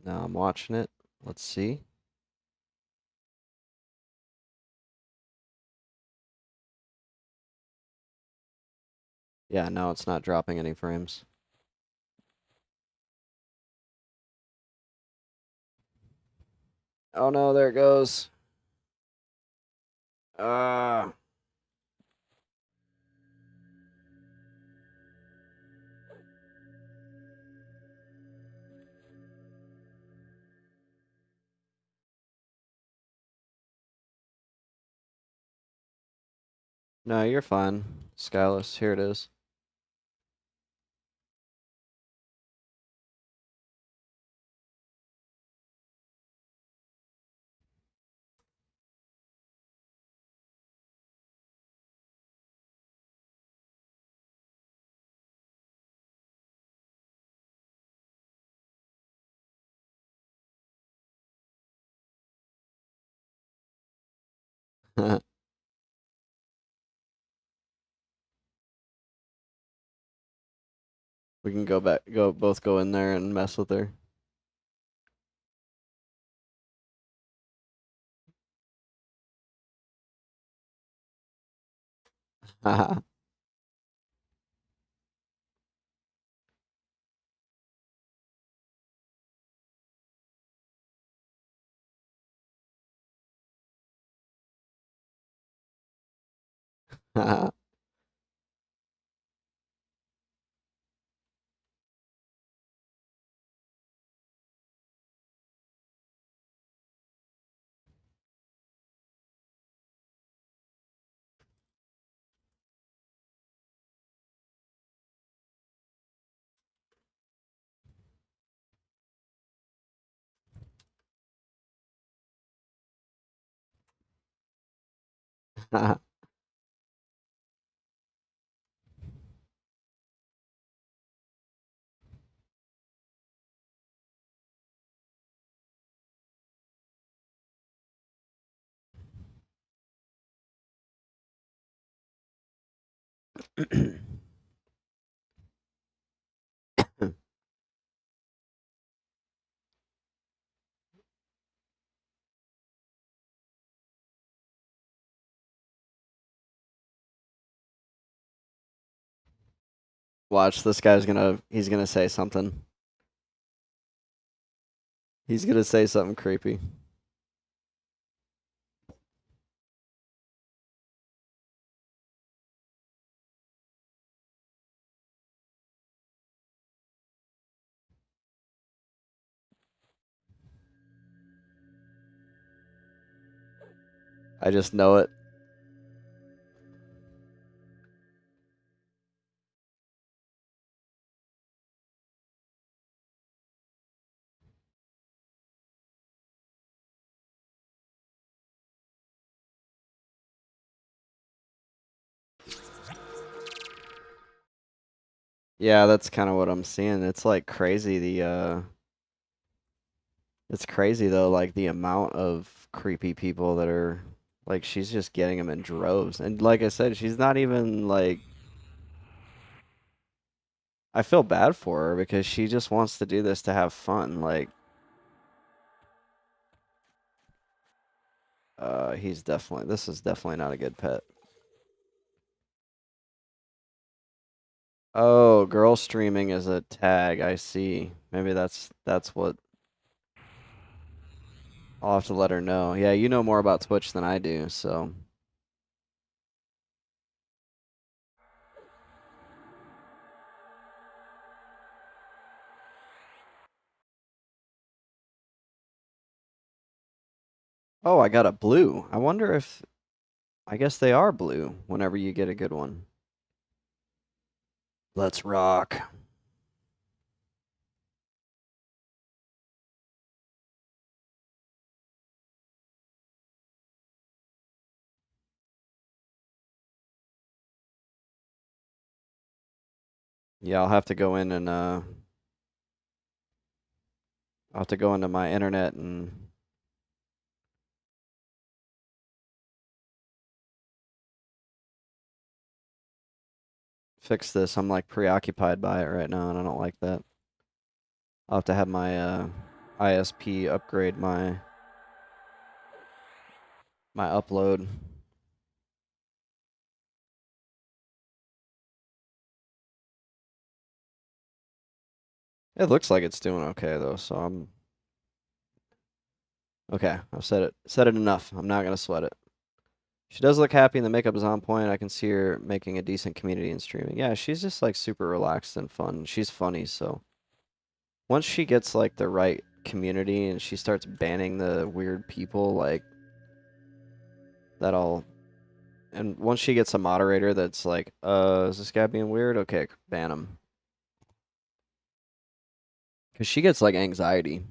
Now I'm watching it. Let's see. Yeah, no, it's not dropping any frames. Oh no, there it goes. Uh No, you're fine. Skyless, here it is. We can go back, both go in there and mess with her. Watch, this guy's he's gonna say something. He's gonna say something creepy. I just know it. Yeah, that's kind of what I'm seeing. It's like crazy it's crazy though, like the amount of creepy people that are like she's just getting them in droves. And like I said, she's not even like I feel bad for her because she just wants to do this to have fun. Like this is definitely not a good pet. Oh, girl streaming is a tag. I see. Maybe that's what I'll have to let her know. Yeah, you know more about Twitch than I do, so oh, I got a blue. I wonder if I guess they are blue whenever you get a good one. Let's rock. Yeah, I'll have to go in and I'll have to go into my internet and fix this. I'm like preoccupied by it right now and I don't like that. I'll have to have my ISP upgrade my upload. It looks like it's doing okay though, so I'm okay. I've said it enough. I'm not gonna sweat it. She does look happy and the makeup is on point. I can see her making a decent community and streaming. Yeah, she's just like super relaxed and fun. She's funny, so once she gets like the right community and she starts banning the weird people, like that'll and once she gets a moderator that's like, is this guy being weird? Okay, ban him. Cause she gets like anxiety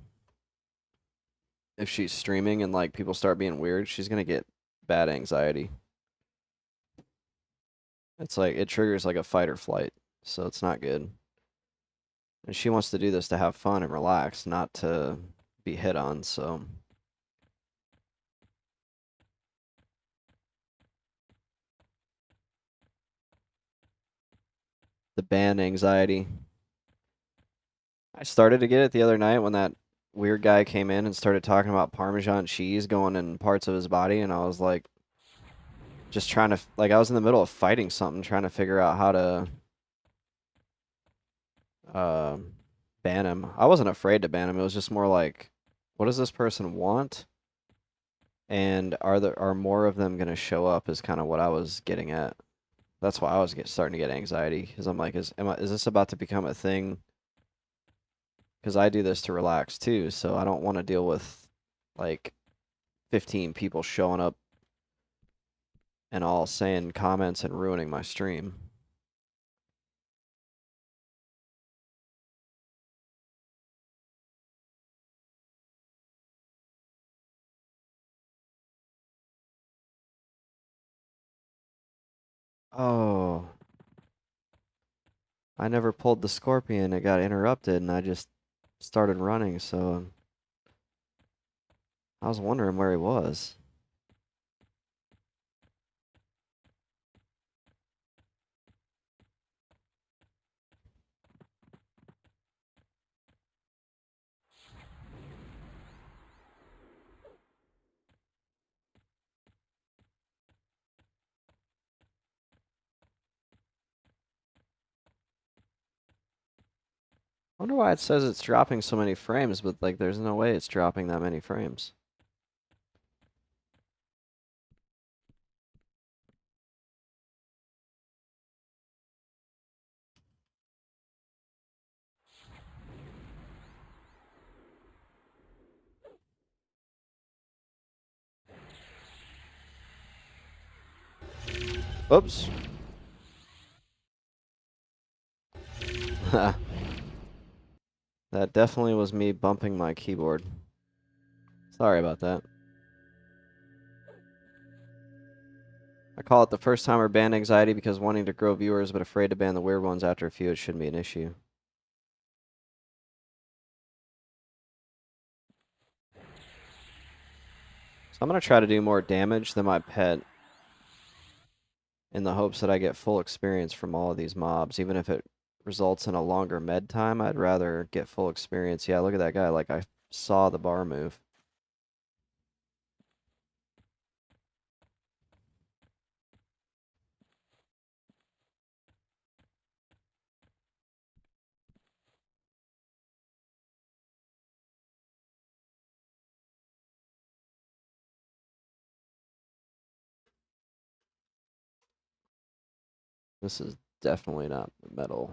if she's streaming and like people start being weird, she's gonna get bad anxiety. It's like it triggers like a fight or flight, so it's not good. And she wants to do this to have fun and relax, not to be hit on, so the ban anxiety. I started to get it the other night when that weird guy came in and started talking about Parmesan cheese going in parts of his body, and I was like, just trying to, like, I was in the middle of fighting something, trying to figure out how to uh, ban him. I wasn't afraid to ban him. It was just more like, what does this person want? And are more of them gonna show up? Is kind of what I was getting at. That's why I was starting to get anxiety because I'm like, is this about to become a thing? Because I do this to relax too, so I don't want to deal with like 15 people showing up and all saying comments and ruining my stream. Oh, I never pulled the scorpion. It got interrupted and I just started running, so I was wondering where he was. I wonder why it says it's dropping so many frames, but like there's no way it's dropping that many frames. Oops. That definitely was me bumping my keyboard. Sorry about that. I call it the first timer ban anxiety because wanting to grow viewers but afraid to ban the weird ones after a few, it shouldn't be an issue. So I'm going to try to do more damage than my pet in the hopes that I get full experience from all of these mobs. Even if it results in a longer med time, I'd rather get full experience. Yeah, look at that guy. Like, I saw the bar move. This is definitely not metal.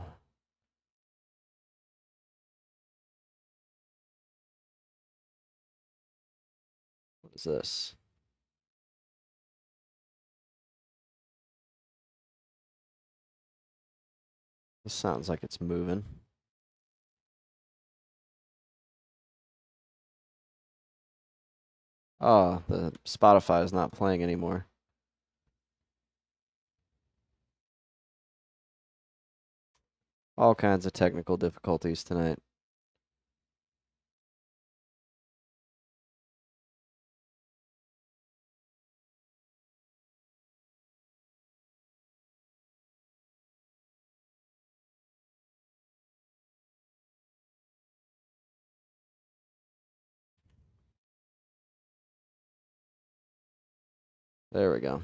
What is this? This sounds like it's moving. Oh, the Spotify is not playing anymore. All kinds of technical difficulties tonight. There we go.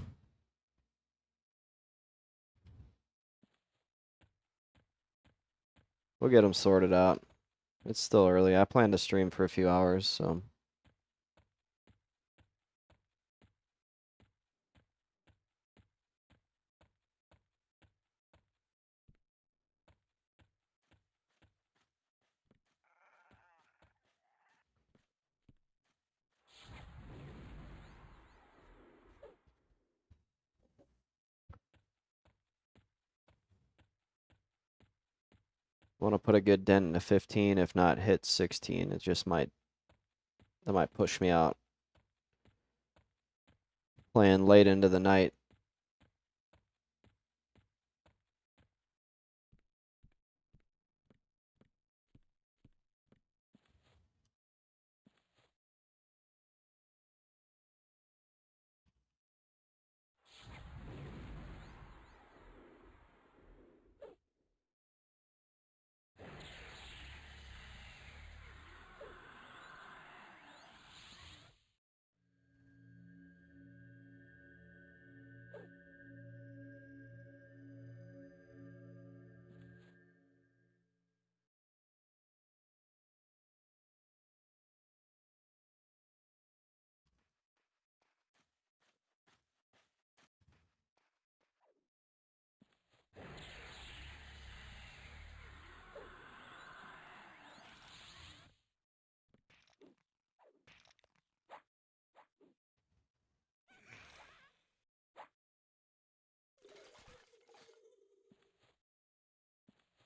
We'll get them sorted out. It's still early. I plan to stream for a few hours, so. Want to put a good dent into 15, if not hit 16. It just might, that might push me out. Playing late into the night.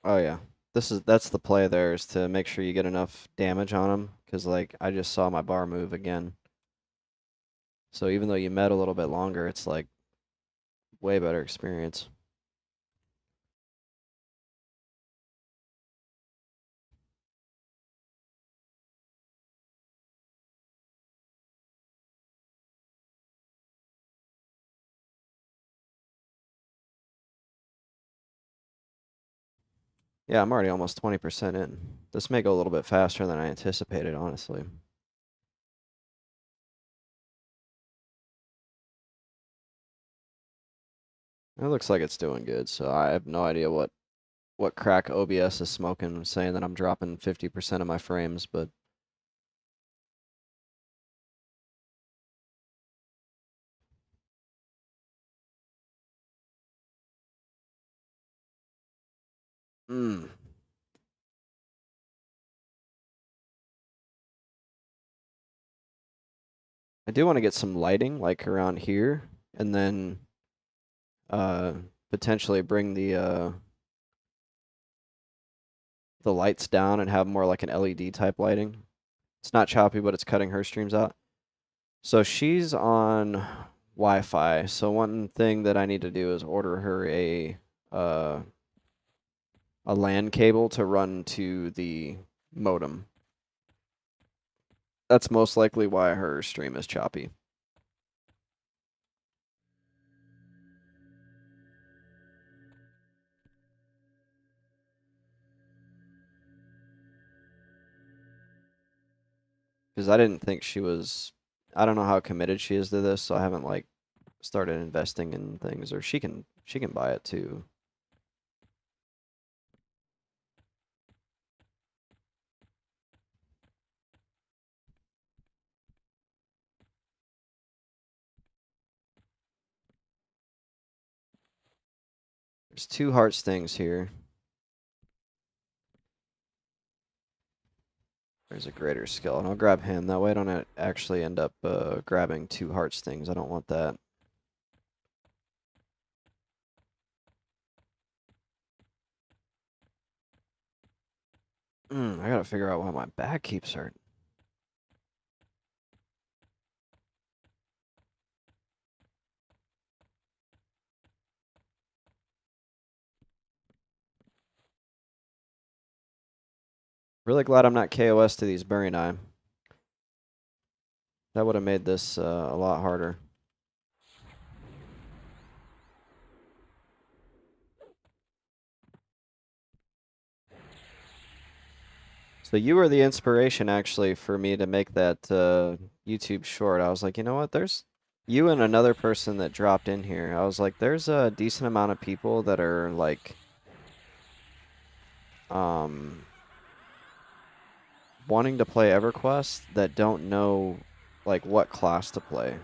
Oh yeah. That's the play there, is to make sure you get enough damage on him, because like I just saw my bar move again. So even though you met a little bit longer, it's like way better experience. Yeah, I'm already almost 20% in. This may go a little bit faster than I anticipated, honestly. It looks like it's doing good, so I have no idea what crack OBS is smoking, saying that I'm dropping 50% of my frames, but mm. I do want to get some lighting like around here, and then uh potentially bring the lights down and have more like an LED type lighting. It's not choppy, but it's cutting her streams out. So she's on Wi-Fi. So one thing that I need to do is order her uh a LAN cable to run to the modem. That's most likely why her stream is choppy. Because I didn't think she was. I don't know how committed she is to this, so I haven't like started investing in things. Or she can buy it too. There's 2 heart stings here. There's a greater skill, and I'll grab him. That way I don't actually end up grabbing 2 heart stings. I don't want that. I gotta figure out why my back keeps hurting. Really glad I'm not KOS to these Bury Knife. That would have made this a lot harder. So you were the inspiration actually for me to make that YouTube short. I was like, you know what? You and another person that dropped in here, I was like, there's a decent amount of people that are like, um, wanting to play EverQuest that don't know, like, what class to play.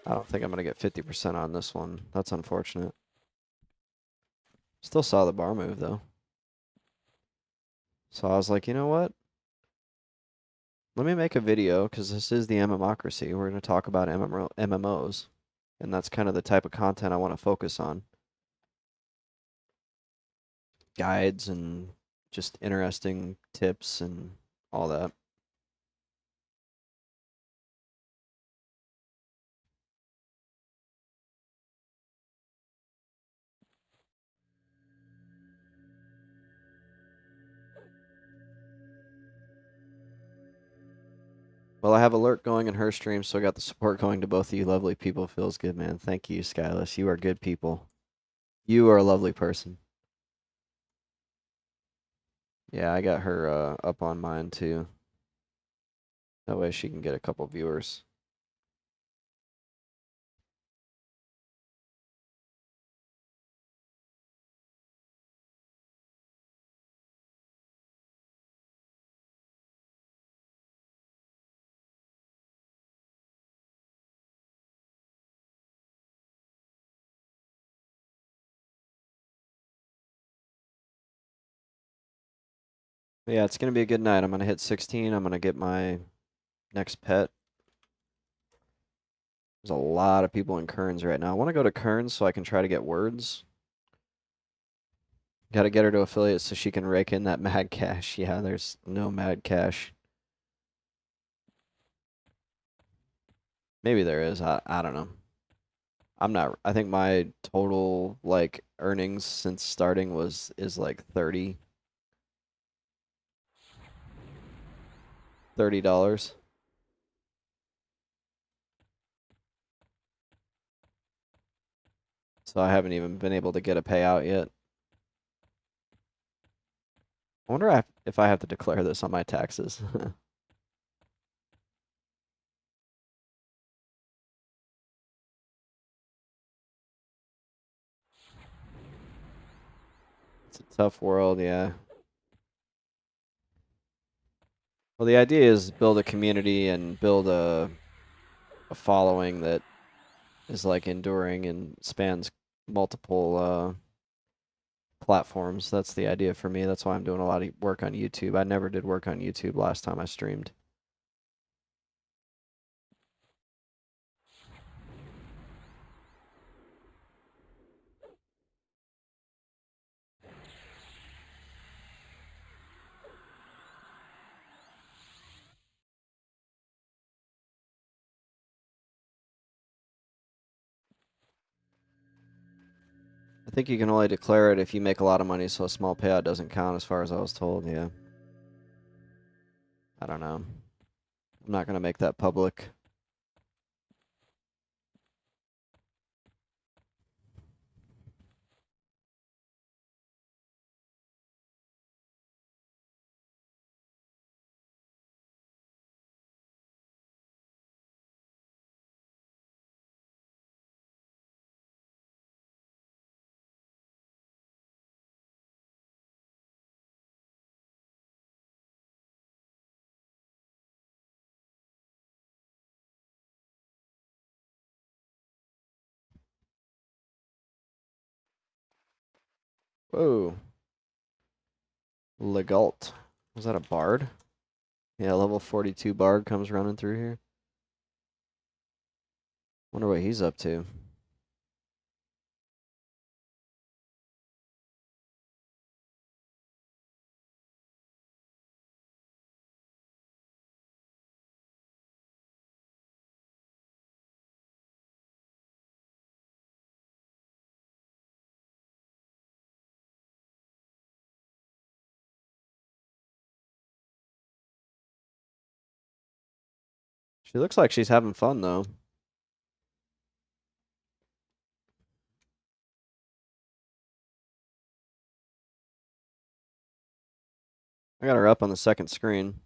I don't think I'm gonna get 50% on this one. That's unfortunate. Still saw the bar move though. So I was like, you know what? Let me make a video because this is the MMocracy. We're going to talk about MMOs, and that's kind of the type of content I want to focus on. Guides and just interesting tips and all that. Well, I have alert going in her stream, so I got the support going to both of you lovely people. Feels good, man. Thank you, Skyless. You are good people. You are a lovely person. Yeah, I got her up on mine too. That way she can get a couple viewers. Yeah, it's going to be a good night. I'm going to hit 16. I'm going to get my next pet. There's a lot of people in Kearns right now. I want to go to Kearns so I can try to get words. Got to get her to affiliate so she can rake in that mad cash. Yeah, there's no mad cash. Maybe there is. I don't know. I'm not. I think my total like earnings since starting is like $30. So I haven't even been able to get a payout yet. I wonder if I have to declare this on my taxes. It's a tough world, yeah. Well, the idea is build a community and build a following that is like enduring and spans multiple platforms. That's the idea for me. That's why I'm doing a lot of work on YouTube. I never did work on YouTube last time I streamed. I think you can only declare it if you make a lot of money, so a small payout doesn't count as far as I was told. Yeah. I don't know. I'm not going to make that public. Whoa. Legalt. Was that a bard? Yeah, level 42 bard comes running through here. Wonder what he's up to. She looks like she's having fun, though. I got her up on the second screen.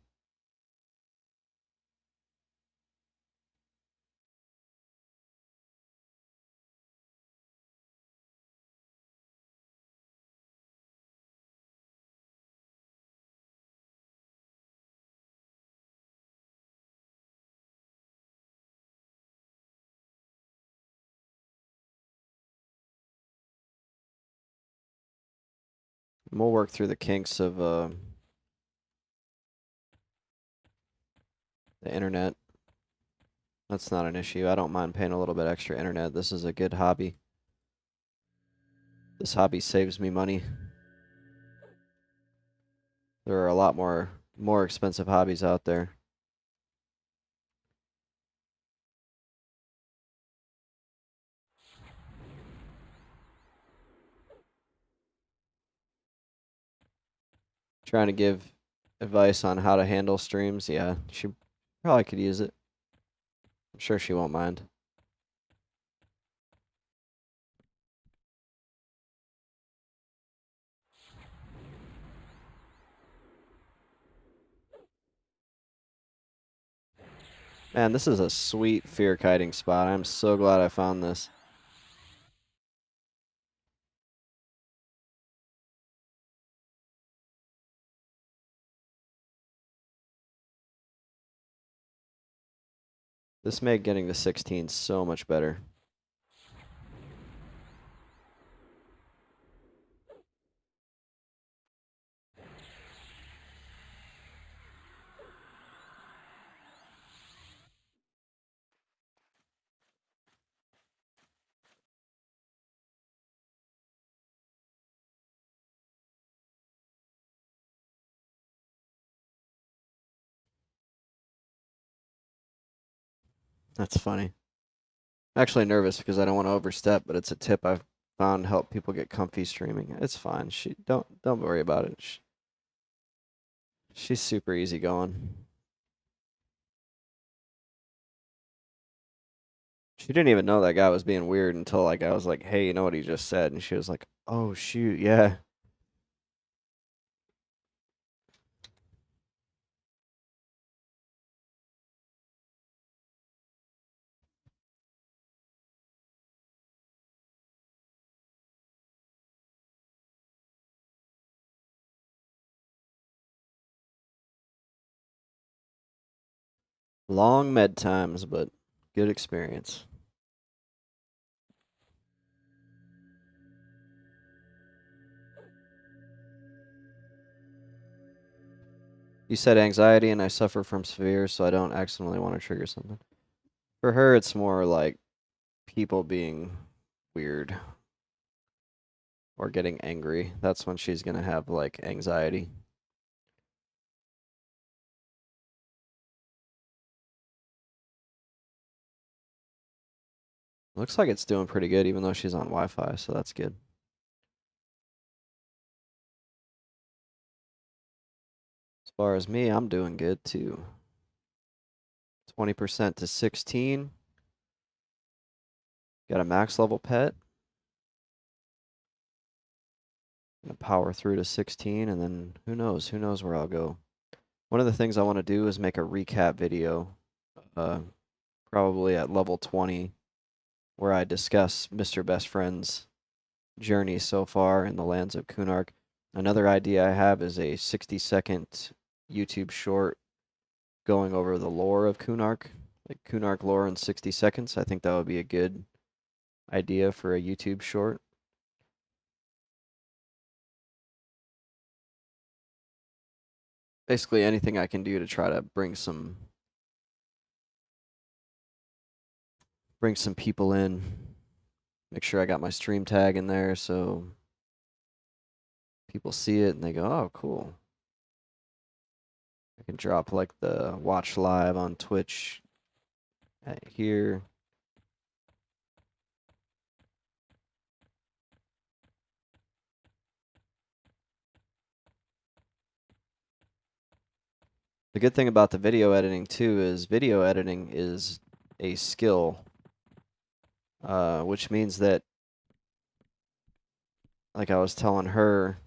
We'll work through the kinks of the internet. That's not an issue. I don't mind paying a little bit extra internet. This is a good hobby. This hobby saves me money. There are a lot more expensive hobbies out there. Trying to give advice on how to handle streams. Yeah, she probably could use it. I'm sure she won't mind. Man, this is a sweet fear kiting spot. I'm so glad I found this. This made getting to 16 so much better. That's funny. I'm actually nervous because I don't want to overstep, but it's a tip I've found help people get comfy streaming. It's fine. Don't worry about it. She's super easygoing. She didn't even know that guy was being weird until like I was like, "Hey, you know what he just said?" And she was like, "Oh shoot, yeah." Long med times, but good experience. You said anxiety, and I suffer from severe, so I don't accidentally want to trigger something. For her, it's more like people being weird or getting angry. That's when she's gonna have like anxiety. Looks like it's doing pretty good, even though she's on Wi-Fi, so that's good. As far as me, I'm doing good too. 20% to 16. Got a max level pet. Gonna power through to 16, and then who knows? Who knows where I'll go? One of the things I want to do is make a recap video, uh, probably at level 20, where I discuss Mr. Best Friend's journey so far in the lands of Kunark. Another idea I have is a 60-second YouTube short going over the lore of Kunark, like Kunark lore in 60 seconds. I think that would be a good idea for a YouTube short. Basically anything I can do to try to bring some people in. Make sure I got my stream tag in there so people see it and they go, "Oh, cool." I can drop like the watch live on Twitch at here. The good thing about the video editing too is video editing is a skill, which means that, like I was telling her,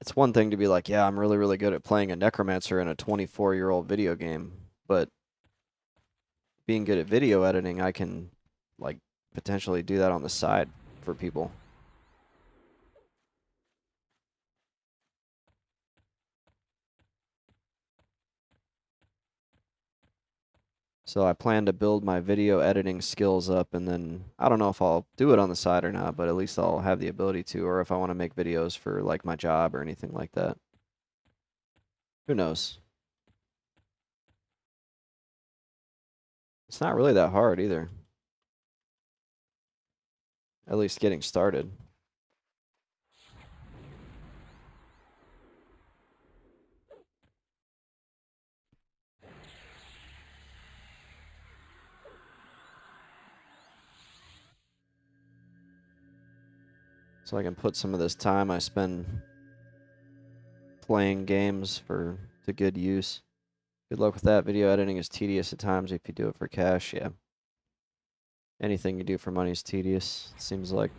it's one thing to be like, yeah, I'm really, really good at playing a Necromancer in a 24-year-old video game, but being good at video editing, I can like potentially do that on the side for people. So I plan to build my video editing skills up, and then I don't know if I'll do it on the side or not, but at least I'll have the ability to, or if I want to make videos for like my job or anything like that. Who knows? It's not really that hard either. At least getting started. So I can put some of this time I spend playing games to good use. Good luck with that. Video editing is tedious at times if you do it for cash. Yeah. Anything you do for money is tedious, it seems like.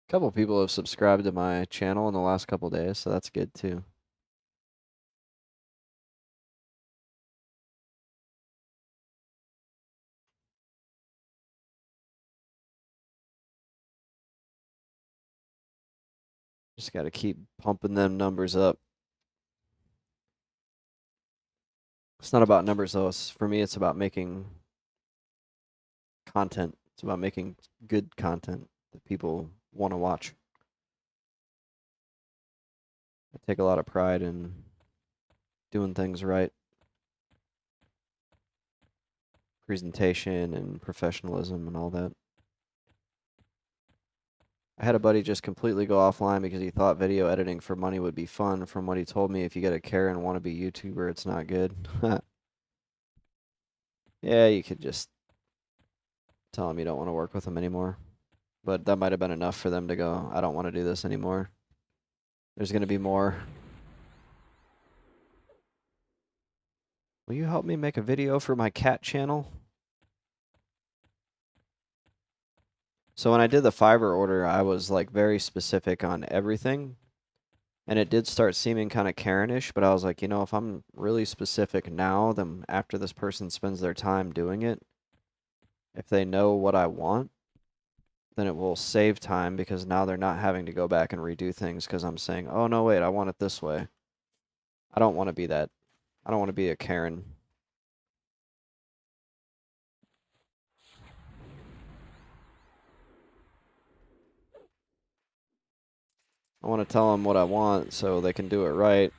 A couple people have subscribed to my channel in the last couple days, so that's good too. Just got to keep pumping them numbers up. It's not about numbers though. For me, it's about making content. It's about making good content that people want to watch. I take a lot of pride in doing things right. Presentation and professionalism and all that. I had a buddy just completely go offline because he thought video editing for money would be fun. From what he told me, if you get a Karen wannabe YouTuber, it's not good. Yeah, you could just tell them you don't want to work with them anymore. But that might have been enough for them to go, I don't want to do this anymore. There's going to be more. Will you help me make a video for my cat channel? So when I did the Fiverr order, I was like very specific on everything. And it did start seeming kind of Karen-ish, but I was like, you know, if I'm really specific now, then after this person spends their time doing it, if they know what I want, then it will save time because now they're not having to go back and redo things because I'm saying, oh, no, wait, I want it this way. I don't want to be that. I don't want to be a Karen. I want to tell them what I want so they can do it right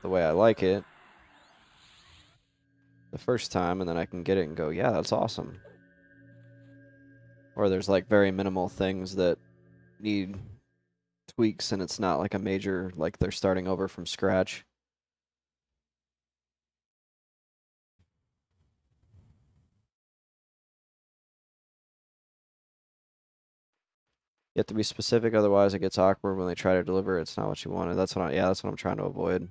the way I like it the first time, and then I can get it and go, yeah, that's awesome. Or there's like very minimal things that need tweaks and it's not like a major, like they're starting over from scratch. You have to be specific, otherwise it gets awkward when they try to deliver. It's not what you wanted. Yeah, that's what I'm trying to avoid.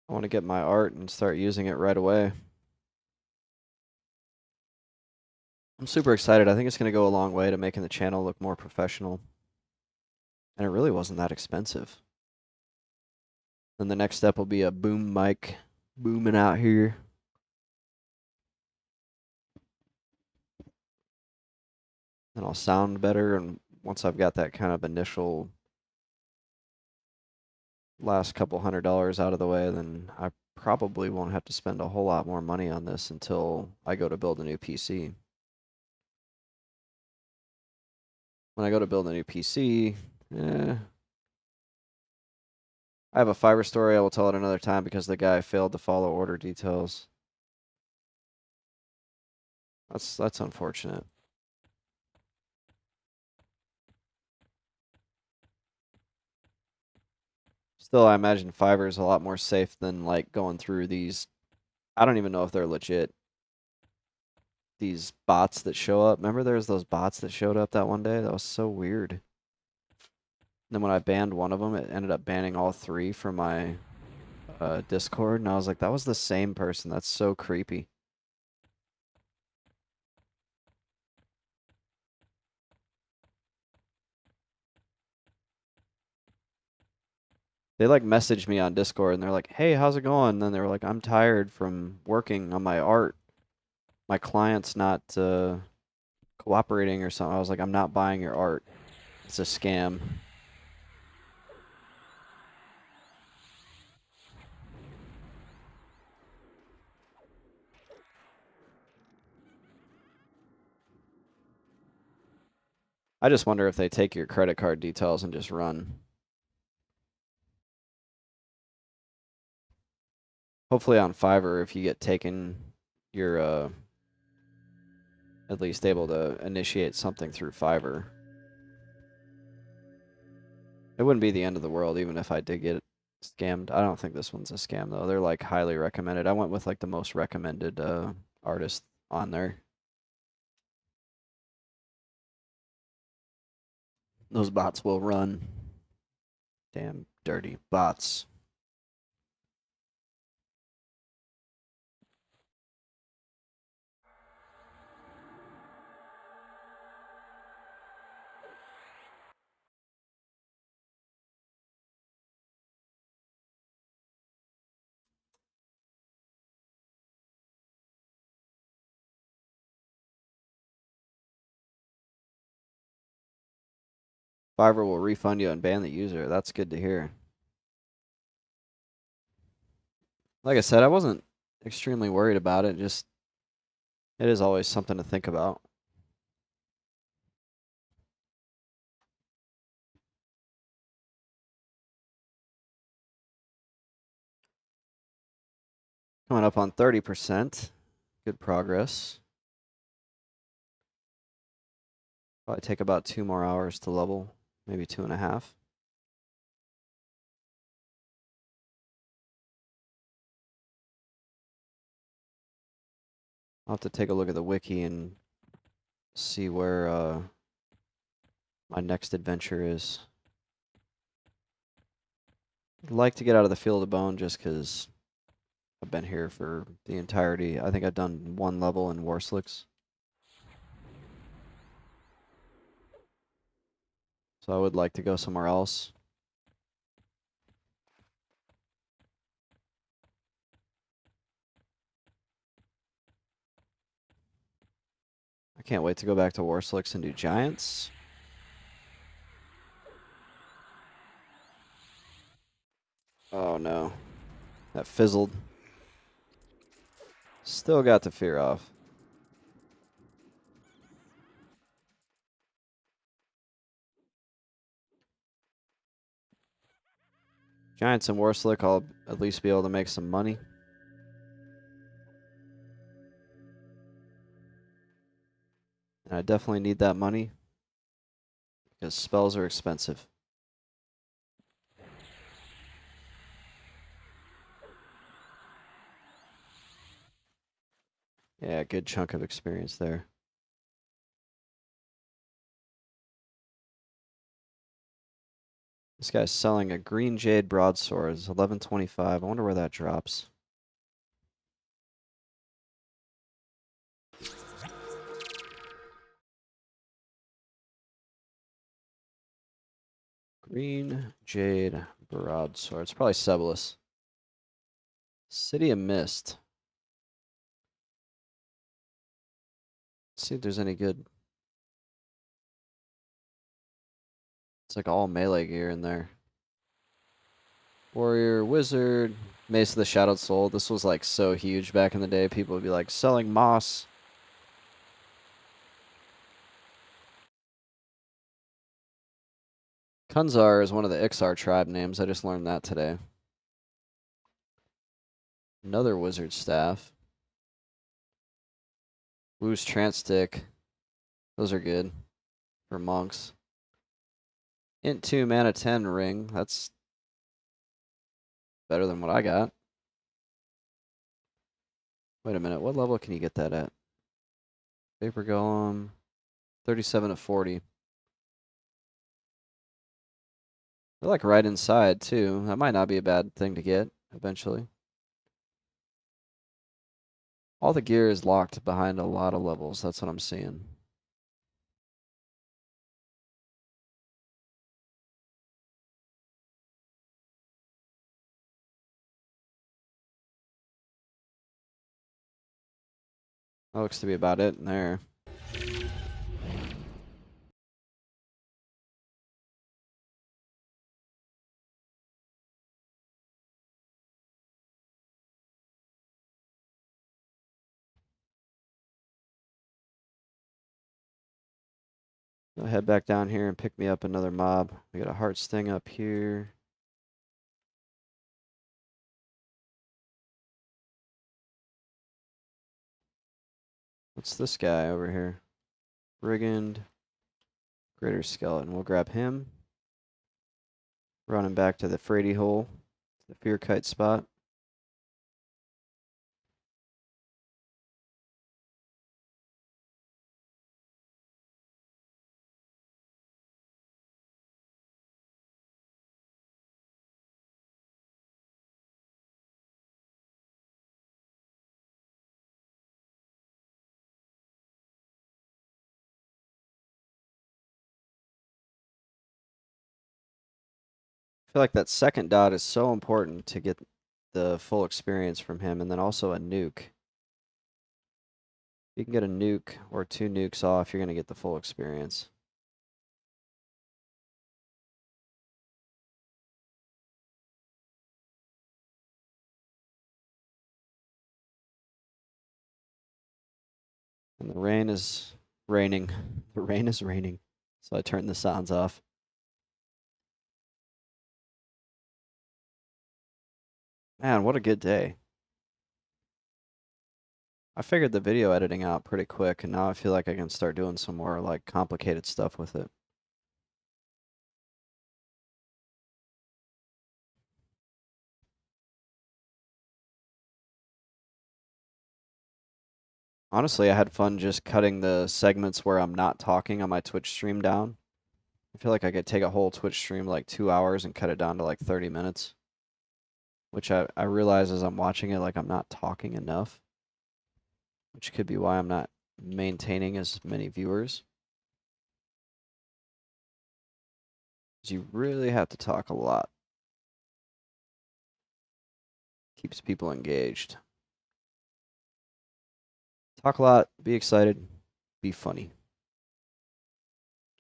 I want to get my art and start using it right away. I'm super excited. I think it's going to go a long way to making the channel look more professional. And it really wasn't that expensive. Then the next step will be a boom mic booming out here. And I'll sound better. And once I've got that kind of initial last couple $100 out of the way, then I probably won't have to spend a whole lot more money on this until I go to build a new PC. When I go to build a new PC, I have a Fiverr story. I will tell it another time because the guy failed to follow order details. That's unfortunate. Still, I imagine Fiverr is a lot more safe than like going through these. I don't even know if they're legit. these bots that show up. Remember there's those bots that showed up that one day? That was so weird. And then when I banned one of them, it ended up banning all three from my Discord, and I was like, that was the same person. That's so creepy. They like messaged me on Discord and they're like, "Hey, how's it going?" And then they were like, "I'm tired from working on my art. My client's not cooperating or something." I was like, "I'm not buying your art. It's a scam." I just wonder if they take your credit card details and just run. Hopefully on Fiverr, if you get taken, you're at least able to initiate something through Fiverr. It wouldn't be the end of the world even if I did get scammed. I don't think this one's a scam though. They're like highly recommended. I went with like the most recommended artist on there. Those bots will run. Damn dirty bots. Fiverr will refund you and ban the user. That's good to hear. Like I said, I wasn't extremely worried about it. Just, it is always something to think about. Coming up on 30%. Good progress. Probably take about 2 more hours to level. Maybe 2.5. I'll have to take a look at the wiki and see where my next adventure is. I'd like to get out of the Field of Bone just because I've been here for the entirety. I think I've done 1 level in Warslicks. So I would like to go somewhere else. I can't wait to go back to Warslicks and do Giants. Oh no. That fizzled. Still got the fear off. Giants and Warslick, I'll at least be able to make some money. And I definitely need that money because spells are expensive. Yeah, good chunk of experience there. This guy's selling a green jade broadsword. It's 1125. I wonder where that drops. Green jade broadsword. It's probably Sebalus. City of Mist. Let's see if there's any good. It's like all melee gear in there. Warrior, Wizard, Mace of the Shadowed Soul. This was like so huge back in the day. People would be like selling moss. Kunzar is one of the Ixar tribe names. I just learned that today. Another wizard staff. Wu's Trance Stick. Those are good for monks. Int 2 mana 10 ring. That's better than what I got. Wait a minute. What level can you get that at? Vapor Golem, 37 to 40. They're like right inside too. That might not be a bad thing to get eventually. All the gear is locked behind a lot of levels. That's what I'm seeing. That looks to be about it in there. I'll head back down here and pick me up another mob. We got a heart sting up here. What's this guy over here? Brigand. Greater Skeleton. We'll grab him. Running back to the Frady hole. The Fear Kite spot. I feel like that second dot is so important to get the full experience from him, and then also a nuke. You can get a nuke or 2 nukes off, you're going to get the full experience. And the rain is raining. The rain is raining. So I turned the sounds off. Man, what a good day. I figured the video editing out pretty quick, and now I feel like I can start doing some more like complicated stuff with it. Honestly, I had fun just cutting the segments where I'm not talking on my Twitch stream down. I feel like I could take a whole Twitch stream like 2 hours and cut it down to like 30 minutes. Which I realize as I'm watching it, like I'm not talking enough. Which could be why I'm not maintaining as many viewers. Because you really have to talk a lot. Keeps people engaged. Talk a lot, be excited, be funny.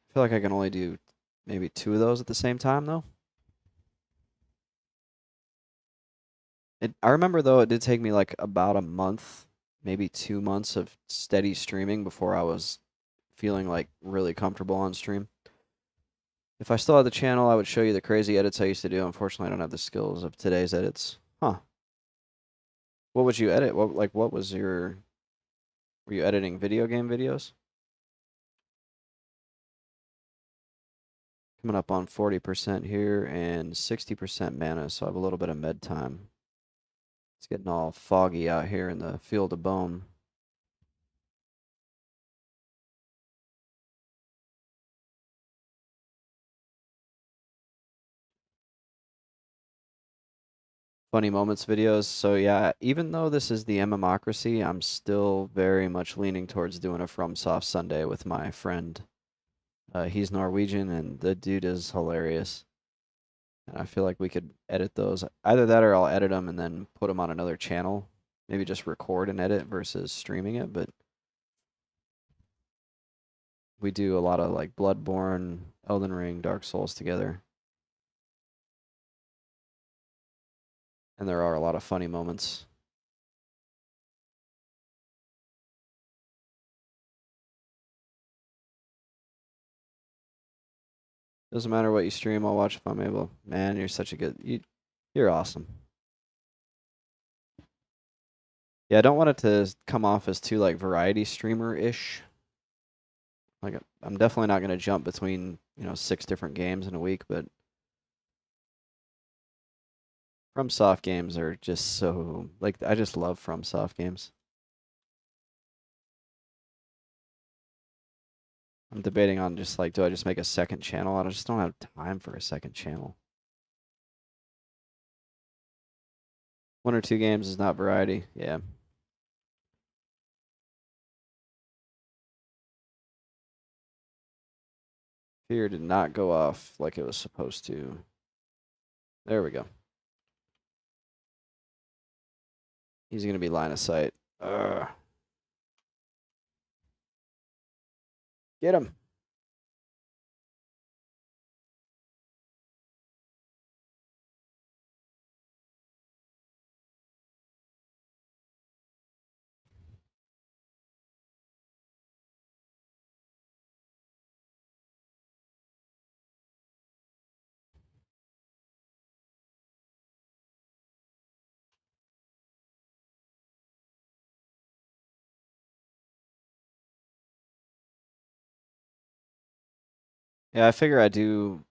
I feel like I can only do maybe 2 of those at the same time though. I remember though it did take me like about a month, maybe 2 months of steady streaming before I was feeling like really comfortable on stream. If I still had the channel, I would show you the crazy edits I used to do. Unfortunately, I don't have the skills of today's edits. Huh. What would you edit? What was your were you editing video game videos? Coming up on 40% here and 60% mana, so I have a little bit of med time. It's getting all foggy out here in the field of bone. Funny moments videos. So yeah, even though this is the MMocracy, I'm still very much leaning towards doing a FromSoft Sunday with my friend. He's Norwegian and the dude is hilarious. And I feel like we could edit those. Either that or I'll edit them and then put them on another channel. Maybe just record and edit versus streaming it. But we do a lot of like Bloodborne, Elden Ring, Dark Souls together. And there are a lot of funny moments. Doesn't matter what you stream, I'll watch if I'm able. Man, you're such a you're awesome. Yeah, I don't want it to come off as too like variety streamer-ish. Like I'm definitely not gonna jump between, 6 different games in a week, but FromSoft games are just so like I just love FromSoft games. I'm debating on just like, do I just make a second channel? I just don't have time for a second channel. 1 or 2 games is not variety. Yeah. Fear did not go off like it was supposed to. There we go. He's going to be line of sight. Get him. Yeah, I figure I do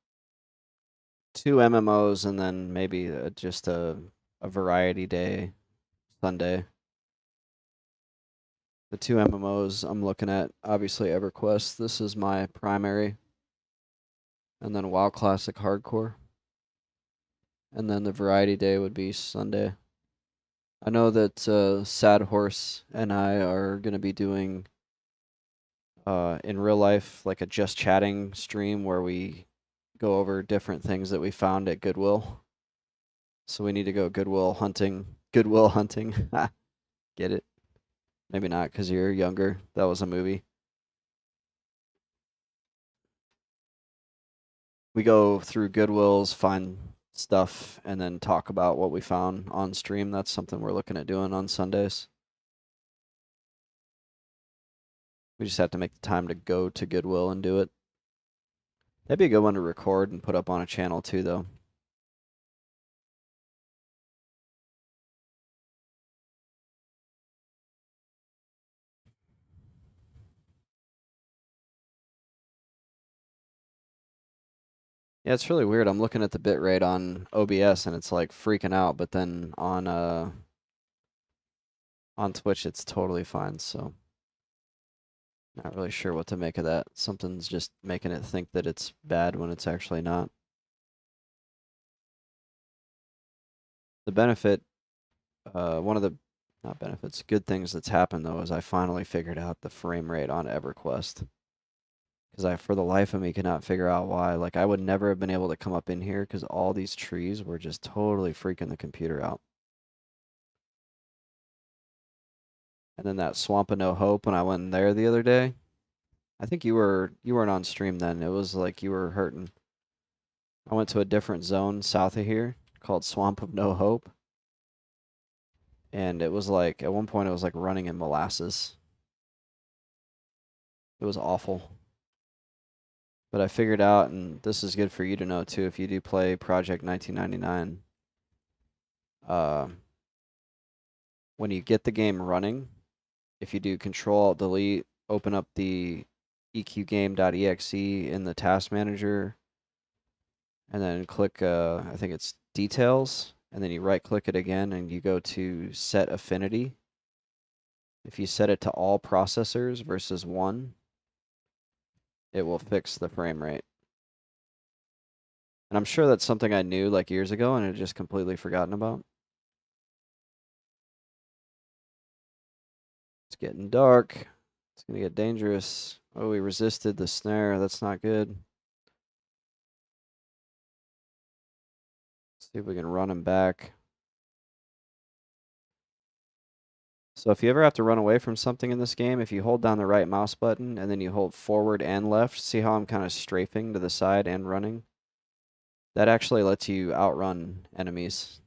2 MMOs and then maybe just a variety day Sunday. The 2 MMOs I'm looking at, obviously EverQuest. This is my primary. And then WoW Classic Hardcore. And then the variety day would be Sunday. I know that Sad Horse and I are going to be doing in real life like a just chatting stream where we go over different things that we found at Goodwill. So we need to go Goodwill hunting. Goodwill hunting. Get it? Maybe not because you're younger. That was a movie. We go through Goodwills, find stuff, and then talk about what we found on stream. That's something we're looking at doing on Sundays. We just have to make the time to go to Goodwill and do it. That'd be a good one to record and put up on a channel too, though. Yeah, it's really weird. I'm looking at the bit rate on OBS and it's like freaking out, but then on Twitch it's totally fine, so not really sure what to make of that. Something's just making it think that it's bad when it's actually not. The benefit, one of the not benefits, good things that's happened though is I finally figured out the frame rate on Everquest. Because I, for the life of me, could not figure out why. Like, I would never have been able to come up in here because all these trees were just totally freaking the computer out. And then that Swamp of No Hope when I went in there the other day, I think you weren't on stream then. It was like you were hurting. I went to a different zone south of here called Swamp of No Hope, and it was like at one point it was like running in molasses. It was awful. But I figured out, and this is good for you to know too, if you do play Project 1999, when you get the game running, if you do Control Alt Delete, open up the eqgame.exe in the task manager, and then click, I think it's Details, and then you right click it again and you go to Set Affinity. If you set it to all processors versus one, it will fix the frame rate. And I'm sure that's something I knew like years ago and had just completely forgotten about. It's getting dark. It's going to get dangerous. Oh, we resisted the snare. That's not good. Let's see if we can run him back. So if you ever have to run away from something in this game, if you hold down the right mouse button and then you hold forward and left, see how I'm kind of strafing to the side and running? That actually lets you outrun enemies.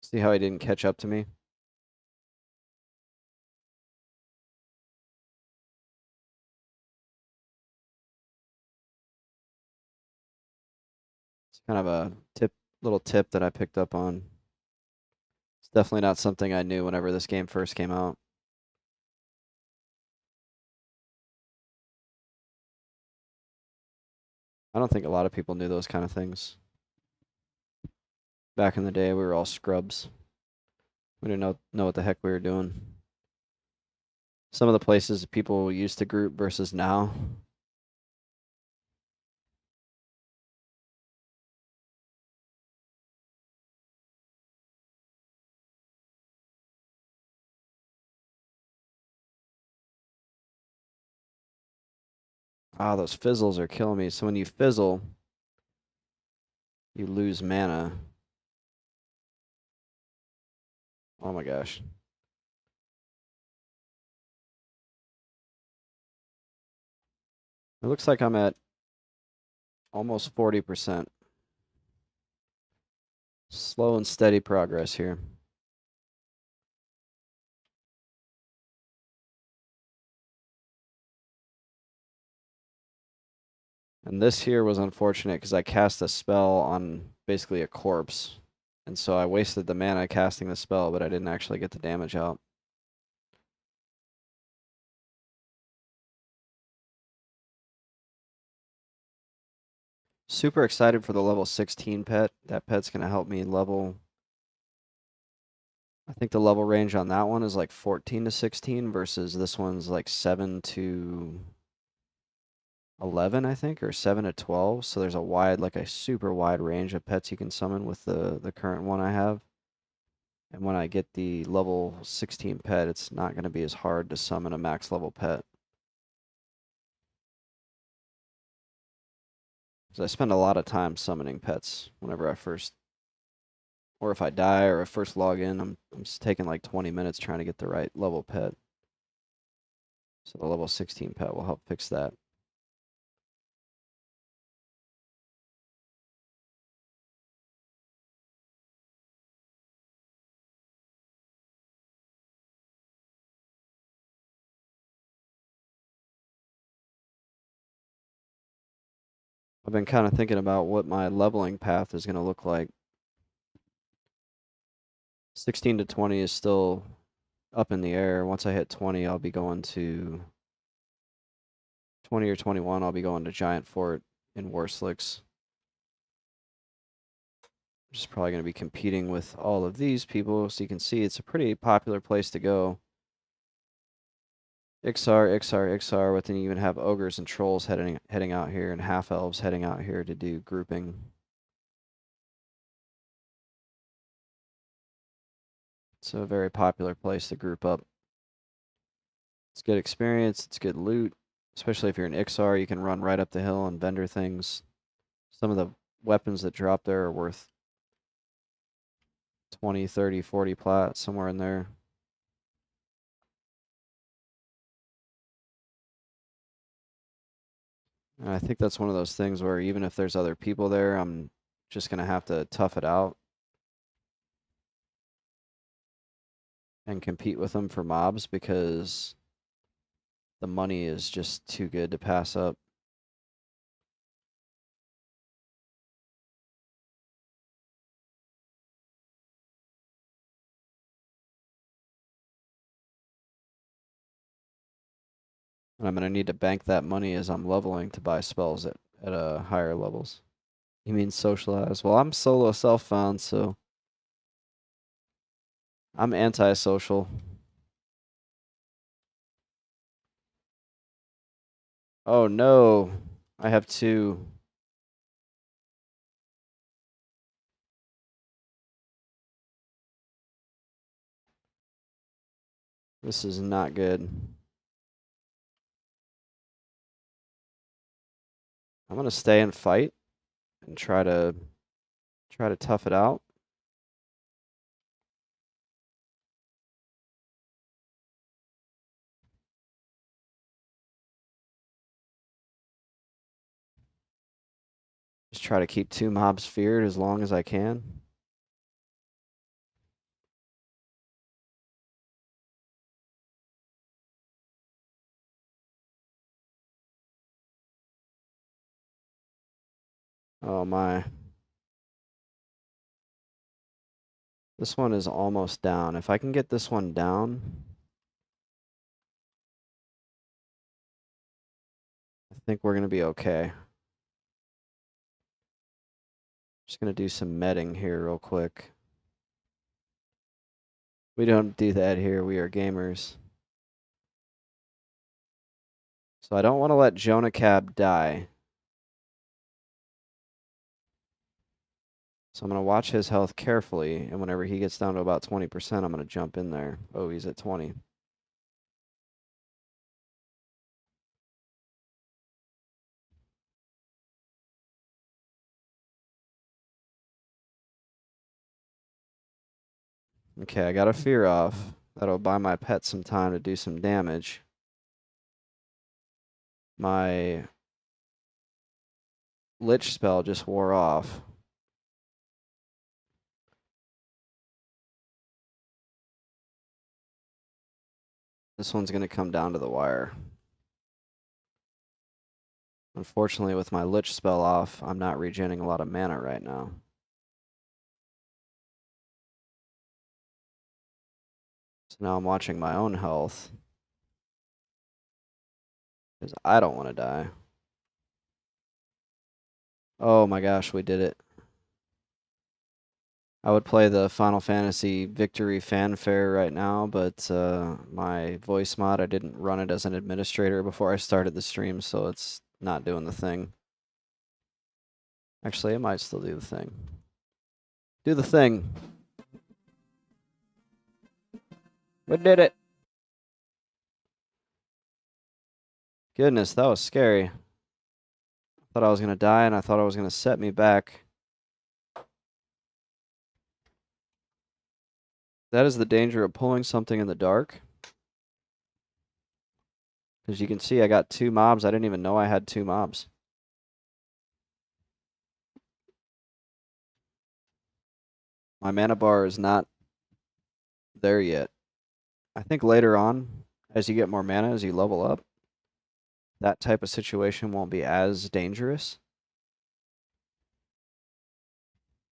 See how he didn't catch up to me? It's kind of a little tip that I picked up on. It's definitely not something I knew whenever this game first came out. I don't think a lot of people knew those kind of things. Back in the day, we were all scrubs. We didn't know what the heck we were doing. Some of the places people used to group versus now. Ah, those fizzles are killing me. So when you fizzle, you lose mana. Oh my gosh. It looks like I'm at almost 40%. Slow and steady progress here. And this here was unfortunate because I cast a spell on basically a corpse. And so I wasted the mana casting the spell, but I didn't actually get the damage out. Super excited for the level 16 pet. That pet's going to help me level. I think the level range on that one is like 14 to 16 versus this one's like 7 to 11, I think, or 7 to 12. So there's a wide, like a super wide range of pets you can summon with the current one I have. And when I get the level 16 pet, it's not going to be as hard to summon a max level pet. Because I spend a lot of time summoning pets whenever I first, or if I die or I first log in, I'm just taking like 20 minutes trying to get the right level pet. So the level 16 pet will help fix that. I've been kind of thinking about what my leveling path is going to look like. 16 to 20 is still up in the air. Once I hit 20, I'll be going to 20 or 21. I'll be going to Giant Fort in Warslicks. Just probably going to be competing with all of these people. So you can see it's a pretty popular place to go. Ixar, Ixar, Ixar, but then you even have ogres and trolls heading out here and half elves heading out here to do grouping. It's a very popular place to group up. It's good experience, it's good loot, especially if you're an Ixar, you can run right up the hill and vendor things. Some of the weapons that drop there are worth 20, 30, 40 plat, somewhere in there. And I think that's one of those things where even if there's other people there, I'm just going to have to tough it out and compete with them for mobs because the money is just too good to pass up. And I'm going to need to bank that money as I'm leveling to buy spells at higher levels. You mean socialize? Well, I'm solo self-found, so I'm antisocial. Oh no, I have two. This is not good. I'm gonna stay and fight and try to tough it out. Just try to keep two mobs feared as long as I can. Oh my. This one is almost down. If I can get this one down, I think we're gonna be okay. Just gonna do some medding here real quick. We don't do that here. We are gamers. So I don't want to let Jonah Cab die. So I'm going to watch his health carefully, and whenever he gets down to about 20%, I'm going to jump in there. Oh, he's at 20. Okay, I got a fear off. That'll buy my pet some time to do some damage. My Lich spell just wore off. This one's going to come down to the wire. Unfortunately, with my Lich spell off, I'm not regenerating a lot of mana right now. So now I'm watching my own health. Because I don't want to die. Oh my gosh, we did it. I would play the Final Fantasy Victory Fanfare right now, but my voice mod, I didn't run it as an administrator before I started the stream, so it's not doing the thing. Actually, it might still do the thing. Do the thing. We did it. Goodness, that was scary. I thought I was going to die, and I thought I was going to set me back. That is the danger of pulling something in the dark. As you can see, I got 2 mobs. I didn't even know I had 2 mobs. My mana bar is not there yet. I think later on, as you get more mana, as you level up, that type of situation won't be as dangerous.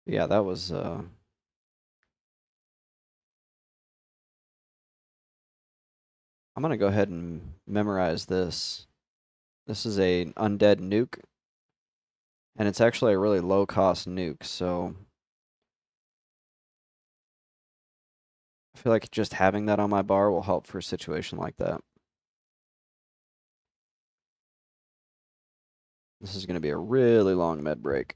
Yeah, that was... I'm going to go ahead and memorize this. This is an undead nuke, and it's actually a really low-cost nuke, so... I feel like just having that on my bar will help for a situation like that. This is going to be a really long med break.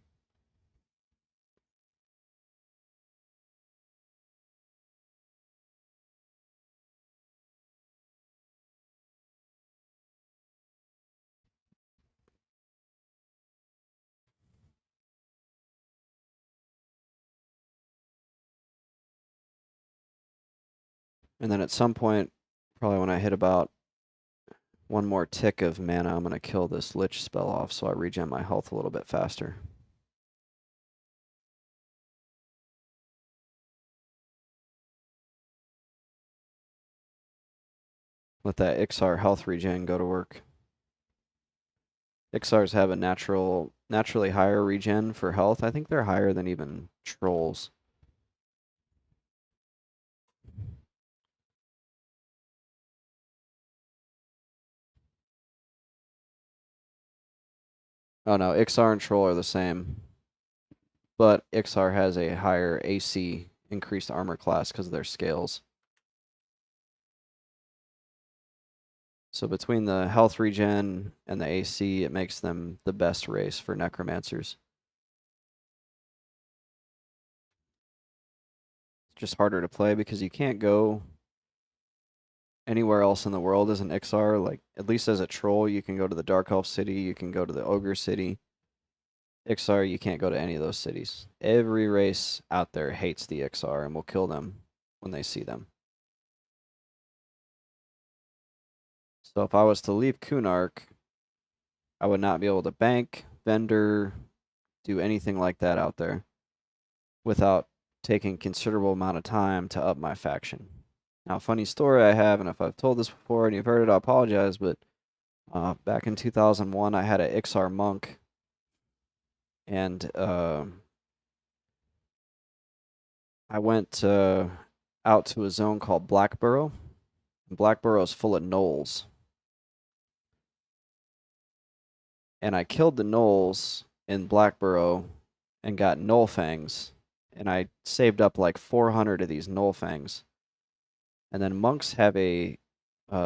And then at some point, probably when I hit about 1 more tick of mana, I'm going to kill this Lich spell off so I regen my health a little bit faster. Let that Ixar health regen go to work. Ixars have a naturally higher regen for health. I think they're higher than even trolls. Oh no, Ixar and troll are the same. But Ixar has a higher AC, increased armor class because of their scales. So between the health regen and the AC, it makes them the best race for Necromancers. It's just harder to play because you can't go anywhere else in the world as an Ixar. Like, at least as a troll, you can go to the Dark Elf City, you can go to the Ogre City. Ixar, you can't go to any of those cities. Every race out there hates the Ixar and will kill them when they see them. So if I was to leave Kunark, I would not be able to bank, vendor, do anything like that out there without taking considerable amount of time to up my faction. Now, funny story I have, and if I've told this before and you've heard it, I apologize, but back in 2001, I had an Ixar monk, and I went out to a zone called Blackburrow. Blackburrow is full of gnolls. And I killed the gnolls in Blackburrow and got gnoll fangs. And I saved up like 400 of these gnoll fangs. And then monks have a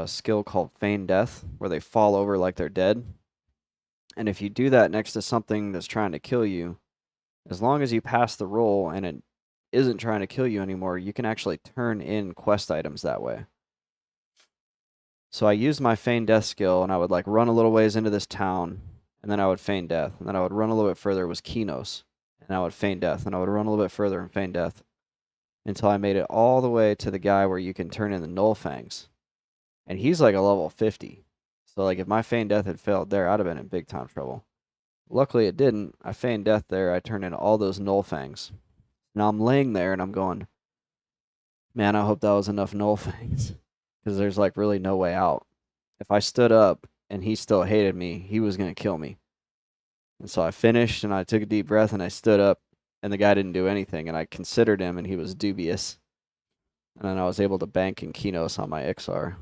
skill called Feign Death, where they fall over like they're dead. And if you do that next to something that's trying to kill you, as long as you pass the roll and it isn't trying to kill you anymore, you can actually turn in quest items that way. So I used my Feign Death skill, and I would like run a little ways into this town, and then I would Feign Death, and then I would run a little bit further, it was Kinos, and I would Feign Death, and I would run a little bit further and Feign Death, until I made it all the way to the guy where you can turn in the Null Fangs. And he's like a level 50. So like if my Feign Death had failed there, I'd have been in big time trouble. Luckily it didn't. I Feigned Death there, I turned in all those Null Fangs. Now I'm laying there and I'm going, man, I hope that was enough Null Fangs. Because there's like really no way out. If I stood up and he still hated me, he was going to kill me. And so I finished and I took a deep breath and I stood up and the guy didn't do anything. And I considered him and he was dubious. And then I was able to bank in Kinos on my Ixar.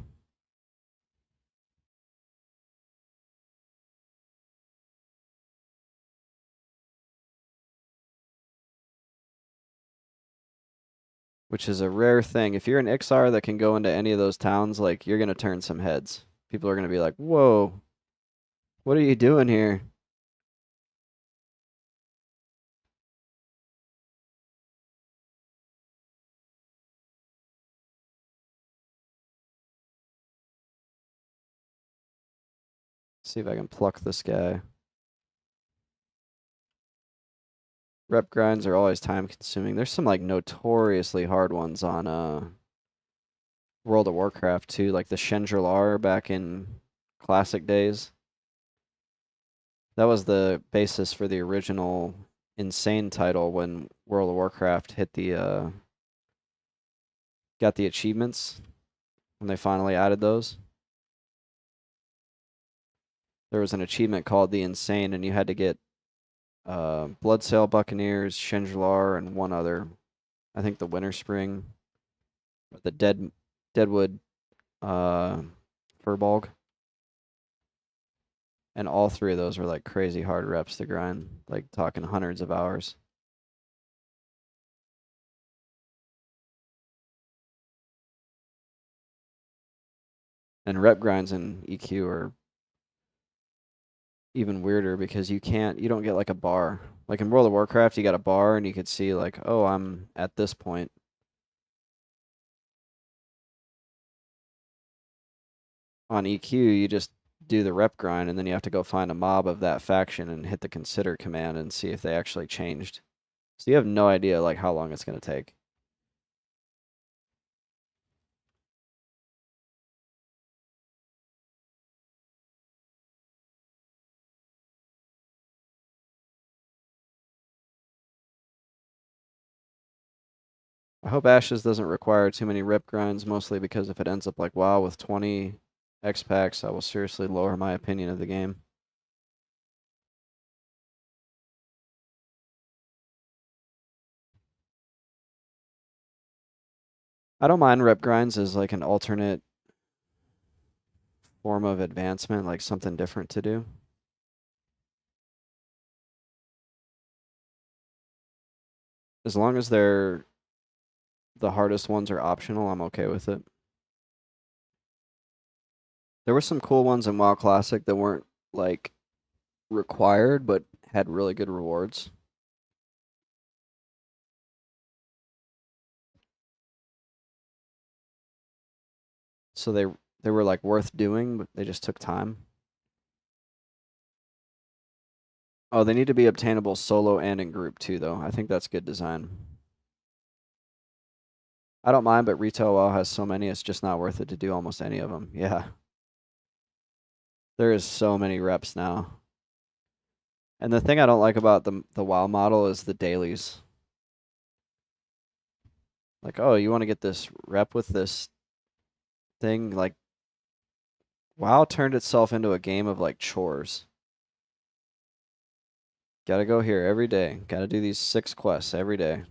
Which is a rare thing. If you're an Ixar that can go into any of those towns, like, you're going to turn some heads. People are going to be like, whoa, what are you doing here? See if I can pluck this guy. Rep grinds are always time consuming. There's some like notoriously hard ones on World of Warcraft too, like the Chandrilar back in classic days. That was the basis for the original Insane title when World of Warcraft hit the got the achievements when they finally added those. There was an achievement called the Insane, and you had to get Bloodsail Buccaneers, Chandrilar, and one other. I think the Winter Spring, or the Deadwood Furbolg. And all three of those were like crazy hard reps to grind, like talking hundreds of hours. And rep grinds in EQ are even weirder because you don't get like a bar. Like in World of Warcraft, you got a bar and you could see like, oh, I'm at this point. On EQ, you just do the rep grind and then you have to go find a mob of that faction and hit the consider command and see if they actually changed. So you have no idea like how long it's going to take. I hope Ashes doesn't require too many rep grinds, mostly because if it ends up like WoW with 20 X packs, I will seriously lower my opinion of the game. I don't mind rep grinds as like an alternate form of advancement, like something different to do. As long as the hardest ones are optional, I'm okay with it. There were some cool ones in WoW Classic that weren't like required, but had really good rewards. So they were like worth doing, but they just took time. Oh, they need to be obtainable solo and in group too, though. I think that's good design. I don't mind, but retail WoW has so many, it's just not worth it to do almost any of them. Yeah. There is so many reps now. And the thing I don't like about the WoW model is the dailies. Like, oh, you want to get this rep with this thing? Like, WoW turned itself into a game of like chores. Gotta go here every day. Gotta do these 6 quests every day.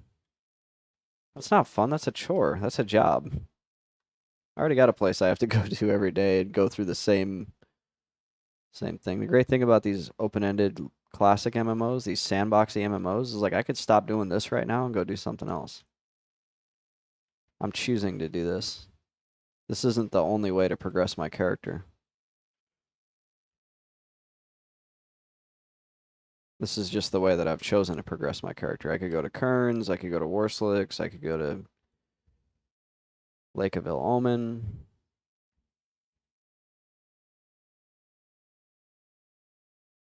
That's not fun. That's a chore. That's a job. I already got a place I have to go to every day and go through the same thing. The great thing about these open-ended classic MMOs, these sandboxy MMOs, is like I could stop doing this right now and go do something else. I'm choosing to do this. This isn't the only way to progress my character. This is just the way that I've chosen to progress my character. I could go to Kearns, I could go to Worslicks, I could go to Lake of Il Omen.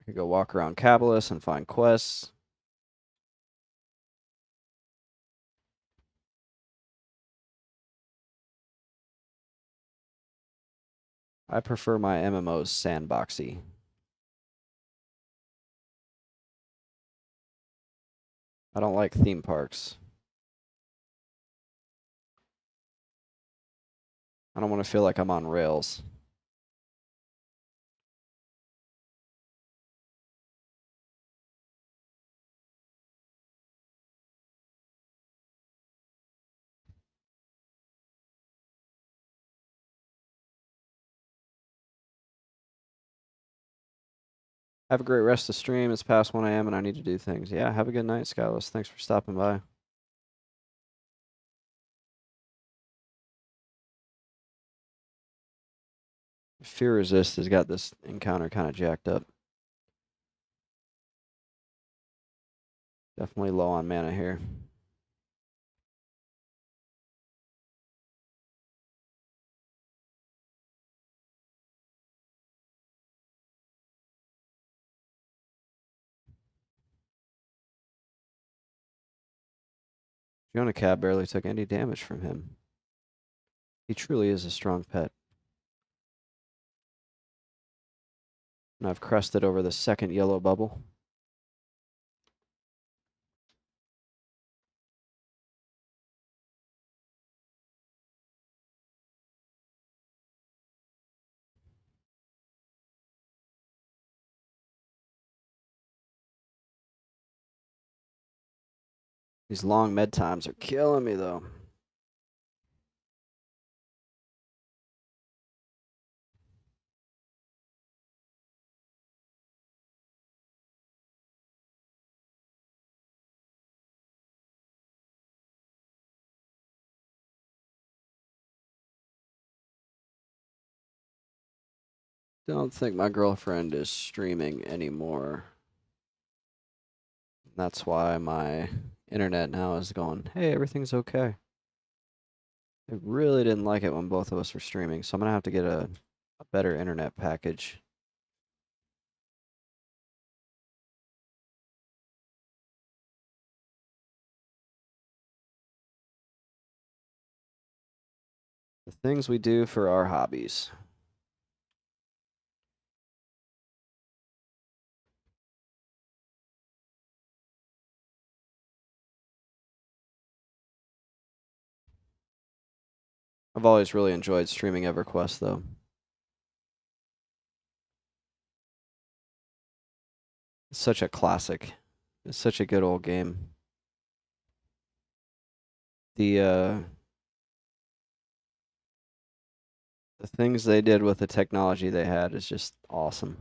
I could go walk around Cabalus and find quests. I prefer my MMOs sandboxy. I don't like theme parks. I don't want to feel like I'm on rails. Have a great rest of the stream. It's past 1 a.m. and I need to do things. Yeah, have a good night, Skyless. Thanks for stopping by. Fear Resist has got this encounter kind of jacked up. Definitely low on mana here. Jonah Cab barely took any damage from him. He truly is a strong pet. And I've crested over the second yellow bubble. These long med times are killing me, though. Don't think my girlfriend is streaming anymore. That's why my internet now is going, hey, everything's okay. I really didn't like it when both of us were streaming, so I'm going to have to get a better internet package. The things we do for our hobbies. I've always really enjoyed streaming Everquest, though. It's such a classic. It's such a good old game. The things they did with the technology they had is just awesome.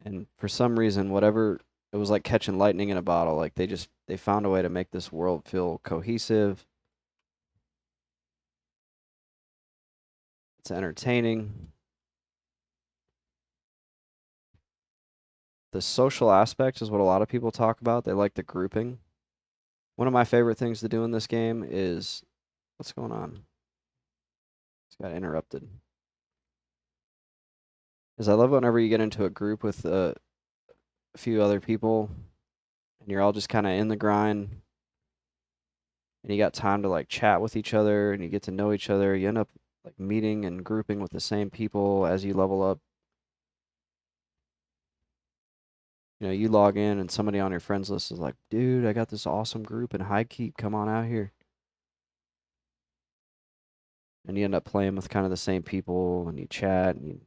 And for some reason, whatever, it was like catching lightning in a bottle. Like they found a way to make this world feel cohesive. It's entertaining. The social aspect is what a lot of people talk about. They like the grouping. One of my favorite things to do in this game is, what's going on? It's got interrupted. Is I love whenever you get into a group with a few other people and you're all just kind of in the grind and you got time to like chat with each other and you get to know each other. You end up like meeting and grouping with the same people as you level up. You know, you log in and somebody on your friends list is like, dude, I got this awesome group in High Keep. Come on out here. And you end up playing with kind of the same people and you chat and you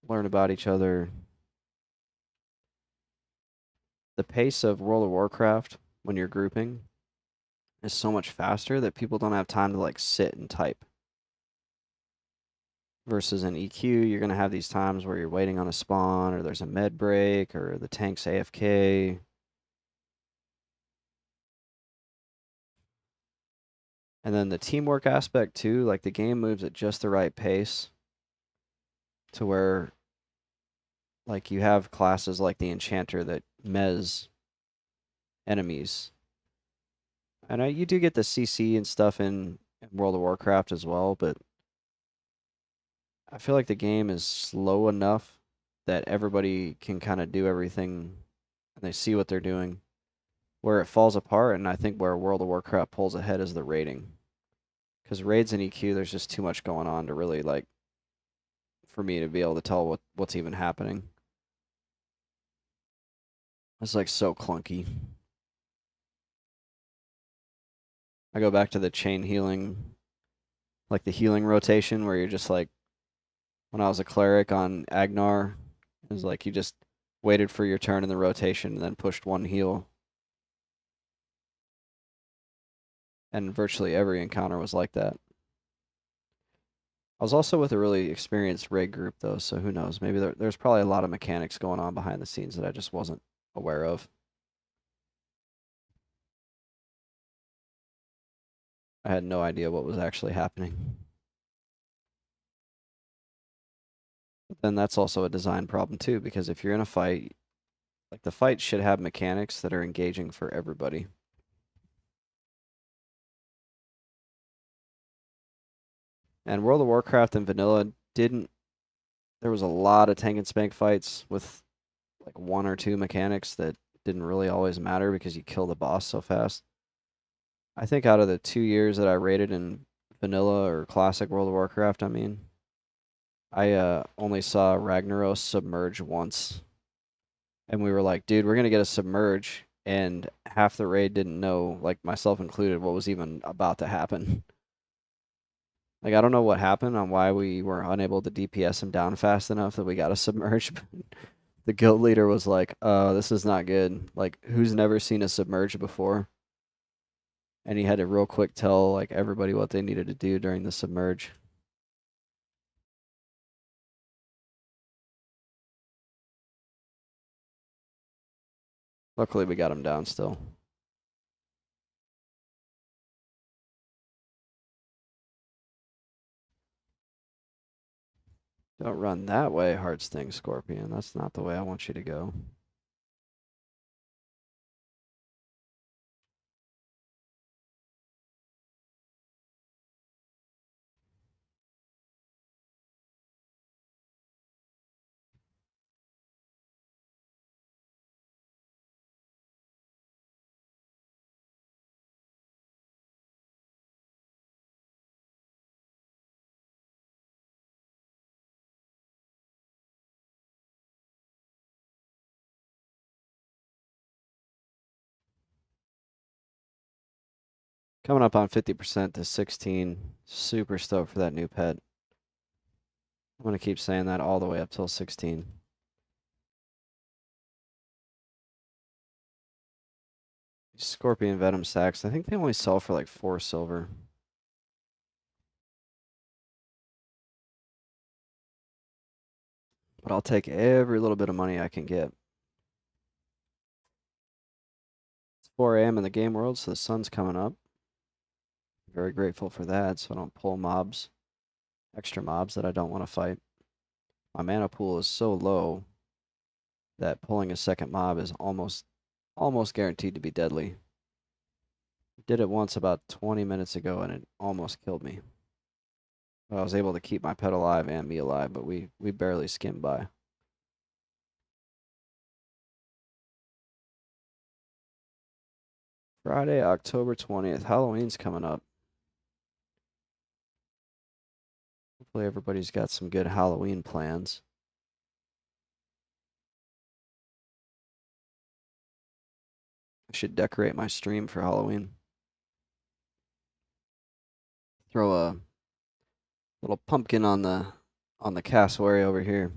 learn about each other. The pace of World of Warcraft when you're grouping is so much faster that people don't have time to like sit and type. Versus in EQ, you're going to have these times where you're waiting on a spawn or there's a med break or the tank's AFK. And then the teamwork aspect too, like the game moves at just the right pace to where like you have classes like the Enchanter that mez enemies. And you do get the CC and stuff in World of Warcraft as well, but I feel like the game is slow enough that everybody can kind of do everything and they see what they're doing. Where it falls apart, and I think where World of Warcraft pulls ahead is the raiding. Because raids and EQ, there's just too much going on to really like for me to be able to tell what's even happening. It's like so clunky. I go back to the chain healing, like the healing rotation, where you're just like when I was a cleric on Agnar, it was like you just waited for your turn in the rotation and then pushed one heal. And virtually every encounter was like that. I was also with a really experienced raid group though, so who knows? Maybe there's probably a lot of mechanics going on behind the scenes that I just wasn't aware of. I had no idea what was actually happening. But then that's also a design problem too, because if you're in a fight, like the fight should have mechanics that are engaging for everybody. And World of Warcraft and Vanilla didn't. There was a lot of tank and spank fights with like one or two mechanics that didn't really always matter because you kill the boss so fast. I think out of the 2 years that I rated in Vanilla or Classic World of Warcraft, I mean, I only saw Ragnaros submerge once. And we were like, dude, we're going to get a submerge. And half the raid didn't know, like myself included, what was even about to happen. Like, I don't know what happened on why we were unable to DPS him down fast enough that we got a submerge. The guild leader was like, this is not good. Like, who's never seen a submerge before? And he had to real quick tell like everybody what they needed to do during the submerge. Luckily, we got him down still. Don't run that way, Heartsting Scorpion. That's not the way I want you to go. Coming up on 50% to 16. Super stoked for that new pet. I'm going to keep saying that all the way up till 16. Scorpion Venom sacks. I think they only sell for like 4 silver. But I'll take every little bit of money I can get. It's 4 a.m. in the game world, so the sun's coming up. Very grateful for that, so I don't pull mobs, extra mobs that I don't want to fight. My mana pool is so low that pulling a second mob is almost guaranteed to be deadly. Did it once about 20 minutes ago and it almost killed me. I was able to keep my pet alive and me alive, but we barely skimmed by. Friday, October 20th. Halloween's coming up. Hopefully everybody's got some good Halloween plans. I should decorate my stream for Halloween. Throw a little pumpkin on the cassowary over here.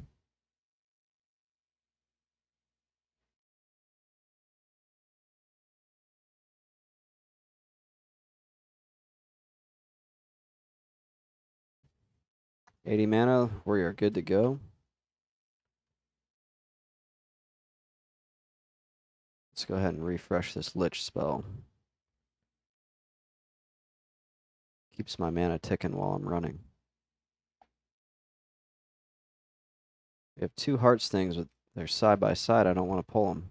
'80 mana, we are good to go. Let's go ahead and refresh this Lich spell. Keeps my mana ticking while I'm running. We have two heart stings with they're side by side. I don't want to pull them.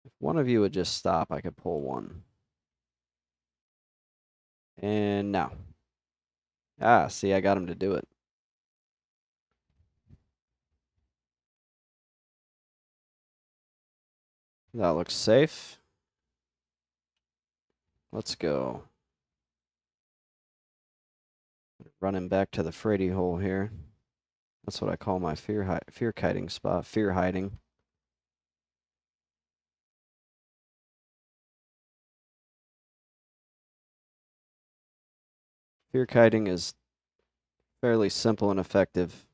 If one of you would just stop, I could pull one. And now. Ah, see, I got him to do it. That looks safe. Let's go. Running back to the Freddy hole here. That's what I call my fear kiting spot. Fear hiding. Fear kiting is fairly simple and effective.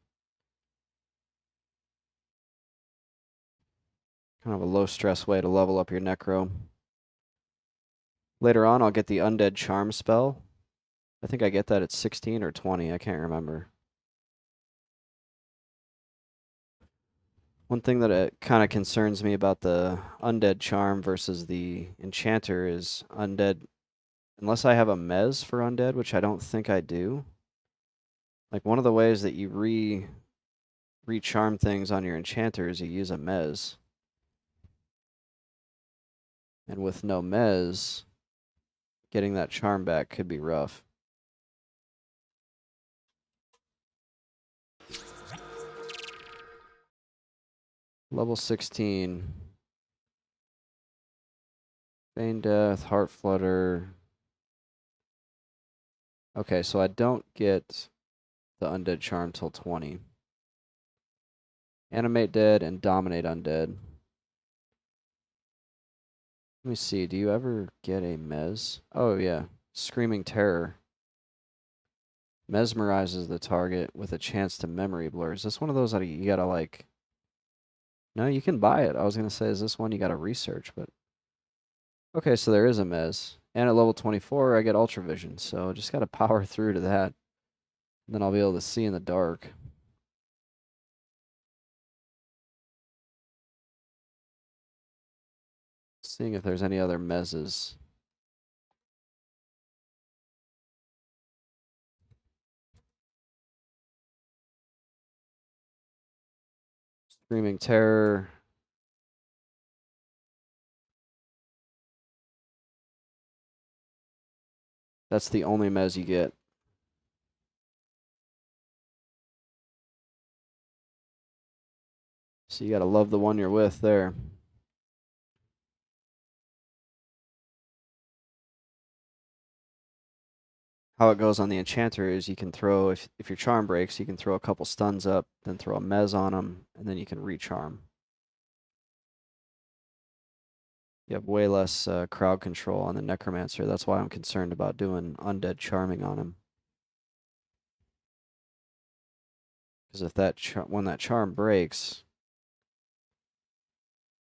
Kind of a low stress way to level up your Necro. Later on, I'll get the Undead Charm spell. I think I get that at 16 or 20. I can't remember. One thing that kind of concerns me about the Undead Charm versus the Enchanter is Undead. Unless I have a Mez for Undead, which I don't think I do. Like, one of the ways that you re-charm things on your Enchanter is you use a Mez. And with no Mez, getting that charm back could be rough. Level 16. Feign Death, Heart Flutter. Okay, so I don't get the Undead Charm till 20. Animate Dead and Dominate Undead. Let me see, do you ever get a Mez? Oh, yeah. Screaming Terror. Mesmerizes the target with a chance to memory blur. Is this one of those that you gotta, like... No, you can buy it. I was gonna say, is this one you gotta research, but... Okay, so there is a Mez. And at level 24, I get Ultra Vision, so just gotta power through to that. And then I'll be able to see in the dark. Seeing if there's any other Mezes. Screaming Terror. That's the only Mez you get. So you gotta love the one you're with there. How it goes on the Enchanter is you can throw, if your charm breaks, you can throw a couple stuns up, then throw a Mez on them, and then you can recharm. You have way less crowd control on the Necromancer. That's why I'm concerned about doing Undead Charming on him. Because if that when that charm breaks,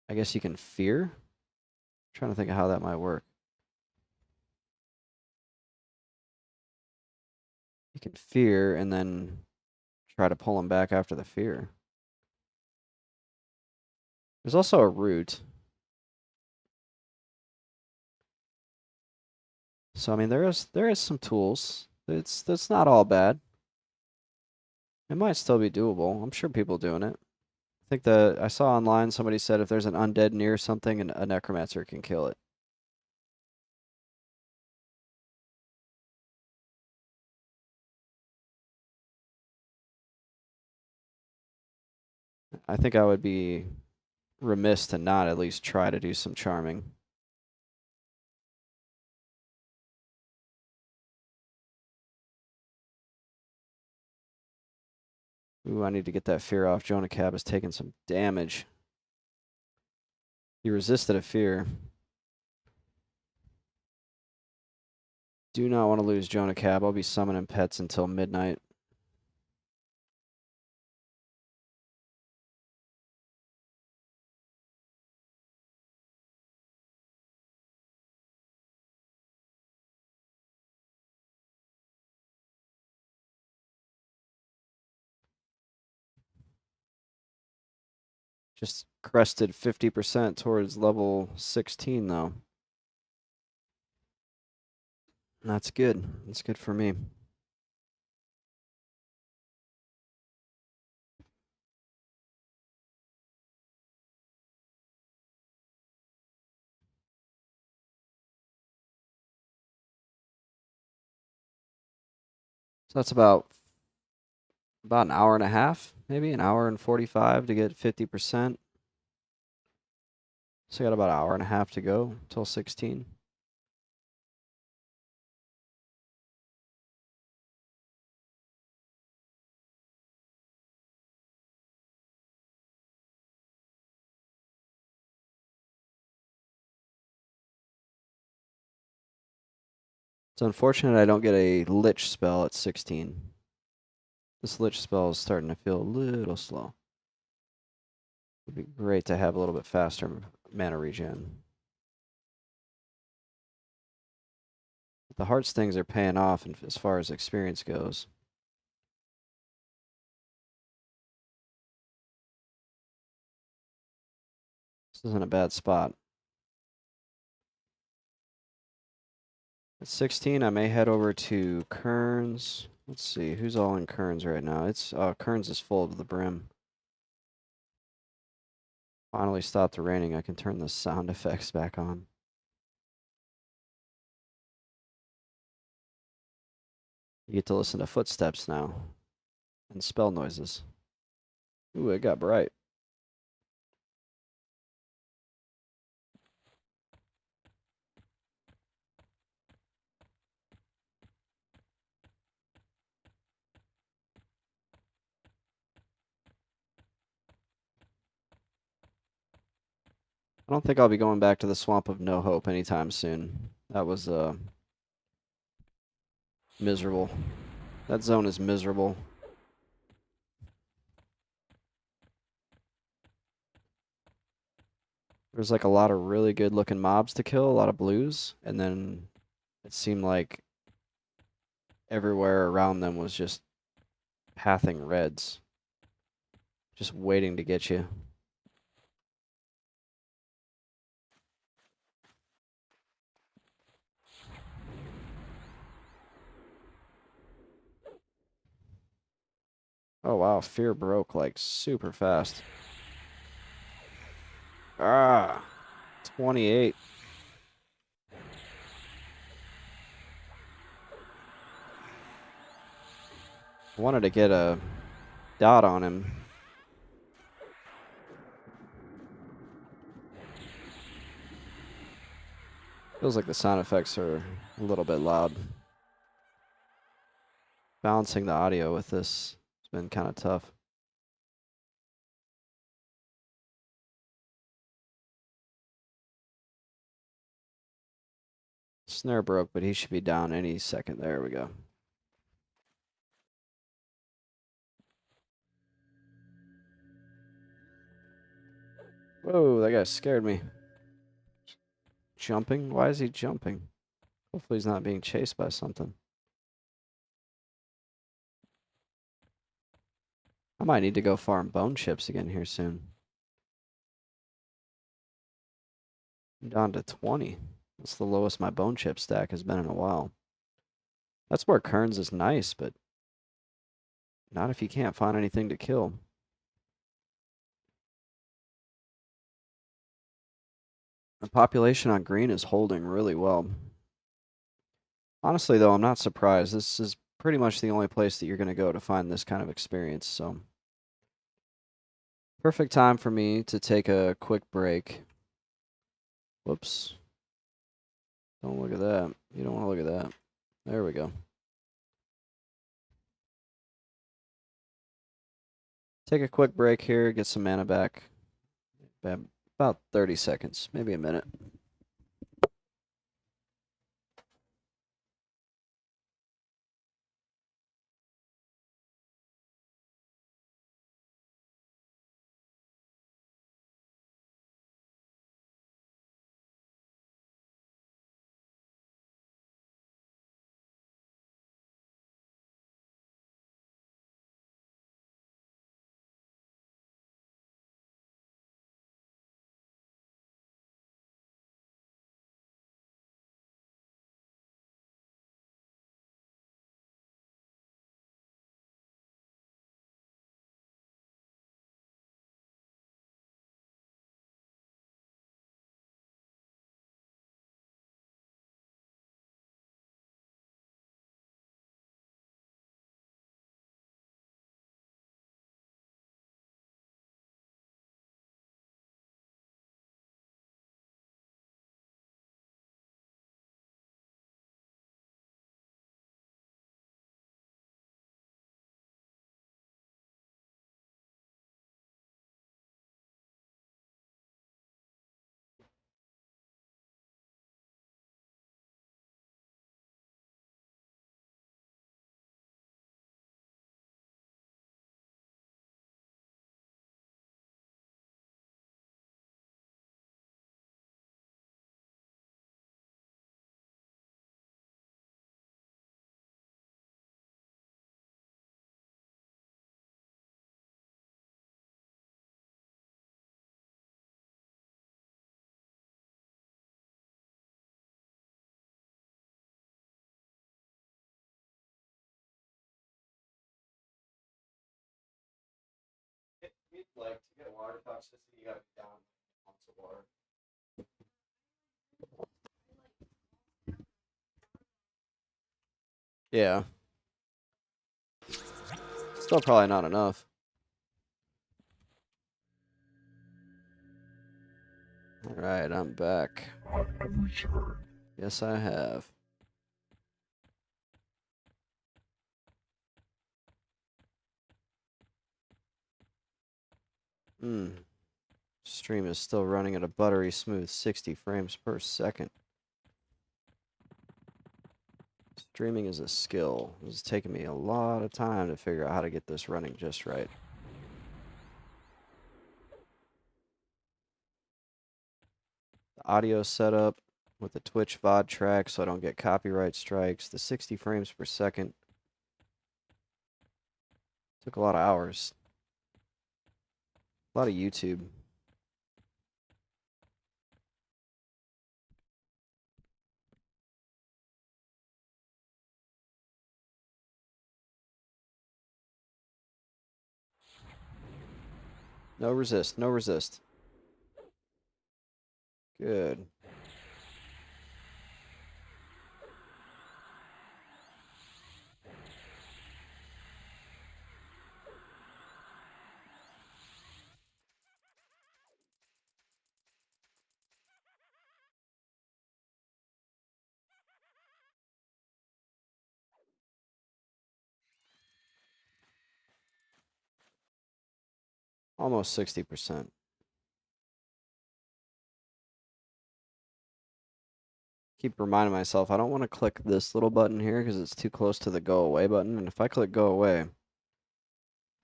I guess you can fear? I'm trying to think of how that might work. You can fear and then try to pull him back after the fear. There's also a route. So I mean there is some tools. That's not all bad. It might still be doable. I'm sure people doing it. I think I saw online somebody said if there's an undead near something, a necromancer can kill it. I think I would be remiss to not at least try to do some charming. Ooh, I need to get that fear off. Jonah Cab is taking some damage. He resisted a fear. Do not want to lose Jonah Cab. I'll be summoning pets until midnight. Just crested 50% towards level 16, though. That's good. That's good for me. So that's about an hour and a half, maybe an hour and 45 to get 50%. So I got about an hour and a half to go till 16. It's unfortunate I don't get a Lich spell at 16. This Lich spell is starting to feel a little slow. It'd be great to have a little bit faster mana regen. The heart stings are paying off as far as experience goes. This isn't a bad spot. At 16, I may head over to Kearns. Let's see, who's all in Kearns right now? It's Kearns is full to the brim. Finally stopped raining. I can turn the sound effects back on. You get to listen to footsteps now and spell noises. Ooh, it got bright. I don't think I'll be going back to the Swamp of No Hope anytime soon. That was miserable. That zone is miserable. There's like a lot of really good looking mobs to kill, a lot of blues, and then it seemed like everywhere around them was just pathing reds, just waiting to get you. Oh wow, Fear broke like super fast. Ah, 28. I wanted to get a dot on him. Feels like the sound effects are a little bit loud. Balancing the audio with this has been kind of tough. Snare broke, but he should be down any second. There we go. Whoa, that guy scared me. Jumping? Why is he jumping? Hopefully he's not being chased by something. I might need to go farm bone chips again here soon. I'm down to 20. That's the lowest my bone chip stack has been in a while. That's where Kearns is nice, but not if you can't find anything to kill. The population on green is holding really well. Honestly, though, I'm not surprised. This is pretty much the only place that you're going to go to find this kind of experience, so perfect time for me to take a quick break. Whoops. Don't look at that. You don't want to look at that. There we go. Take a quick break here, get some mana back. About 30 seconds, maybe a minute. Like to get water toxicity, you gotta be down ounce of water. Yeah, still probably not enough. All right, I'm back. Yes, I have. Stream is still running at a buttery smooth 60 frames per second. Streaming is a skill. It's taken me a lot of time to figure out how to get this running just right. The audio setup with the Twitch VOD track so I don't get copyright strikes. The 60 frames per second. Took a lot of hours. A lot of YouTube. No resist, no resist. Good. Almost 60%. Keep reminding myself I don't want to click this little button here because it's too close to the go away button. And if I click go away,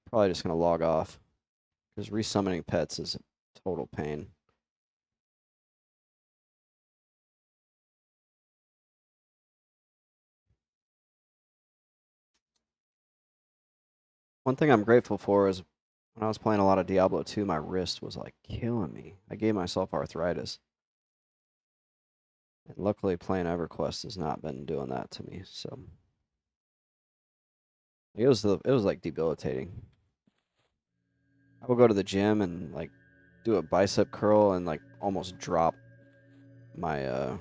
probably just going to log off because resummoning pets is a total pain. One thing I'm grateful for is when I was playing a lot of Diablo 2, my wrist was like killing me. I gave myself arthritis. And luckily playing Everquest has not been doing that to me. So it was like debilitating. I would go to the gym and like do a bicep curl and like almost drop my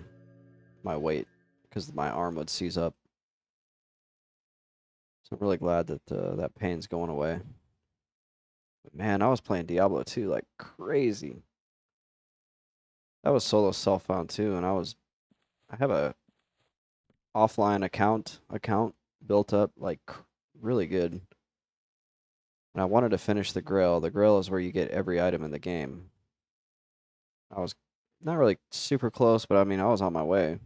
my weight because my arm would seize up. So I'm really glad that that pain's going away. But man, I was playing Diablo 2 like crazy. That was solo self-found too, and I have a offline account built up like really good. And I wanted to finish the Grail. The Grail is where you get every item in the game. I was not really super close, but I mean I was on my way.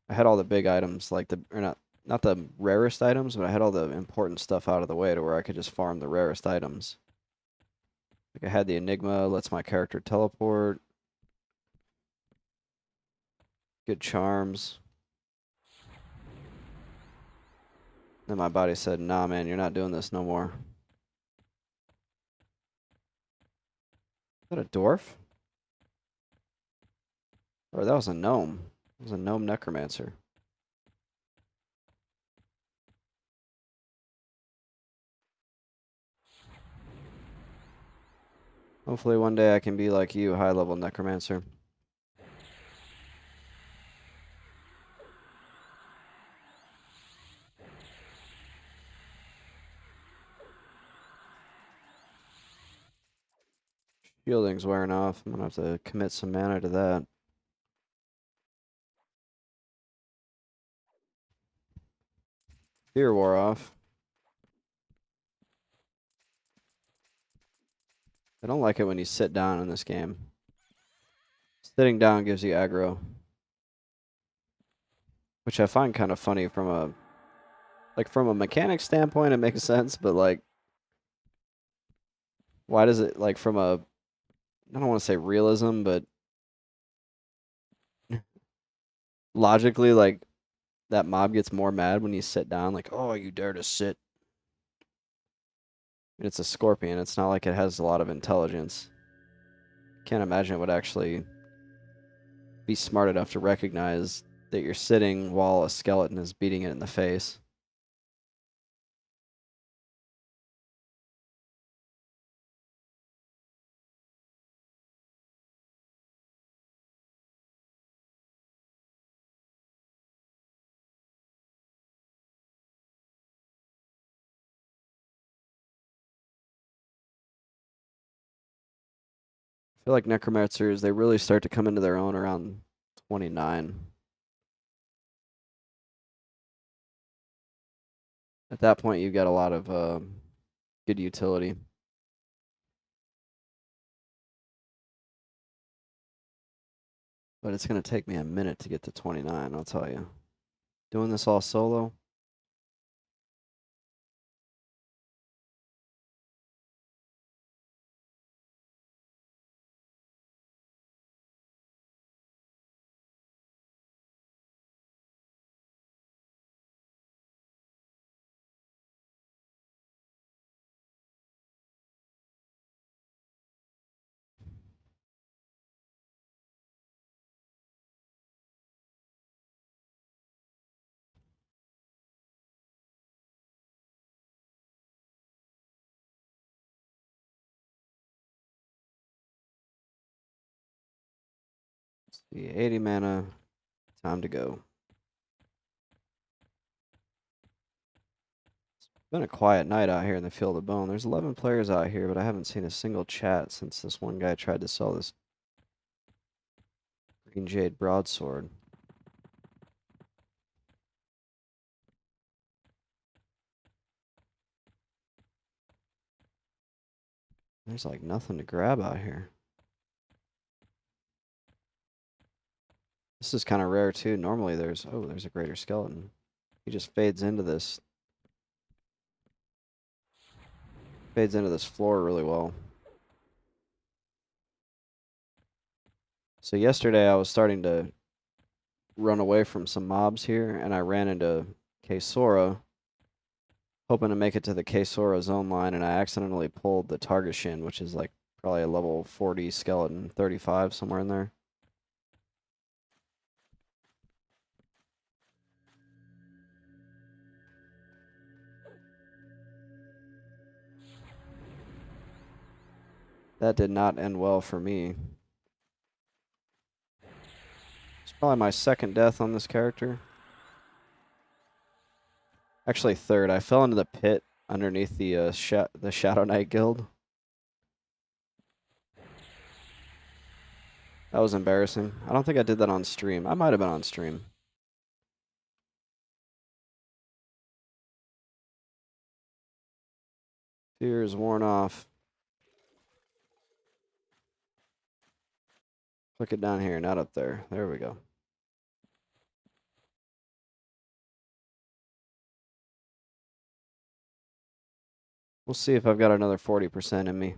I had all the big items, like not the rarest items, but I had all the important stuff out of the way to where I could just farm the rarest items. Like I had the Enigma, lets my character teleport. Good charms. Then my body said, nah, man, you're not doing this no more. Is that a dwarf? Or that was a gnome. It was a gnome necromancer. Hopefully one day I can be like you, high-level necromancer. Shielding's wearing off. I'm gonna have to commit some mana to that. Fear wore off. I don't like it when you sit down in this game. Sitting down gives you aggro. Which I find kind of funny from a mechanic standpoint, it makes sense, but like, why does it, like, from a, I don't want to say realism, but logically, like, that mob gets more mad when you sit down, like, oh, you dare to sit. It's a scorpion. It's not like it has a lot of intelligence. Can't imagine it would actually be smart enough to recognize that you're sitting while a skeleton is beating it in the face. I feel like Necromancers, they really start to come into their own around 29. At that point, you've got a lot of good utility. But it's going to take me a minute to get to 29, I'll tell you. Doing this all solo. Let's see, 80 mana. Time to go. It's been a quiet night out here in the Field of Bone. There's 11 players out here, but I haven't seen a single chat since this one guy tried to sell this Green Jade broadsword. There's like nothing to grab out here. This is kind of rare too. Normally there's a greater skeleton. He just fades into this floor really well. So yesterday I was starting to run away from some mobs here, and I ran into Kesora, hoping to make it to the Kesora zone line, and I accidentally pulled the Targashin, which is like probably a level 40 skeleton, 35, somewhere in there. That did not end well for me. It's probably my second death on this character. Actually, third. I fell into the pit underneath the Shadow Knight Guild. That was embarrassing. I don't think I did that on stream. I might have been on stream. Fear is worn off. Click it down here, not up there. There we go. We'll see if I've got another 40% in me.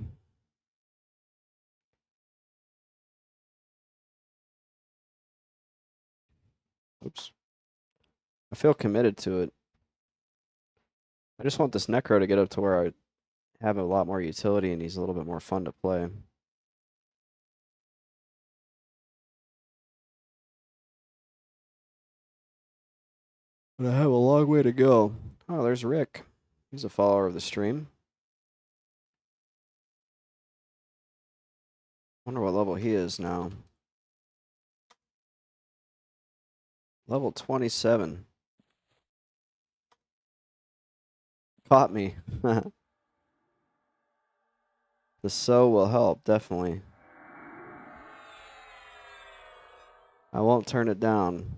Oops. I feel committed to it. I just want this Necro to get up to where I have a lot more utility and he's a little bit more fun to play. But I have a long way to go. Oh, there's Rick. He's a follower of the stream. Wonder what level he is now. Level 27. Caught me. The so will help, definitely. I won't turn it down.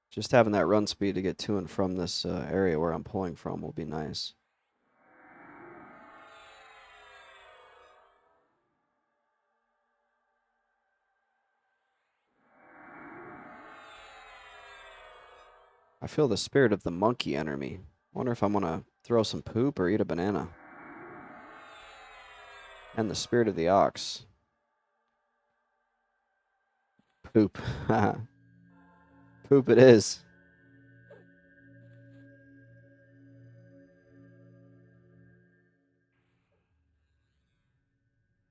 Just having that run speed to get to and from this area where I'm pulling from will be nice. I feel the spirit of the monkey enter me. Wonder if I'm gonna throw some poop or eat a banana. And the spirit of the ox. Poop. Poop it is.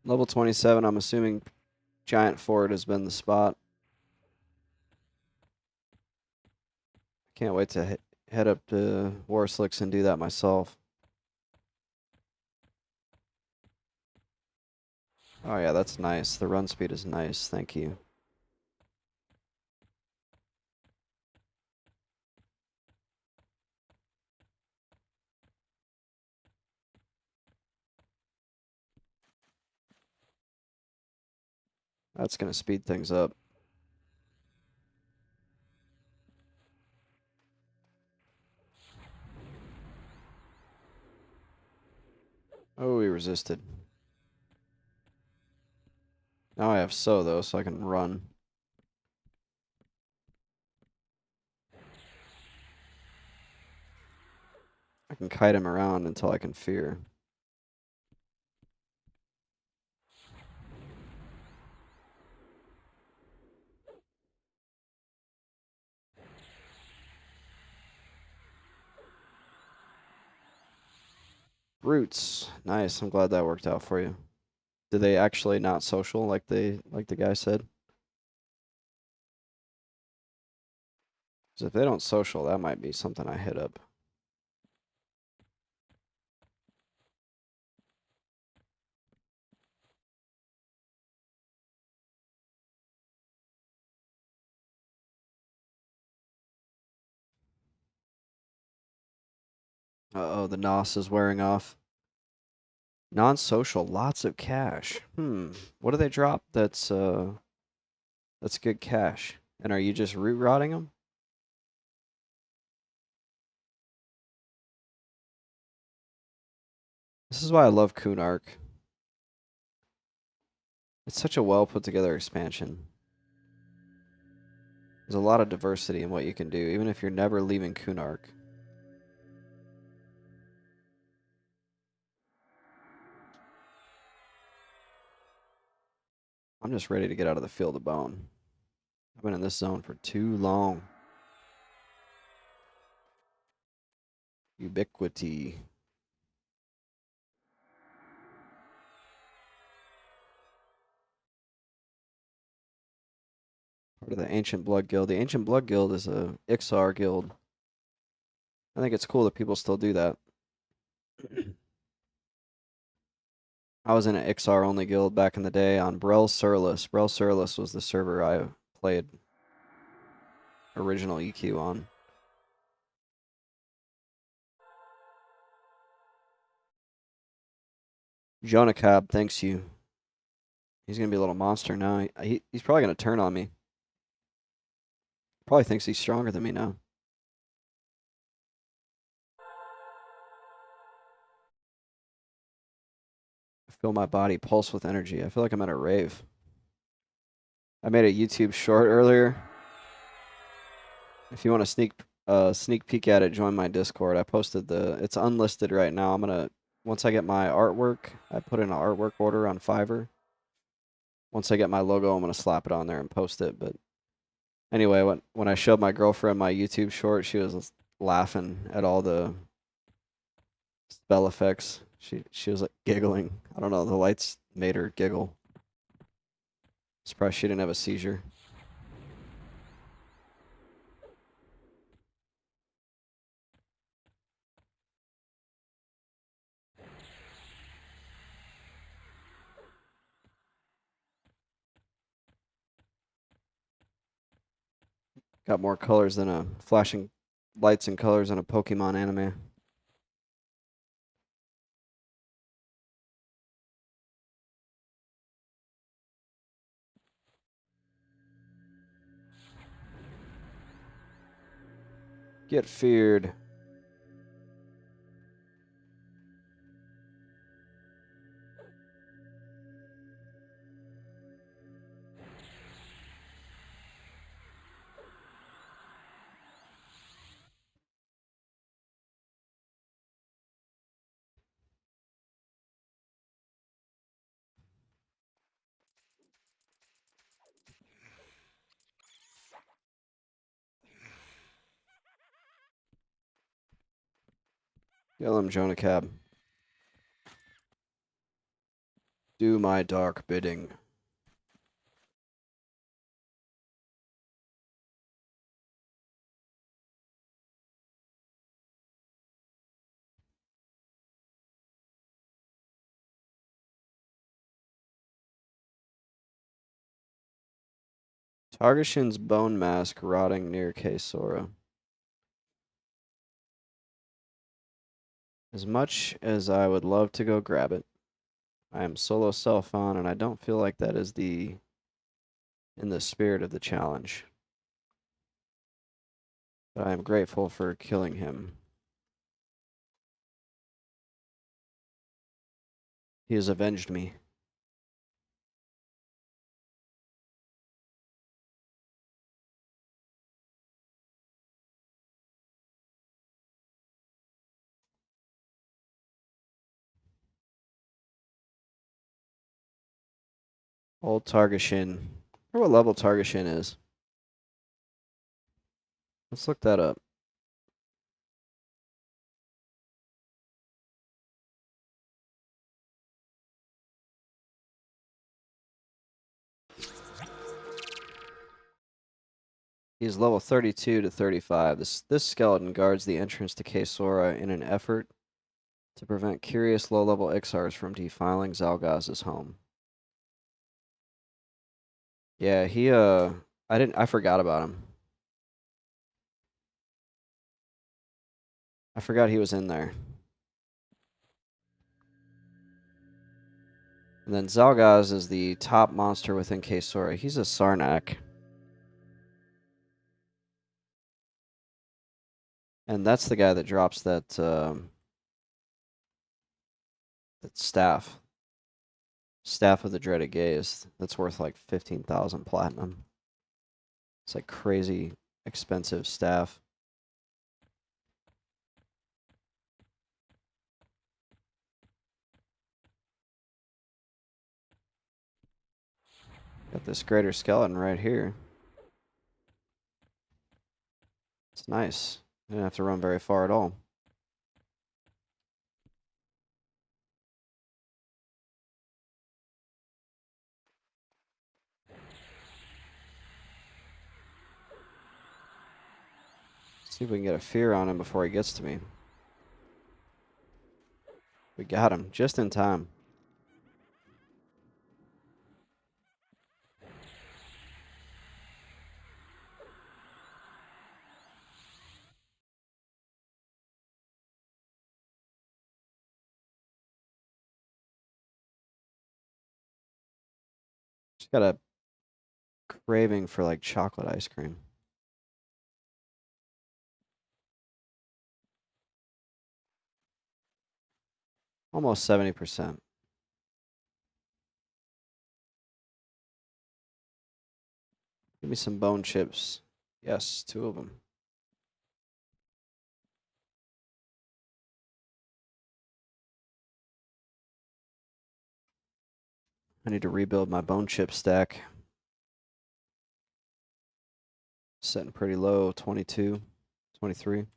Level 27, I'm assuming Giant Fort has been the spot. Can't wait to head up to Warslicks and do that myself. Oh yeah, that's nice. The run speed is nice. Thank you. That's gonna speed things up. Oh, he resisted. Now I have so though, so I can run. I can kite him around until I can fear. Roots. Nice. I'm glad that worked out for you. Did they actually not social like the guy said? Because if they don't social, that might be something I hit up. Uh-oh, the NOS is wearing off. Non-social, lots of cash. What do they drop that's good cash? And are you just root rotting them? This is why I love Coon Arc. It's such a well put together expansion. There's a lot of diversity in what you can do, even if you're never leaving Coon Arc. I'm just ready to get out of the field of bone. I've been in this zone for too long. Ubiquity. Part of the Ancient Blood Guild. The Ancient Blood Guild is a Ixar guild. I think it's cool that people still do that. I was in an Ixar only guild back in the day on Brel Surlus. Brel Surlus was the server I played original EQ on. Jonacab thanks you. He's gonna be a little monster now. He's probably gonna turn on me. Probably thinks he's stronger than me now. I feel my body pulse with energy. I feel like I'm at a rave. I made a YouTube short earlier. If you want to sneak peek at it, join my Discord. I posted it's unlisted right now. Once I get my artwork, I put in an artwork order on Fiverr. Once I get my logo, I'm gonna slap it on there and post it. But anyway, when I showed my girlfriend my YouTube short, she was laughing at all the spell effects. She was like giggling. I don't know, the lights made her giggle. Surprised she didn't have a seizure. Got more colors than a flashing lights and colors in a Pokemon anime. Get feared. Kill him, Jonah Cab. Do my dark bidding. Targashin's bone mask rotting near K-Sora. As much as I would love to go grab it, I am solo self on, and I don't feel like that is the in the spirit of the challenge. But I am grateful for killing him. He has avenged me. Old Targashin. I wonder what level Targashin is. Let's look that up. He's level 32 to 35. This skeleton guards the entrance to Kaesora in an effort to prevent curious low-level Ixars from defiling Zalgaz's home. Yeah, I forgot about him. I forgot he was in there. And then Zalgaz is the top monster within Kaesora. He's a Sarnak. And that's the guy that drops that that staff. Staff of the Dreaded Gaze. That's worth like 15,000 platinum. It's like crazy expensive staff. Got this greater skeleton right here. It's nice. I didn't have to run very far at all. See if we can get a fear on him before he gets to me. We got him just in time. Just got a craving for like chocolate ice cream. Almost 70%. Give me some bone chips. Yes, 2 of them. I need to rebuild my bone chip stack. Setting pretty low, 22, 23. It's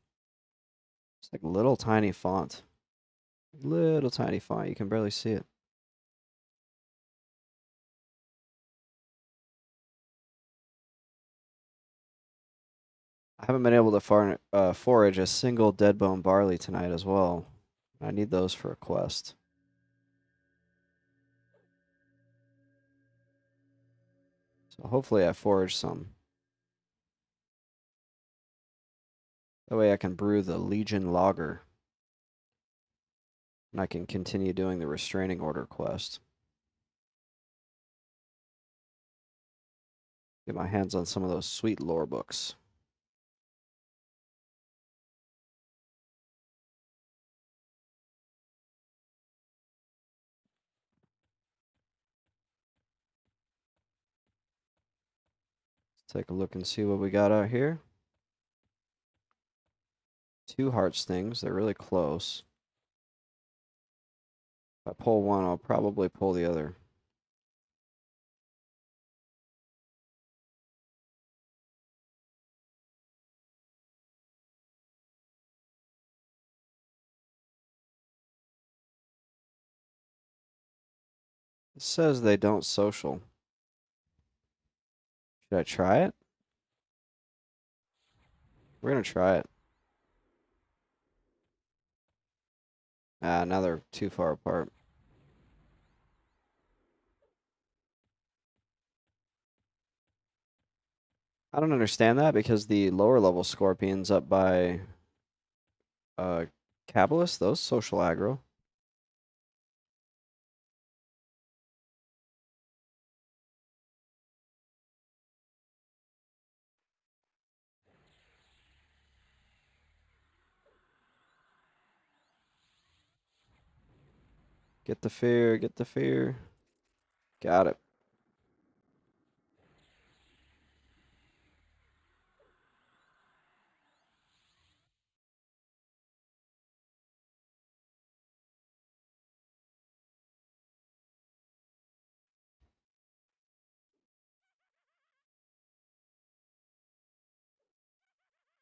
like little tiny font. Little tiny font. You can barely see it. I haven't been able to forage a single dead bone barley tonight as well. I need those for a quest. So hopefully I forage some. That way I can brew the Legion Lager. And I can continue doing the restraining order quest. Get my hands on some of those sweet lore books. Let's take a look and see what we got out here. 2 heart stings. They're really close. If I pull one, I'll probably pull the other. It says they don't social. Should I try it? We're gonna try it. Ah, now they're too far apart. I don't understand that because the lower level scorpions up by uh Cabalist, those social aggro. Get the fear, get the fear. Got it.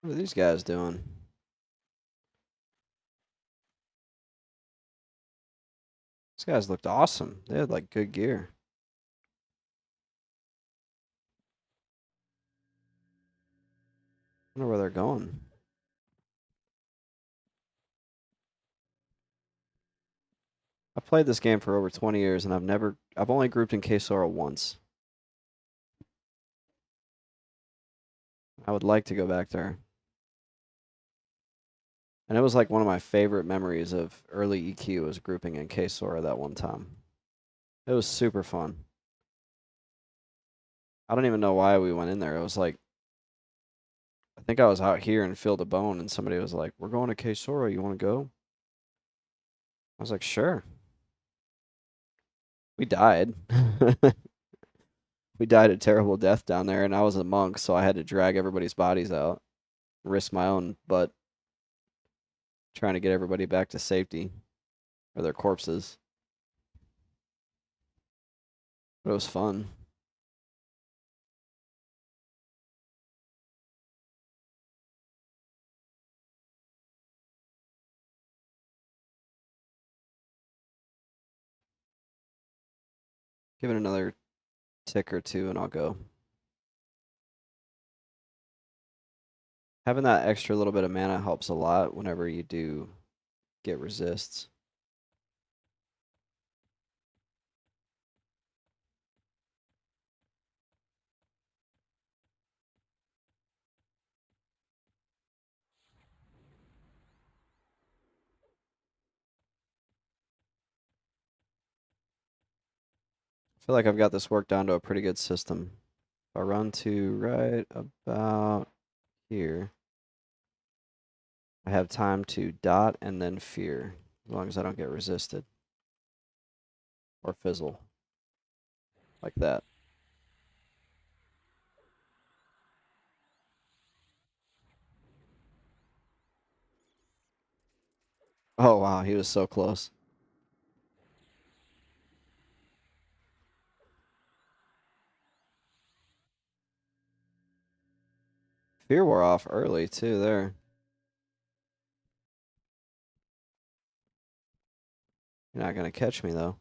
What are these guys doing? These guys looked awesome. They had like good gear. I wonder where they're going. I've played this game for over 20 years and I've only grouped in Kesora once. I would like to go back there. And it was like one of my favorite memories of early EQ was grouping in Kesora that one time. It was super fun. I don't even know why we went in there. It was like, I think I was out here in Field of Bone and somebody was like, we're going to Kesora. You want to go? I was like, sure. We died. We died a terrible death down there, and I was a monk, so I had to drag everybody's bodies out, risk my own butt trying to get everybody back to safety or their corpses. But it was fun. Give it another tick or two, and I'll go. Having that extra little bit of mana helps a lot whenever you do get resists. I feel like I've got this worked down to a pretty good system. If I run to right about here, I have time to dot and then fear, as long as I don't get resisted or fizzle like that. Oh wow, he was so close. Fear wore off early too there. You're not gonna catch me though.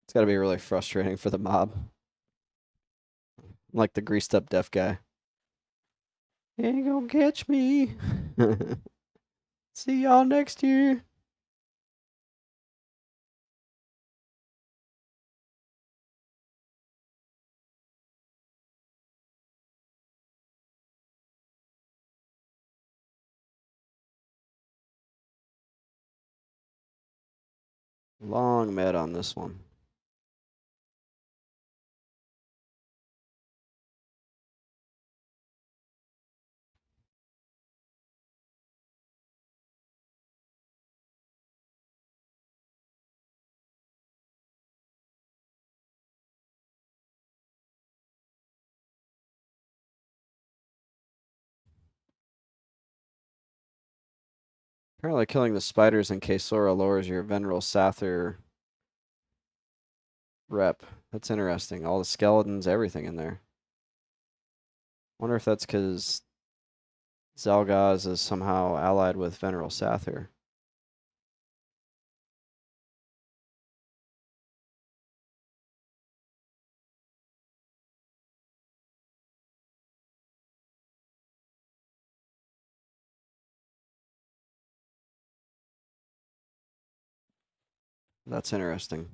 It's gotta be really frustrating for the mob. I'm like the greased up deaf guy. Ain't gonna catch me. See y'all next year. Long med on this one. Apparently killing the spiders in Kesora lowers your Veneral Sather rep. That's interesting. All the skeletons, everything in there. Wonder if that's because Zalgaz is somehow allied with Veneral Sather. That's interesting.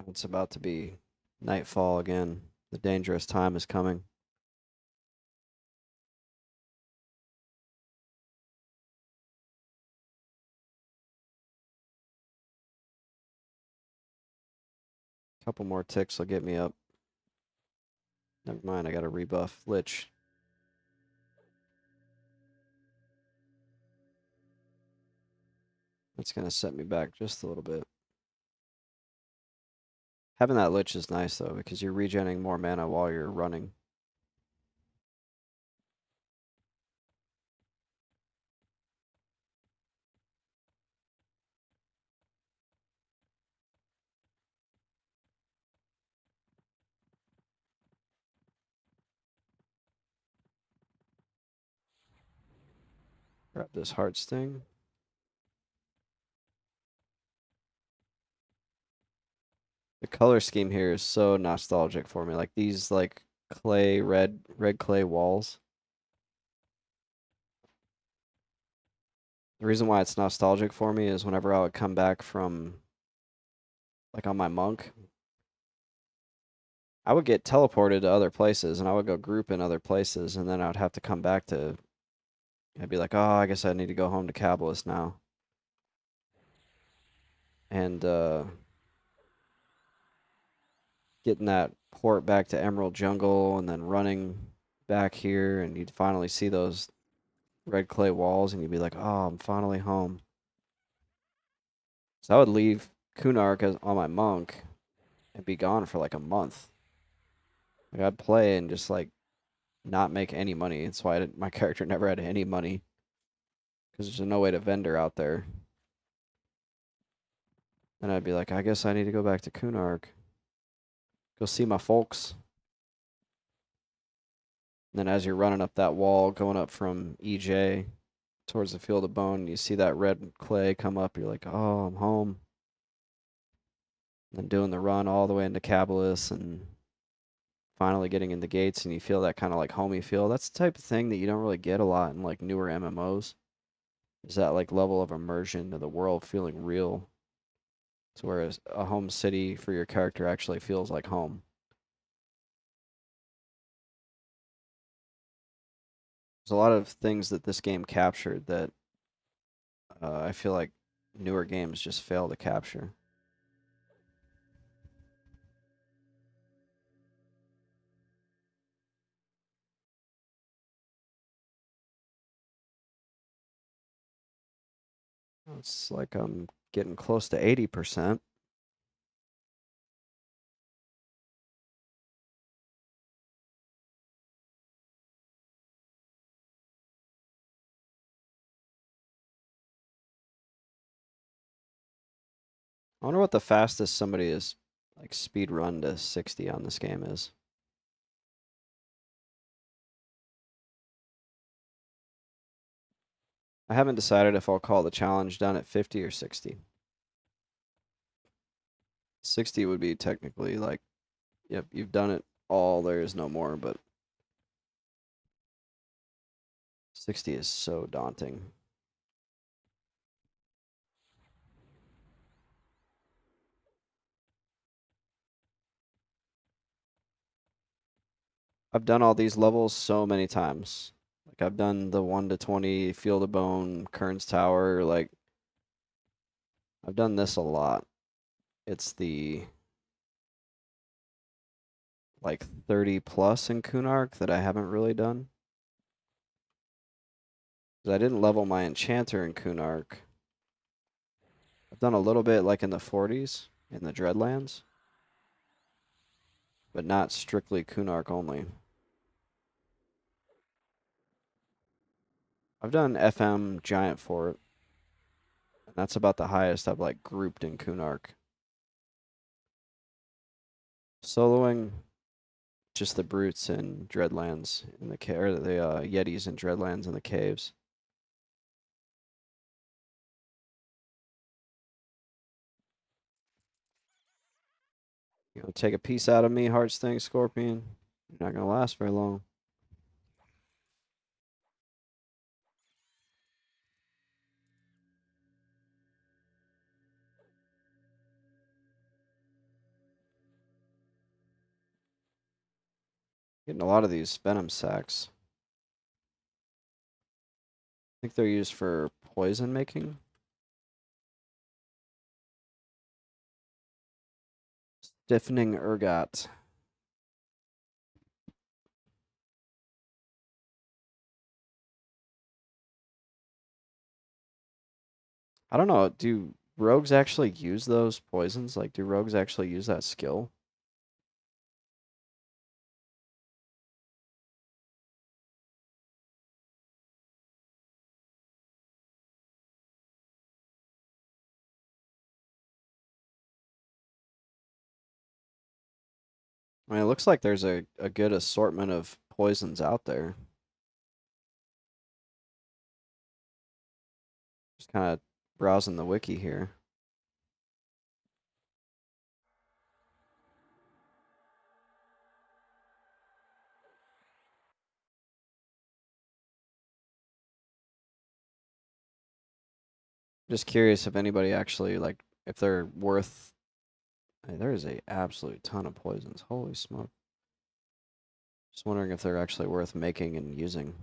It's about to be nightfall again. The dangerous time is coming. Couple more ticks will get me up. Never mind, I got a rebuff Lich. That's gonna set me back just a little bit. Having that Lich is nice though, because you're regenerating more mana while you're running. Grab this Heart Sting. The color scheme here is so nostalgic for me. Like these like clay red clay walls. The reason why it's nostalgic for me is whenever I would come back from like on my monk, I would get teleported to other places and I would go group in other places and then I would have to come back to I'd be like, "Oh, I guess I need to go home to Cabalist now." And getting that port back to Emerald Jungle and then running back here and you'd finally see those red clay walls and you'd be like, "Oh, I'm finally home." So I would leave Kunark on my monk and be gone for like a month. Like I'd play and just like not make any money. That's why my character never had any money because there's no way to vendor out there. And I'd be like, I guess I need to go back to Kunark, go see my folks. And then as you're running up that wall, going up from EJ towards the Field of Bone, you see that red clay come up. You're like, oh, I'm home. And then doing the run all the way into Cabalus and finally getting in the gates, and you feel that kind of like homey feel. That's the type of thing that you don't really get a lot in like newer MMOs. Is that like level of immersion to the world feeling real, to where a home city for your character actually feels like home. There's a lot of things that this game captured that I feel like newer games just fail to capture. It's like I'm getting close to 80%. I wonder what the fastest somebody is like speed run to 60 on this game is. I haven't decided if I'll call the challenge done at 50 or 60. 60 would be technically like, yep, you've done it all, there is no more, but 60 is so daunting. I've done all these levels so many times. Like I've done the 1 to 20 Field of Bone, Kern's Tower, like I've done this a lot. It's the like 30 plus in Kunark that I haven't really done. 'Cause I didn't level my Enchanter in Kunark. I've done a little bit like in the 40s in the Dreadlands, but not strictly Kunark only. I've done FM Giant Fort, and that's about the highest I've like grouped in Kunark. Soloing just the brutes in Dreadlands in the or the Yetis in Dreadlands in the caves. You know, take a piece out of me, Heartsting Scorpion. You're not gonna last very long. Getting a lot of these venom sacks. I think they're used for poison making. Stiffening ergot. I don't know. Do rogues actually use those poisons? Like, do rogues actually use that skill? I mean, it looks like there's a good assortment of poisons out there. Just kind of browsing the wiki here. Just curious if anybody actually, like, if they're worth. Hey, there is a absolute ton of poisons. Holy smoke. Just wondering if they're actually worth making and using.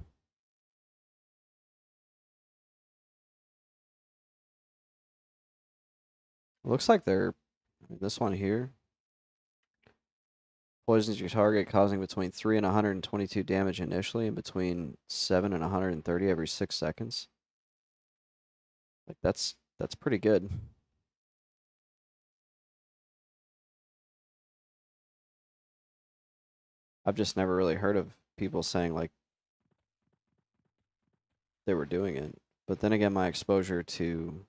It looks like they're. This one here. Poisons your target, causing between 3 and 122 damage initially, and between 7 and 130 every 6 seconds. Like that's pretty good. I've just never really heard of people saying like they were doing it. But then again, my exposure to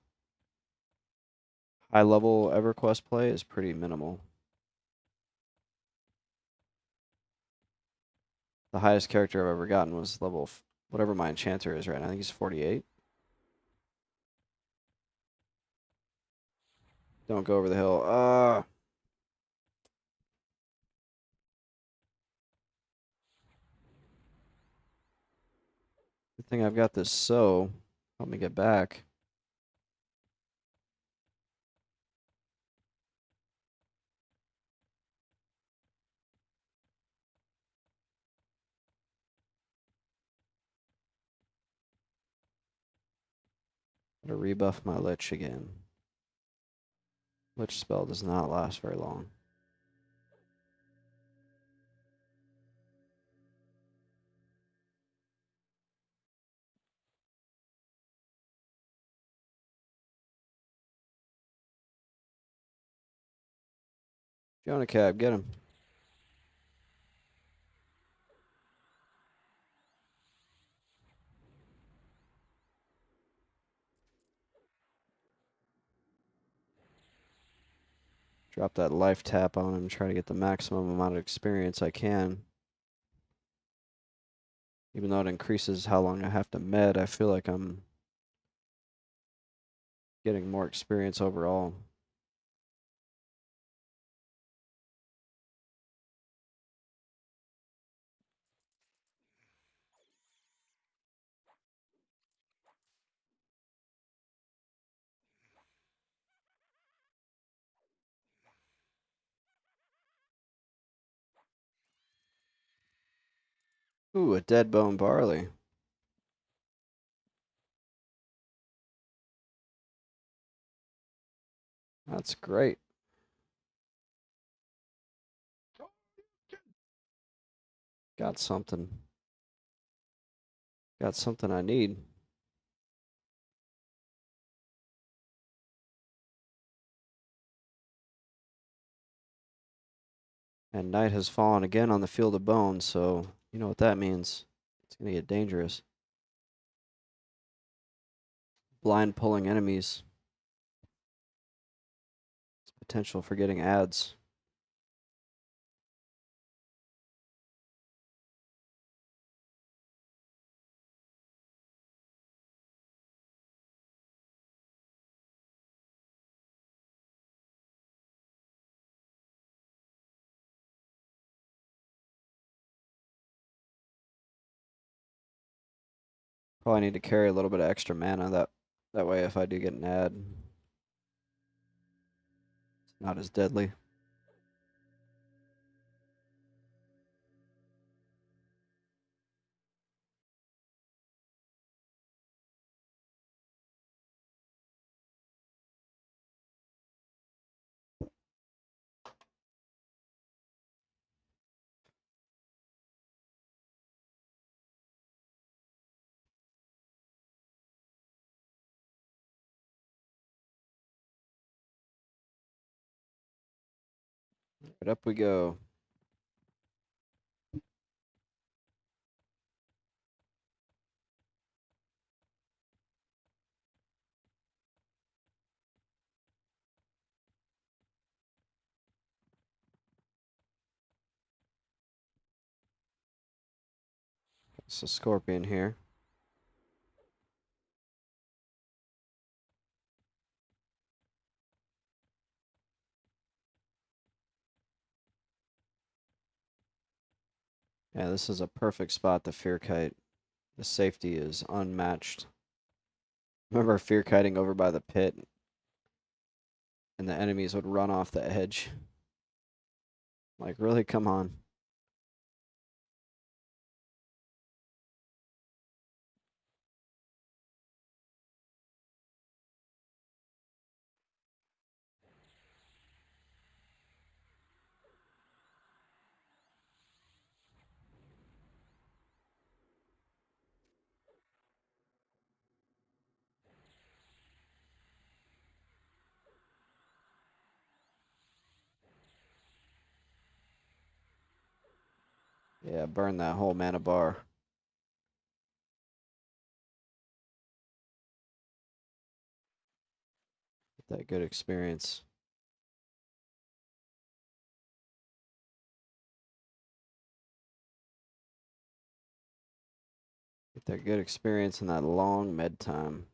high level EverQuest play is pretty minimal. The highest character I've ever gotten was level whatever my enchanter is right now. I think he's 48. Don't go over the hill. Good thing I've got this so. Help me get back. Gotta rebuff my Lich again. Lich spell does not last very long. Jonah Cab, get him. Drop that life tap on him, try to get the maximum amount of experience I can. Even though it increases how long I have to med, I feel like I'm getting more experience overall. Ooh, a dead bone barley. That's great. Got something. Got something I need. And night has fallen again on the field of bones, so you know what that means. It's gonna get dangerous. Blind pulling enemies. It's potential for getting ads. Probably need to carry a little bit of extra mana that way if I do get an ad, it's not as deadly. Right up we go. It's a scorpion here. Yeah, this is a perfect spot to fear kite. The safety is unmatched. Remember fear kiting over by the pit, and the enemies would run off the edge. Like, really? Come on. Yeah, burn that whole mana bar. Get that good experience. Get that good experience in that long med time.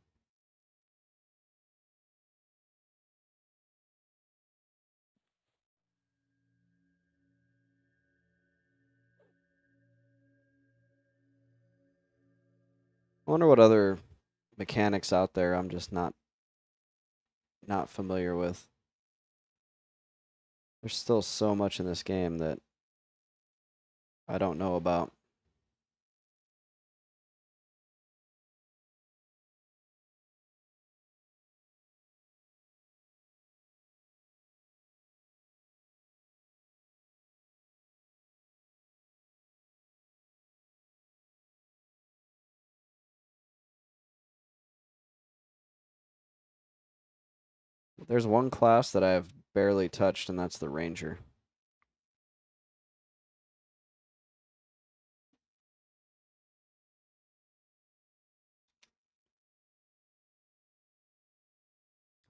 I wonder what other mechanics out there I'm just not familiar with. There's still so much in this game that I don't know about. There's one class that I've barely touched, and that's the Ranger.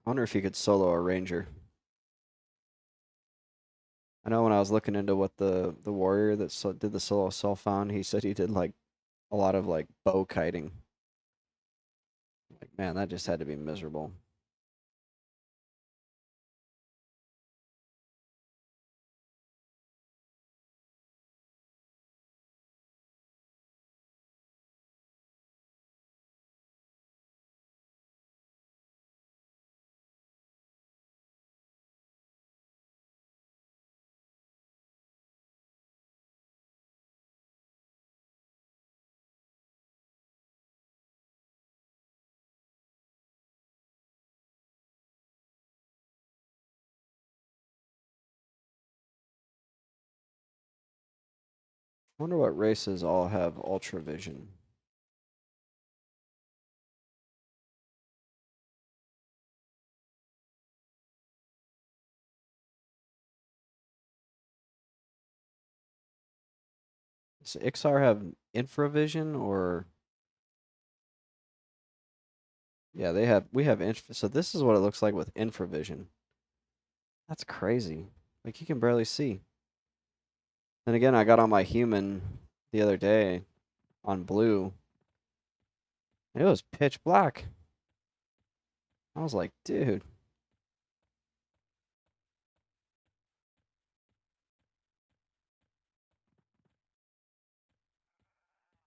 I wonder if you could solo a Ranger. I know when I was looking into what the warrior that did the solo self found, he said he did like a lot of like bow kiting. Like, man, that just had to be miserable. I wonder what races all have ultra vision. Does Ixar have infravision or yeah, we have so this is what it looks like with infravision. That's crazy. Like you can barely see. Then again, I got on my human the other day on blue, and it was pitch black. I was like, dude,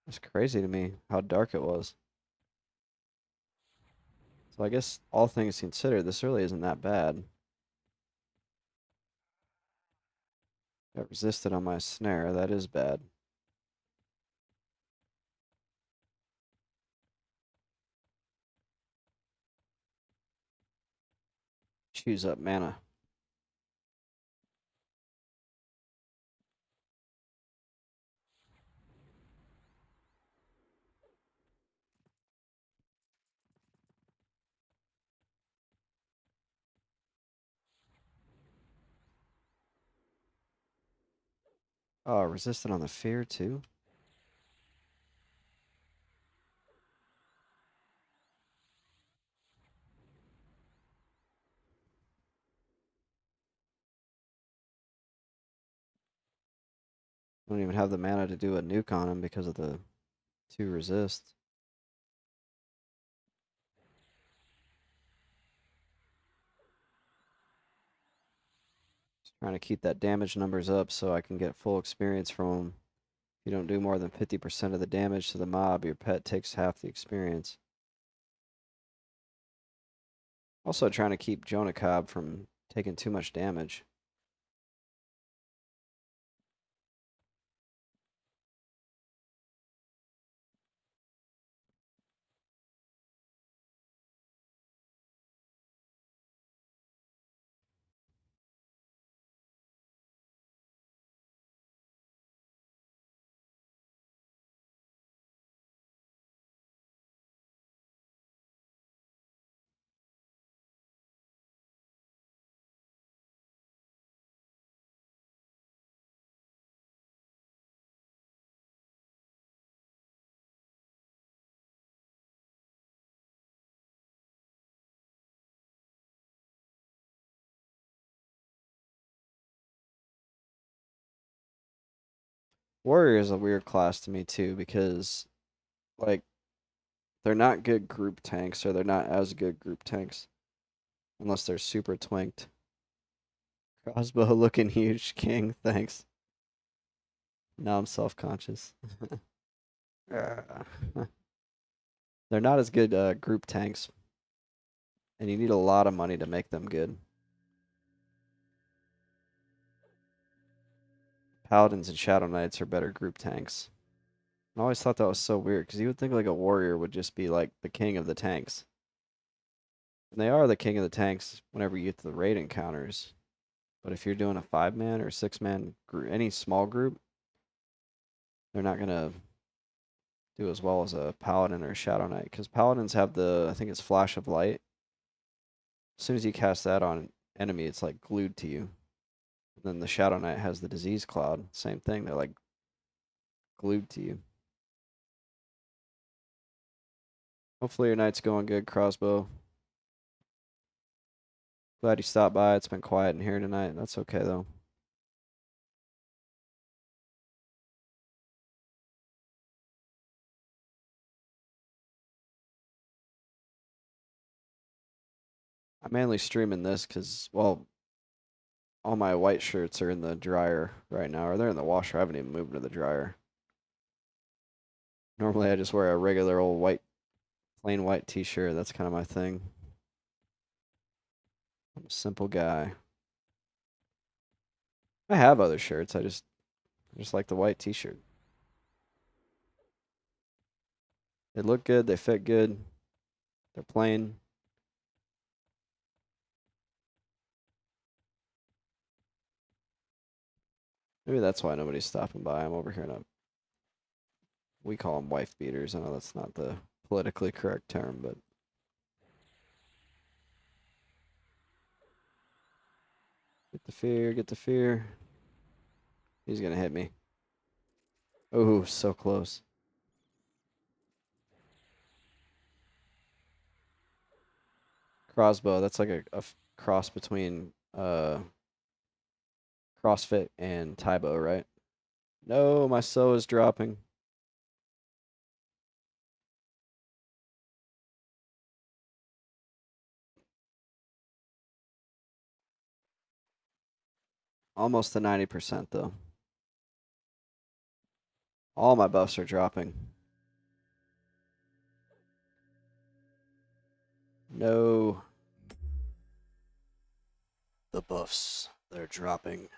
it's crazy to me how dark it was. So I guess all things considered, this really isn't that bad. Got resisted on my snare. That is bad. Choose up mana. Oh, resistant on the fear too? I don't even have the mana to do a nuke on him because of the 2 resist. Just trying to keep that damage numbers up so I can get full experience from him. If you don't do more than 50% of the damage to the mob, your pet takes half the experience. Also trying to keep Jonah Cobb from taking too much damage. Warrior is a weird class to me too because like they're not good group tanks or they're not as good group tanks unless they're super twinked. Crossbow looking huge, King. Thanks. Now I'm self-conscious. They're not as good group tanks, and you need a lot of money to make them good. Paladins and Shadow Knights are better group tanks. I always thought that was so weird because you would think like a warrior would just be like the king of the tanks. And they are the king of the tanks whenever you get to the raid encounters. But if you're doing a 5-man or 6-man group, any small group, they're not gonna do as well as a paladin or a shadow knight because paladins have the I think it's flash of light. As soon as you cast that on an enemy, it's like glued to you. And then the shadow knight has the disease cloud. Same thing. They're like glued to you. Hopefully your night's going good, Crossbow. Glad you stopped by. It's been quiet in here tonight. That's okay though. I'm mainly streaming this because, well, all my white shirts are in the dryer right now, or they're in the washer. I haven't even moved to the dryer. Normally I just wear a regular old white, plain white t-shirt. That's kind of my thing. I'm a simple guy. I have other shirts. I just like the white t-shirt. They look good. They fit good. They're plain. Maybe that's why nobody's stopping by. I'm over here in a, we call them wife beaters. I know that's not the politically correct term, but get the fear, get the fear. He's gonna hit me. Oh, so close. Crossbow. That's like a cross between CrossFit and Taibo, right? No, my soul is dropping. Almost to 90% though. All my buffs are dropping. No. The buffs. They're dropping.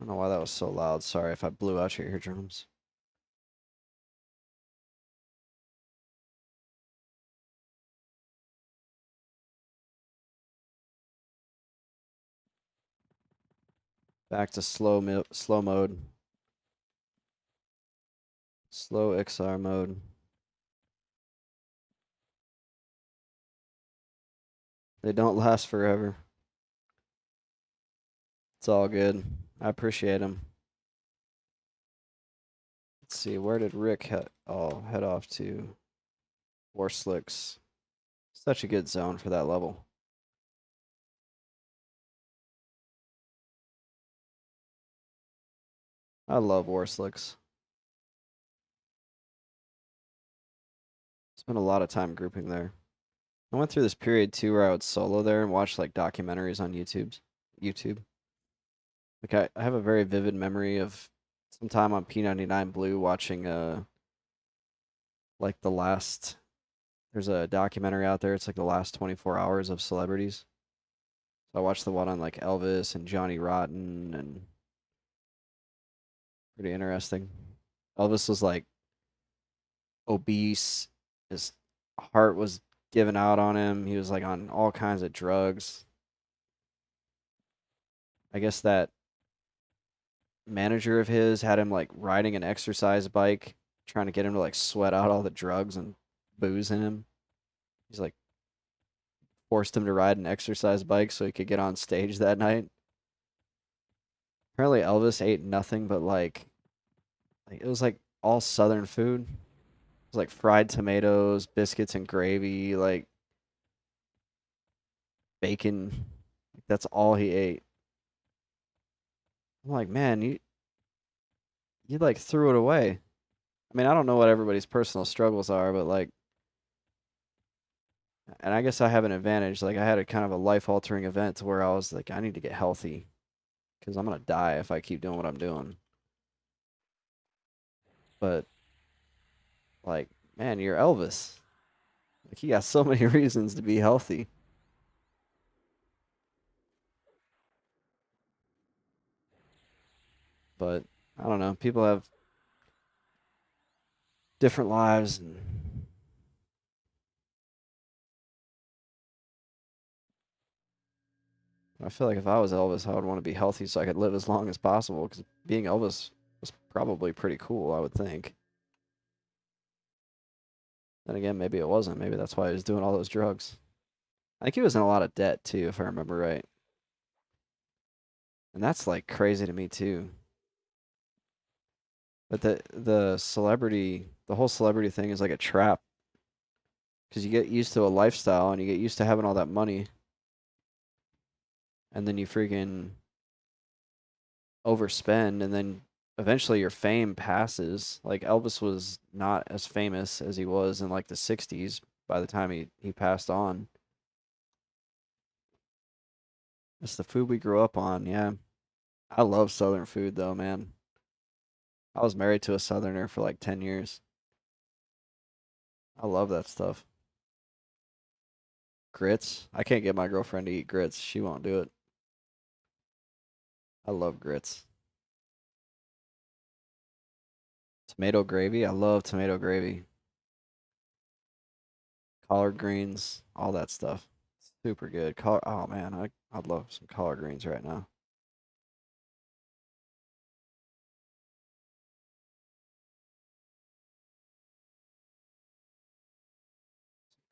I don't know why that was so loud. Sorry if I blew out your eardrums. Back to slow mode. Slow XR mode. They don't last forever. It's all good. I appreciate him. Let's see, where did Rick head off to? War Slicks. Such a good zone for that level. I love War Slicks. Spent a lot of time grouping there. I went through this period too where I would solo there and watch like documentaries on YouTube. Like I have a very vivid memory of some time on P99 Blue watching like the last there's a documentary out there, it's like the last 24 hours of celebrities. So I watched the one on like Elvis and Johnny Rotten and pretty interesting. Elvis was like obese. His heart was giving out on him. He was like on all kinds of drugs. I guess that manager of his had him like riding an exercise bike, trying to get him to like sweat out all the drugs and booze in him. He's like forced him to ride an exercise bike so he could get on stage that night. Apparently Elvis ate nothing but like it was like all southern food. It was like fried tomatoes, biscuits and gravy, like bacon. That's all he ate. I'm like, man, you like threw it away. I mean, I don't know what everybody's personal struggles are, but like, and I guess I have an advantage. Like, I had a kind of a life altering event to where I was like, I need to get healthy because I'm gonna die if I keep doing what I'm doing. But like, man, you're Elvis. Like, you got so many reasons to be healthy. But I don't know. People have different lives, and I feel like if I was Elvis, I would want to be healthy so I could live as long as possible. Because being Elvis was probably pretty cool, I would think. Then again, maybe it wasn't. Maybe that's why he was doing all those drugs. I think he was in a lot of debt too, if I remember right. And that's like crazy to me too. But the whole celebrity thing is like a trap because you get used to a lifestyle and you get used to having all that money, and then you freaking overspend, and then eventually your fame passes. Like Elvis was not as famous as he was in like the '60s by the time he passed on. It's the food we grew up on, yeah. I love Southern food though, man. I was married to a Southerner for like 10 years. I love that stuff. Grits. I can't get my girlfriend to eat grits. She won't do it. I love grits. Tomato gravy. I love tomato gravy. Collard greens, all that stuff. Super good. Oh man, I'd love some collard greens right now.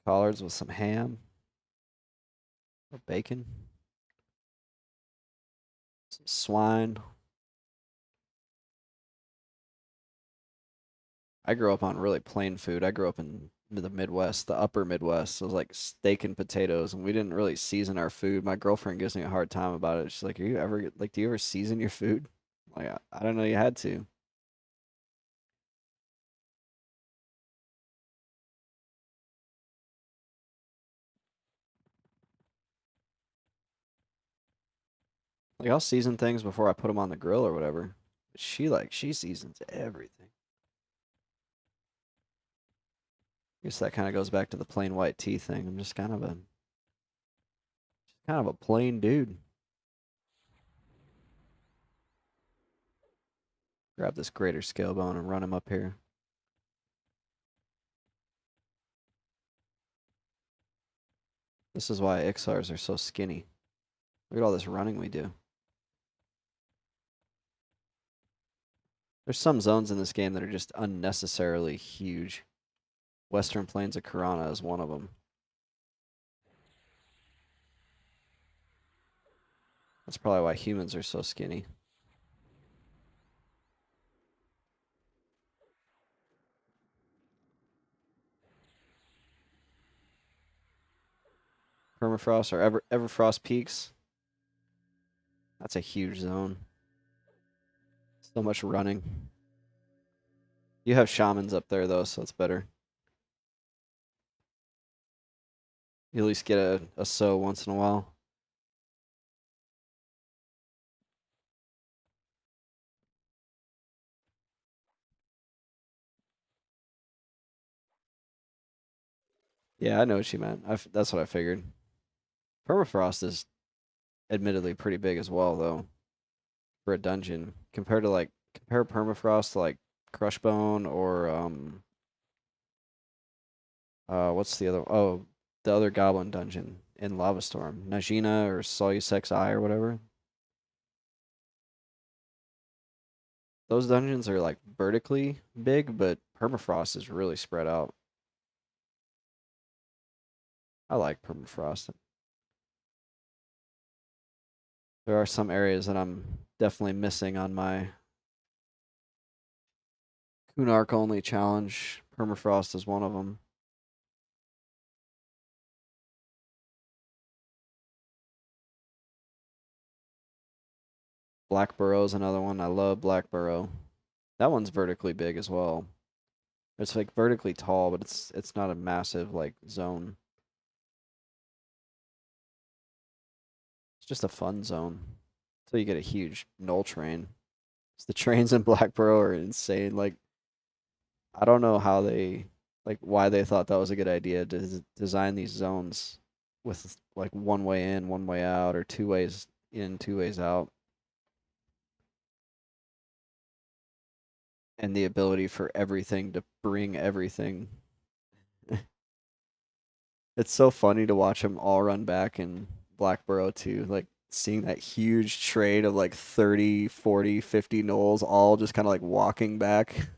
Collards with some ham or bacon, some swine. I grew up on really plain food. I grew up in the Midwest, the upper Midwest. So it was like steak and potatoes, and we didn't really season our food. My girlfriend gives me a hard time about it. She's like, "Are you ever like, do you ever season your food?" Like, I don't know you had to. Like, I'll season things before I put them on the grill or whatever. She seasons everything. I guess that kind of goes back to the plain white tea thing. I'm just kind of a plain dude. Grab this greater scale bone and run him up here. This is why Ixars are so skinny. Look at all this running we do. There's some zones in this game that are just unnecessarily huge. Western Plains of Karana is one of them. That's probably why humans are so skinny. Permafrost or Everfrost peaks. That's a huge zone. So much running. You have shamans up there though, so it's better. You at least get a sow once in a while. Yeah, I know what you meant. That's what I figured. Permafrost is admittedly pretty big as well, though, for a dungeon. Compared to like compare Permafrost to like Crushbone or what's the other? Oh, the other Goblin dungeon in Lava Storm, Najina or Solusex Eye or whatever. Those dungeons are like vertically big, but Permafrost is really spread out. I like Permafrost. There are some areas that I'm definitely missing on my Kunark only challenge. Permafrost is one of them. Black Burrow's another one. I love Black Burrow. That one's vertically big as well. It's like vertically tall, but it's not a massive like zone. It's just a fun zone. So you get a huge null train. So the trains in Black Burrow are insane. Like I don't know how they like why they thought that was a good idea to design these zones with like one way in, one way out, or two ways in, two ways out, and the ability for everything to bring everything. It's so funny to watch them all run back in Blackborough too. Like seeing that huge trade of like 30, 40, 50 gnolls all just kind of like walking back.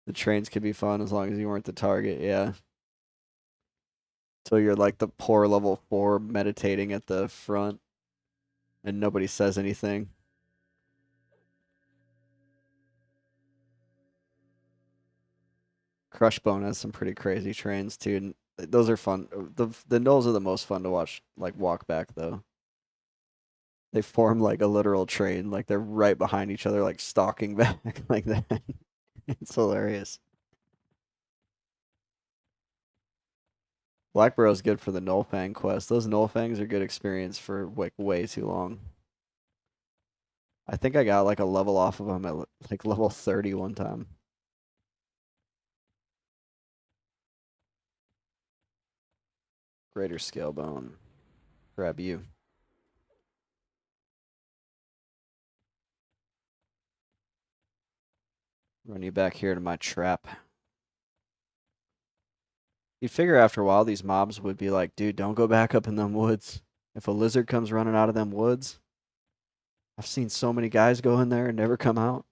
The trains could be fun as long as you weren't the target, yeah. So you're like the poor level 4 meditating at the front and nobody says anything. Crushbone has some pretty crazy trains too, and those are fun. The gnolls are the most fun to watch like walk back though. They form like a literal train, like they're right behind each other, like stalking back like that. It's hilarious. Blackburrow's good for the Nullfang quest. Those Nullfangs are good experience for like way too long. I think I got like a level off of them at like level 30 one time. Greater scale bone. Grab you. Run you back here to my trap. You'd figure after a while these mobs would be like, dude, don't go back up in them woods. If a lizard comes running out of them woods, I've seen so many guys go in there and never come out.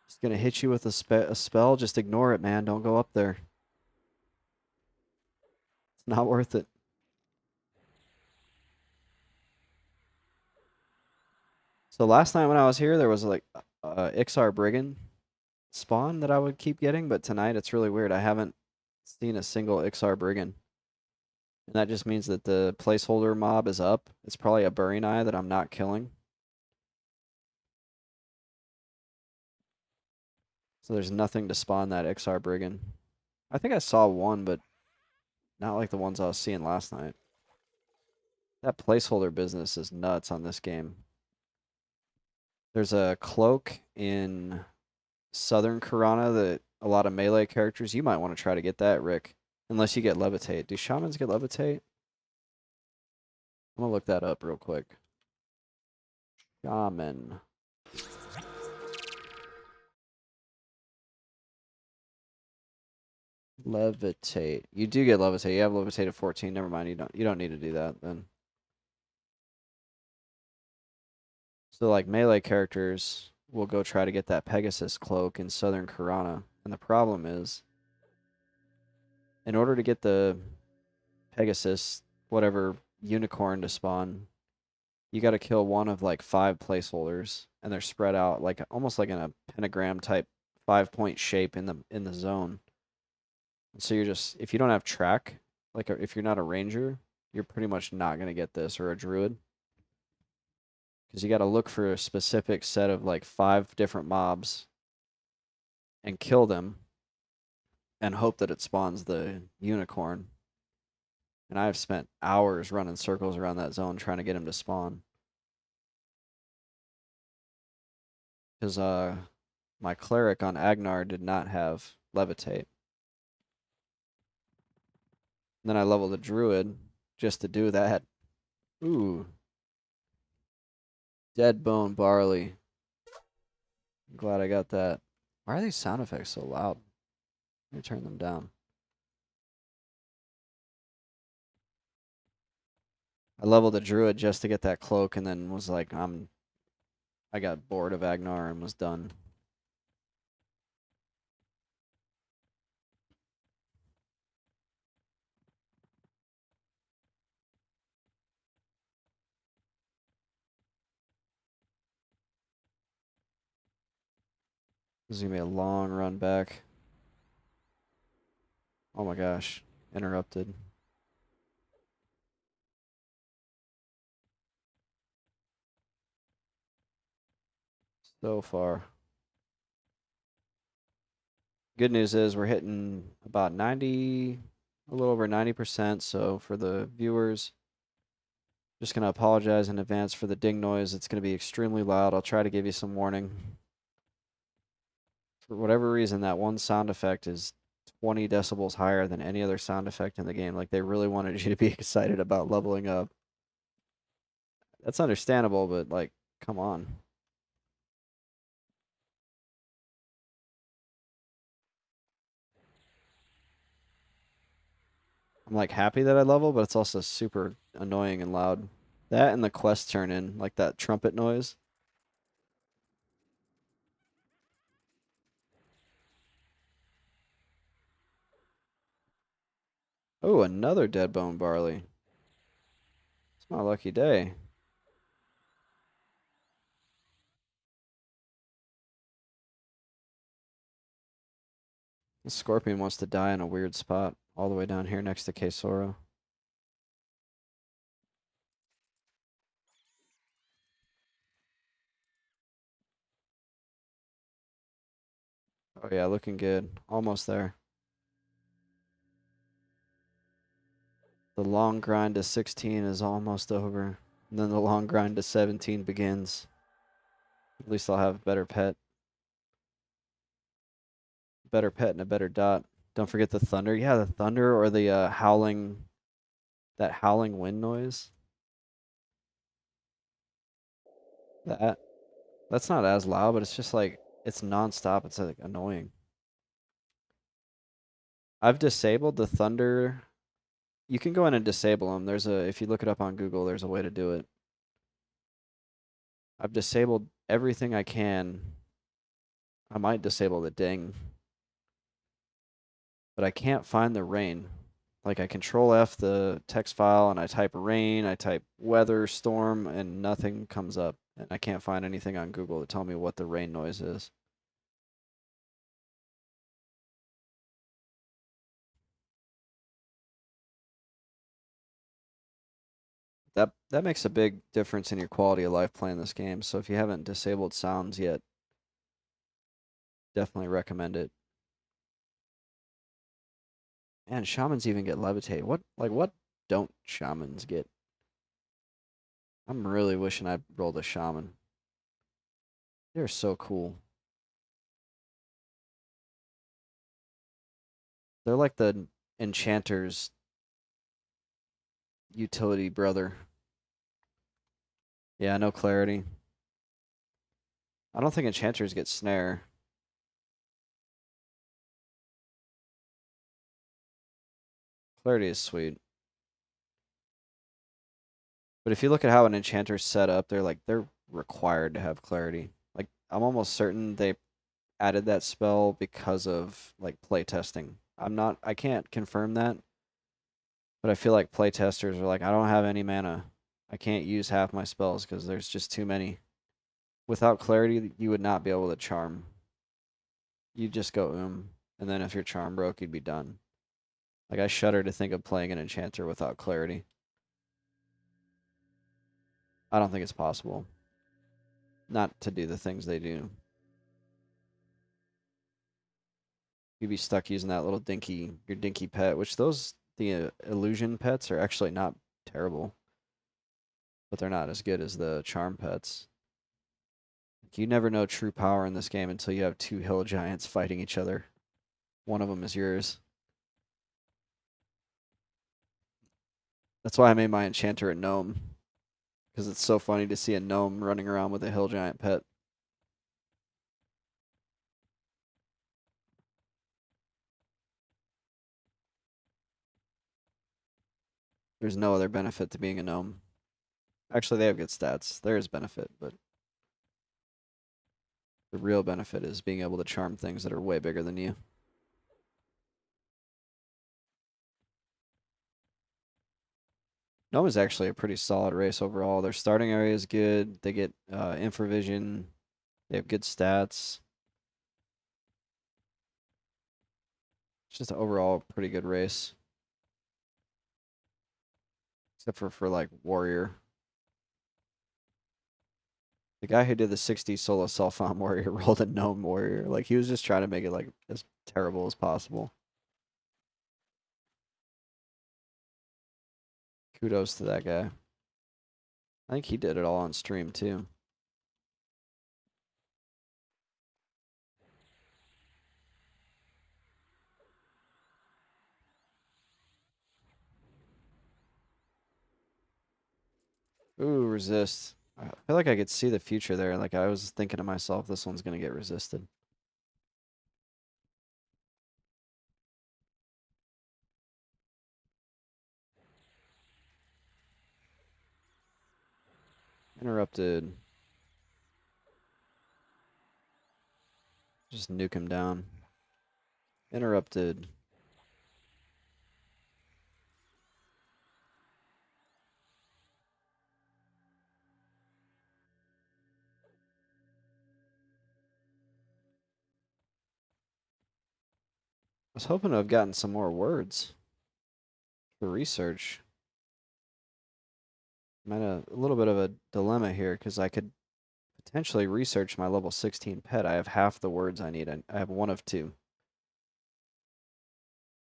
It's gonna hit you with a spell. Just ignore it, man. Don't go up there. It's not worth it. So last night when I was here, there was like Ixar Brigand spawn that I would keep getting, but tonight it's really weird. I haven't seen a single Ixar Brigand. And that just means that the placeholder mob is up. It's probably a Burying Eye that I'm not killing. So there's nothing to spawn that Ixar Brigand. I think I saw one, but not like the ones I was seeing last night. That placeholder business is nuts on this game. There's a cloak in Southern Karana that a lot of melee characters, you might want to try to get that, Rick. Unless you get levitate. Do shamans get levitate? I'm gonna look that up real quick. Shaman. Levitate. You do get levitate. You have levitate at 14. Never mind. You don't need to do that then. So like melee characters will go try to get that Pegasus cloak in Southern Karana. And the problem is in order to get the Pegasus, whatever unicorn to spawn, you got to kill one of like 5 placeholders, and they're spread out like almost like in a pentagram type 5-point shape in the zone. So you're just if you don't have track, like if you're not a ranger, you're pretty much not gonna get this or a druid because you got to look for a specific set of like 5 different mobs and kill them and hope that it spawns the unicorn. And I've spent hours running circles around that zone trying to get him to spawn. Because my cleric on Agnar did not have levitate. And then I leveled a druid just to do that. Ooh, dead bone barley. I'm glad I got that. Why are these sound effects so loud? Let me turn them down. I leveled a druid just to get that cloak, and then was like, I got bored of Agnar and was done. This is gonna be a long run back. Oh my gosh, interrupted. So far. Good news is we're hitting about 90, a little over 90%. So for the viewers, just going to apologize in advance for the ding noise. It's going to be extremely loud. I'll try to give you some warning. For whatever reason, that one sound effect is 20 decibels higher than any other sound effect in the game. Like they really wanted you to be excited about leveling up. That's understandable, but like, come on. I'm like happy that I level, but it's also super annoying and loud. That and the quest turn in, like that trumpet noise. Oh, another dead bone barley. It's my lucky day. The scorpion wants to die in a weird spot all the way down here next to Kesoro. Oh yeah, looking good. Almost there. The long grind to 16 is almost over. And then the long grind to 17 begins. At least I'll have a better pet. Better pet and a better dot. Don't forget the thunder. Yeah, the thunder or the howling, that howling wind noise. That that's not as loud, but it's just like it's nonstop. It's like annoying. I've disabled the thunder. You can go in and disable them. If you look it up on Google, there's a way to do it. I've disabled everything I can. I might disable the ding, but I can't find the rain. Like I control F the text file and I type rain, I type weather, storm, and nothing comes up. And I can't find anything on Google to tell me what the rain noise is. That makes a big difference in your quality of life playing this game. So if you haven't disabled sounds yet, definitely recommend it. And shamans even get levitate. What don't shamans get? I'm really wishing I rolled a shaman. They're so cool. They're like the enchanter's utility brother. Yeah, no clarity. I don't think enchanters get snare. Clarity is sweet. But if you look at how an enchanter's set up, they're required to have clarity. Like I'm almost certain they added that spell because of like playtesting. I can't confirm that, but I feel like playtesters are like, I don't have any mana. I can't use half my spells because there's just too many. Without clarity, you would not be able to charm. You'd just go and then if your charm broke, you'd be done. Like I shudder to think of playing an enchanter without clarity. I don't think it's possible. Not to do the things they do. You'd be stuck using that little your dinky pet, which the illusion pets are actually not terrible, but they're not as good as the charm pets. You never know true power in this game until you have two hill giants fighting each other. One of them is yours. That's why I made my enchanter a gnome, because it's so funny to see a gnome running around with a hill giant pet. There's no other benefit to being a gnome. Actually, they have good stats. There is benefit, but the real benefit is being able to charm things that are way bigger than you. Gnome is actually a pretty solid race overall. Their starting area is good. They get infravision. They have good stats. It's just an overall pretty good race. Except for like warrior. The guy who did the 60 solo self-found warrior rolled a gnome warrior. Like he was just trying to make it like as terrible as possible. Kudos to that guy. I think he did it all on stream too. Ooh, resist. I feel like I could see the future there. Like I was thinking to myself, this one's gonna get resisted. Interrupted. Just nuke him down. Interrupted. I was hoping to have gotten some more words for research. I'm at a little bit of a dilemma here because I could potentially research my level 16 pet. I have half the words I need. I have one of two.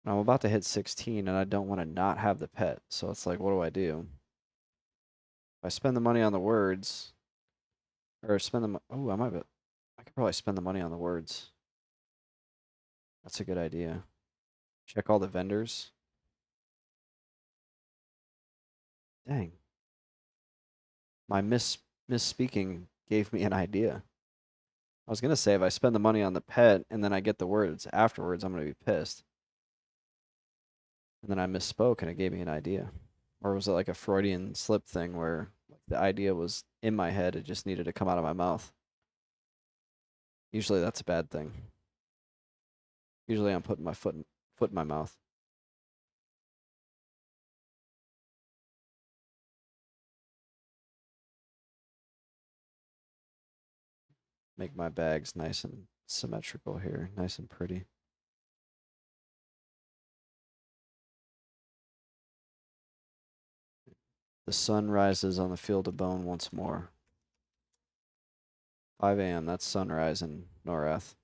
I'm about to hit 16 and I don't want to not have the pet. So it's like, what do I do? If I spend the money on the words, or spend the, oh, I could probably spend the money on the words. That's a good idea. Check all the vendors. Dang. My misspeaking gave me an idea. I was gonna say if I spend the money on the pet and then I get the words afterwards, I'm gonna be pissed. And then I misspoke and it gave me an idea. Or was it like a Freudian slip thing where the idea was in my head, it just needed to come out of my mouth? Usually that's a bad thing. Usually I'm putting my foot in my mouth. Make my bags nice and symmetrical here, nice and pretty. The sun rises on the field of bone once more. 5 a.m. That's sunrise in Norath.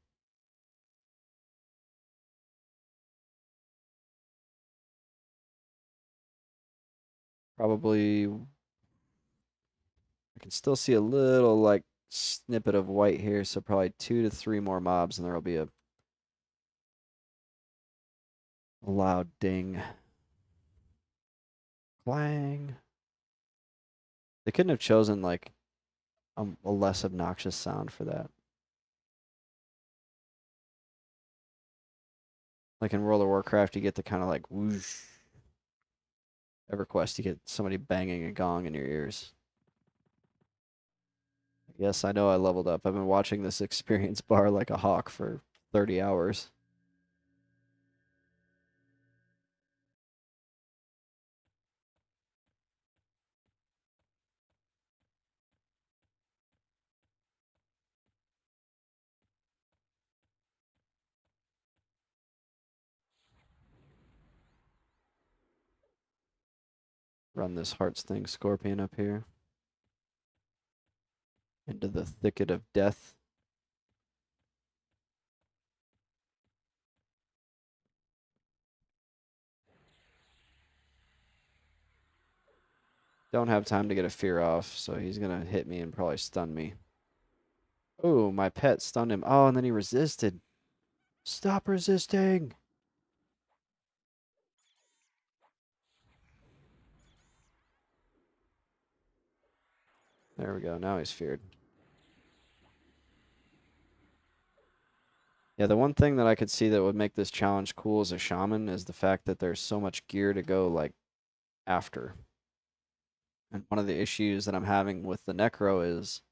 Probably, I can still see a little like snippet of white here, so probably 2 to 3 more mobs, and there will be a loud ding. Clang. They couldn't have chosen like a less obnoxious sound for that. Like in World of Warcraft, you get the kind of like whoosh. Everquest, you get somebody banging a gong in your ears. Yes, I know I leveled up. I've been watching this experience bar like a hawk for 30 hours. Run this Heartsting Scorpion up here. Into the thicket of death. Don't have time to get a fear off, so he's gonna hit me and probably stun me. Oh, my pet stunned him. Oh, and then he resisted. Stop resisting! There we go. Now he's feared. Yeah, the one thing that I could see that would make this challenge cool as a shaman is the fact that there's so much gear to go, like, after. And one of the issues that I'm having with the Necro is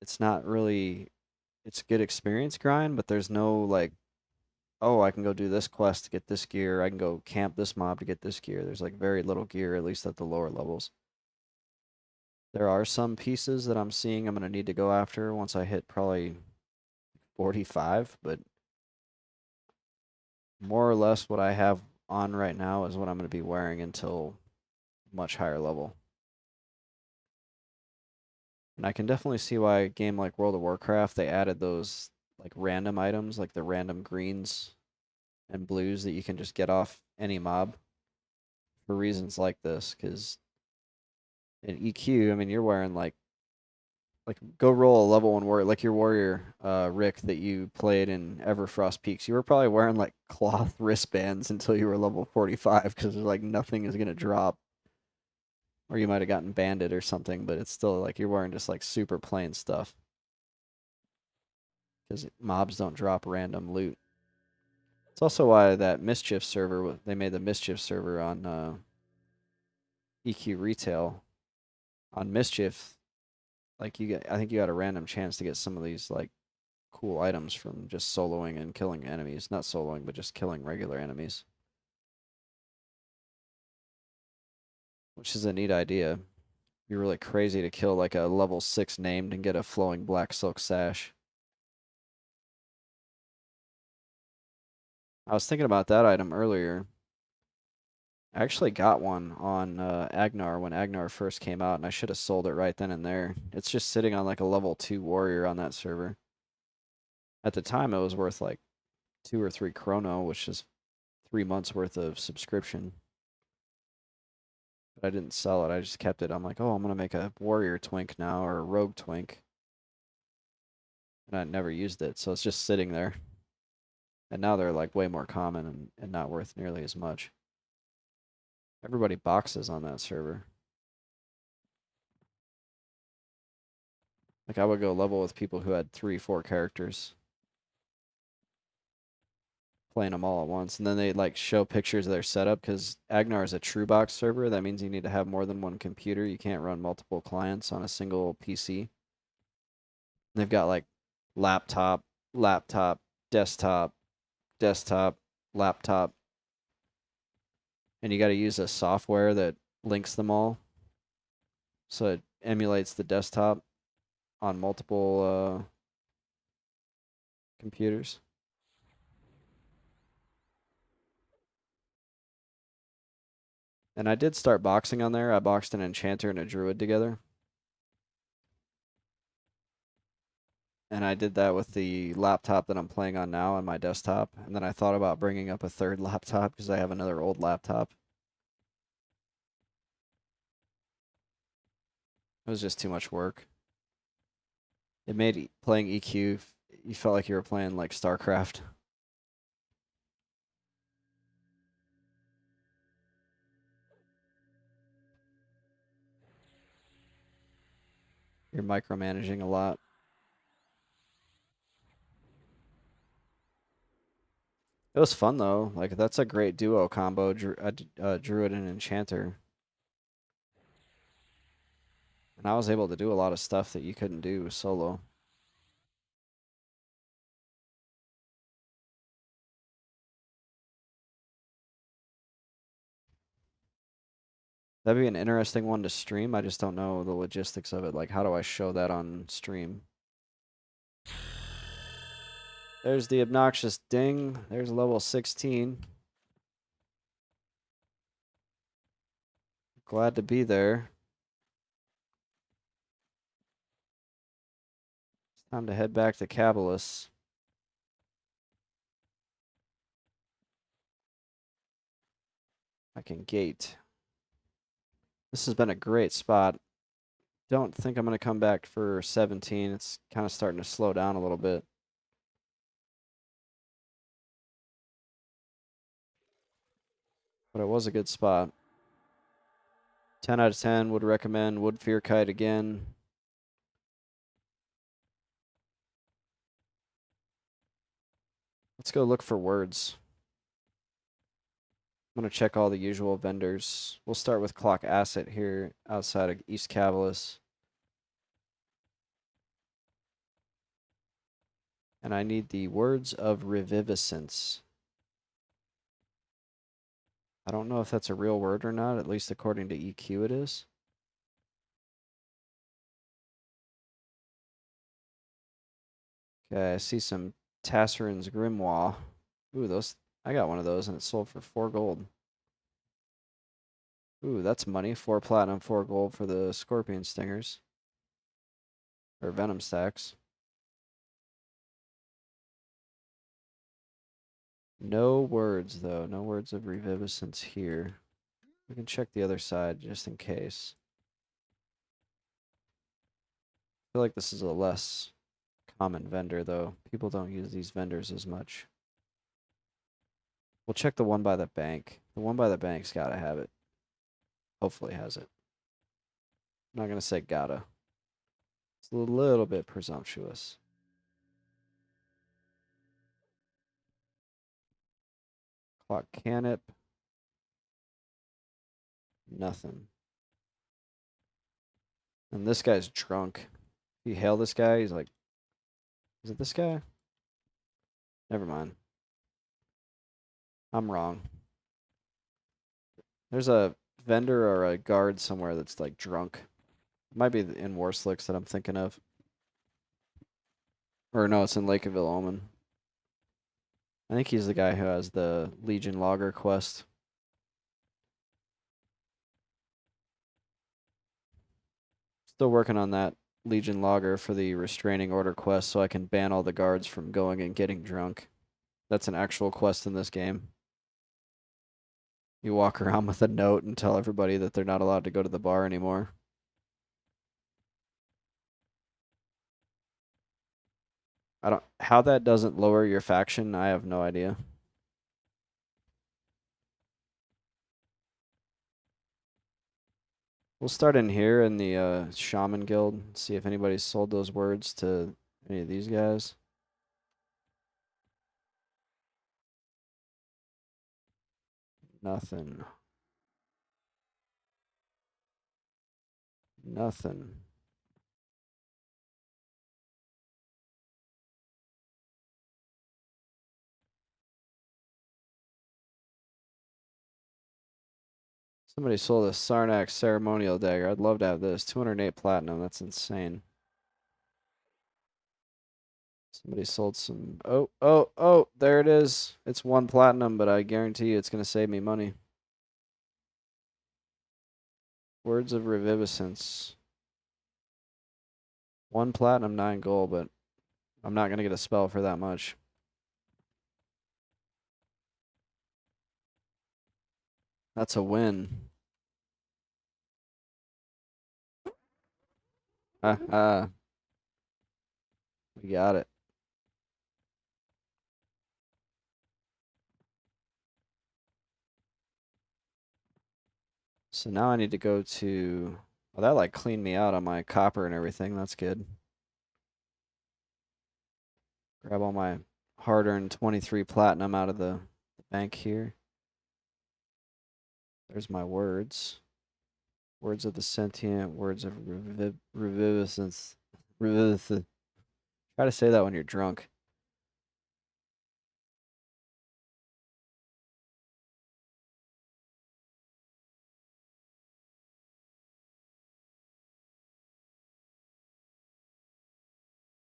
it's not really, it's a good experience grind, but there's no, like, oh, I can go do this quest to get this gear. I can go camp this mob to get this gear. There's, like, very little gear, at least at the lower levels. There are some pieces that I'm seeing I'm going to need to go after once I hit probably 45, but more or less what I have on right now is what I'm going to be wearing until much higher level. And I can definitely see why a game like World of Warcraft, they added those like random items, like the random greens and blues that you can just get off any mob for reasons like this. Because in EQ, I mean, you're wearing like go roll a level 1 warrior, like your warrior Rick that you played in Everfrost Peaks. You were probably wearing like cloth wristbands until you were level 45 because like nothing is gonna drop. Or you might have gotten banded or something, but it's still like you're wearing just like super plain stuff. Because mobs don't drop random loot. It's also why that Mischief server, they made the Mischief server on EQ Retail. On Mischief, like you get, I think you had a random chance to get some of these like cool items from just soloing and killing enemies. Not soloing, but just killing regular enemies. Which is a neat idea. Be really crazy to kill like a level 6 named and get a flowing black silk sash. I was thinking about that item earlier. I actually got one on Agnar when Agnar first came out, and I should have sold it right then and there. It's just sitting on like a level 2 warrior on that server. At the time, it was worth like 2 or 3 chrono, which is 3 months worth of subscription. But I didn't sell it. I just kept it. I'm like, oh, I'm gonna make a warrior twink now or a rogue twink, and I never used it, so it's just sitting there. And now they're like way more common and not worth nearly as much. Everybody boxes on that server. Like I would go level with people who had 3, 4 characters, playing them all at once, and then they like show pictures of their setup because Agnar is a true box server. That means you need to have more than one computer. You can't run multiple clients on a single PC. They've got like laptop, laptop, desktop, desktop, laptop, and you got to use a software that links them all, so it emulates the desktop on multiple computers. And I did start boxing on there. I boxed an enchanter and a druid together. And I did that with the laptop that I'm playing on now on my desktop. And then I thought about bringing up a third laptop because I have another old laptop. It was just too much work. It made playing EQ, you felt like you were playing like StarCraft. You're micromanaging a lot. It was fun though. Like that's a great duo combo, druid and enchanter. And I was able to do a lot of stuff that you couldn't do solo. That'd be an interesting one to stream. I just don't know the logistics of it. Like, how do I show that on stream? There's the obnoxious ding. There's level 16. Glad to be there. It's time to head back to Cabalus. I can gate. This has been a great spot. Don't think I'm going to come back for 17. It's kind of starting to slow down a little bit. But it was a good spot. 10 out of 10 would recommend Wood Fear Kite again. Let's go look for words. I'm going to check all the usual vendors. We'll start with Clock Asset here outside of East Cabalus. And I need the Words of Reviviscence. I don't know if that's a real word or not, at least according to EQ it is. Okay, I see some Tassarin's Grimoire. Ooh, those, I got one of those and it sold for 4 gold. Ooh, that's money. 4 platinum, 4 gold for the Scorpion Stingers. Or Venom Stacks. No words, though. No words of Reviviscence here. We can check the other side just in case. I feel like this is a less common vendor, though. People don't use these vendors as much. We'll check the one by the bank. The one by the bank's gotta have it. Hopefully has it. I'm not gonna say gotta. It's a little bit presumptuous. Clock Canop. Nothing. And this guy's drunk. You hail this guy, he's like, is it this guy? Never mind. I'm wrong. There's a vendor or a guard somewhere that's like drunk. It might be in Warslicks that I'm thinking of. Or no, it's in Lake of Omen. I think he's the guy who has the Legion Logger quest. Still working on that Legion Logger for the Restraining Order quest so I can ban all the guards from going and getting drunk. That's an actual quest in this game. You walk around with a note and tell everybody that they're not allowed to go to the bar anymore. How that doesn't lower your faction, I have no idea. We'll start in here in the Shaman Guild, see if anybody's sold those words to any of these guys. Nothing. Nothing. Somebody sold a Sarnak ceremonial dagger. I'd love to have this. 208 platinum. That's insane. Somebody sold some. Oh, there it is. It's 1 platinum, but I guarantee you it's going to save me money. Words of Reviviscence. 1 platinum, 9 gold, but I'm not going to get a spell for that much. That's a win. Haha. We got it. So now I need to go to... Well, that like cleaned me out on my copper and everything. That's good. Grab all my hard-earned 23 platinum out of the bank here. There's my words. Words of the Sentient, words of Reviviscence. Reviviscence. Try to say that when you're drunk.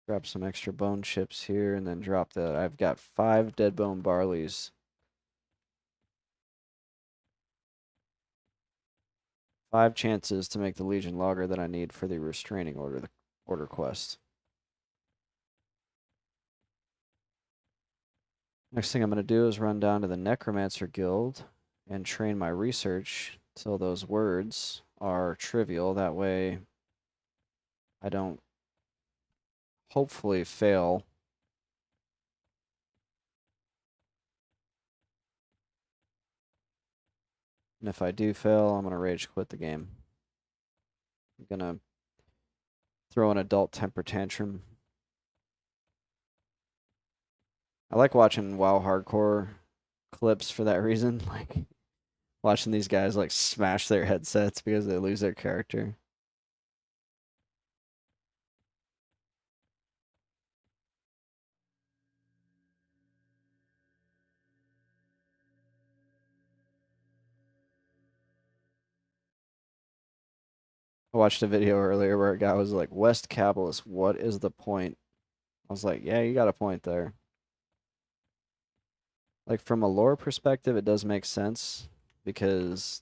Grab some extra bone chips here and then drop that. I've got 5 dead bone barleys. 5 chances to make the Legion logger that I need for the restraining order quest. Next thing I'm going to do is run down to the Necromancer Guild and train my research till those words are trivial. That way I don't hopefully fail. And if I do fail, I'm going to rage quit the game. I'm going to throw an adult temper tantrum. I like watching WoW hardcore clips for that reason. Like watching these guys like smash their headsets because they lose their character. I watched a video earlier where a guy was like, West Cabalist, what is the point? I was like, yeah, you got a point there. Like from a lore perspective, it does make sense because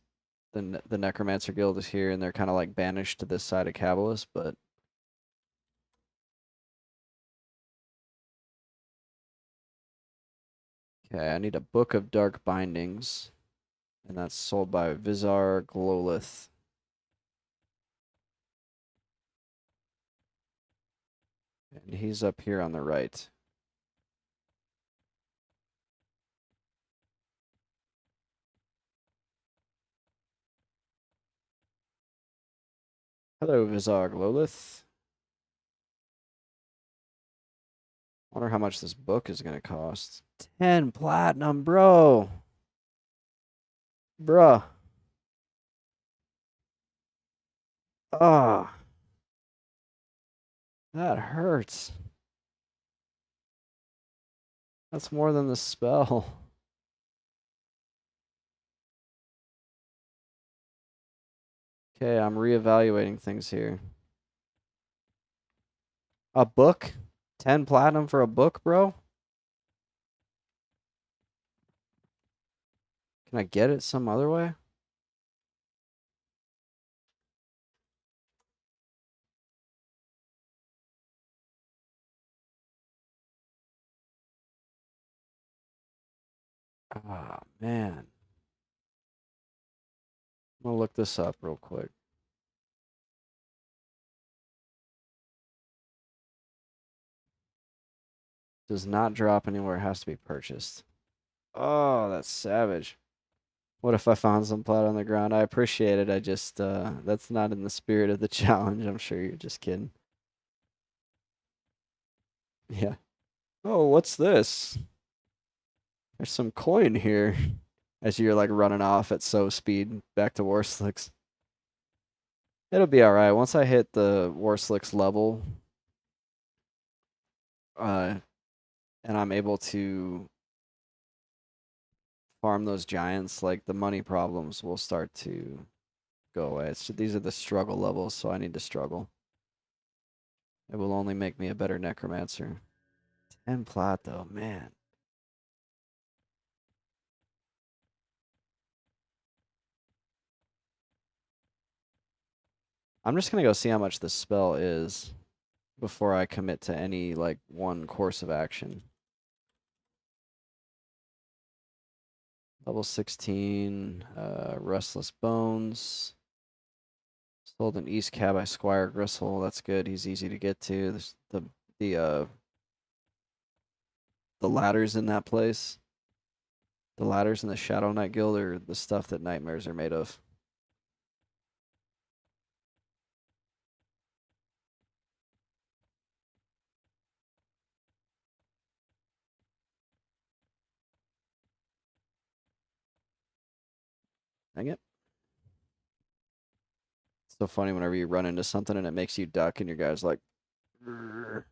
the Necromancer Guild is here and they're kind of like banished to this side of Cabalist, but okay, I need a Book of Dark Bindings, and that's sold by Vizar Glolith. And he's up here on the right. Hello, Vizar Glolith. Wonder how much this book is going to cost. 10 platinum, bro. Bruh. Ah, that hurts. That's more than the spell. Okay, I'm reevaluating things here. A book? 10 platinum for a book, bro? Can I get it some other way? Ah, man. I'm gonna look this up real quick. Does not drop anywhere, has to be purchased. Oh, that's savage. What if I found some plat on the ground? I appreciate it. I just, that's not in the spirit of the challenge. I'm sure you're just kidding. Yeah. Oh, what's this? There's some coin here. As you're like running off at so speed back to Warslicks. It'll be alright. Once I hit the Warslicks level, and I'm able to farm those giants, like the money problems will start to go away. These are the struggle levels, so I need to struggle. It will only make me a better necromancer. 10 plat though, man. I'm just gonna go see how much this spell is before I commit to any like one course of action. Level 16, Restless Bones. Sold in East Cab by Squire Gristle. That's good. He's easy to get to. There's the ladders in that place. The ladders in the Shadow Knight Guild are the stuff that nightmares are made of. Dang it. It's so funny whenever you run into something and it makes you duck and your guy's like, "Grr."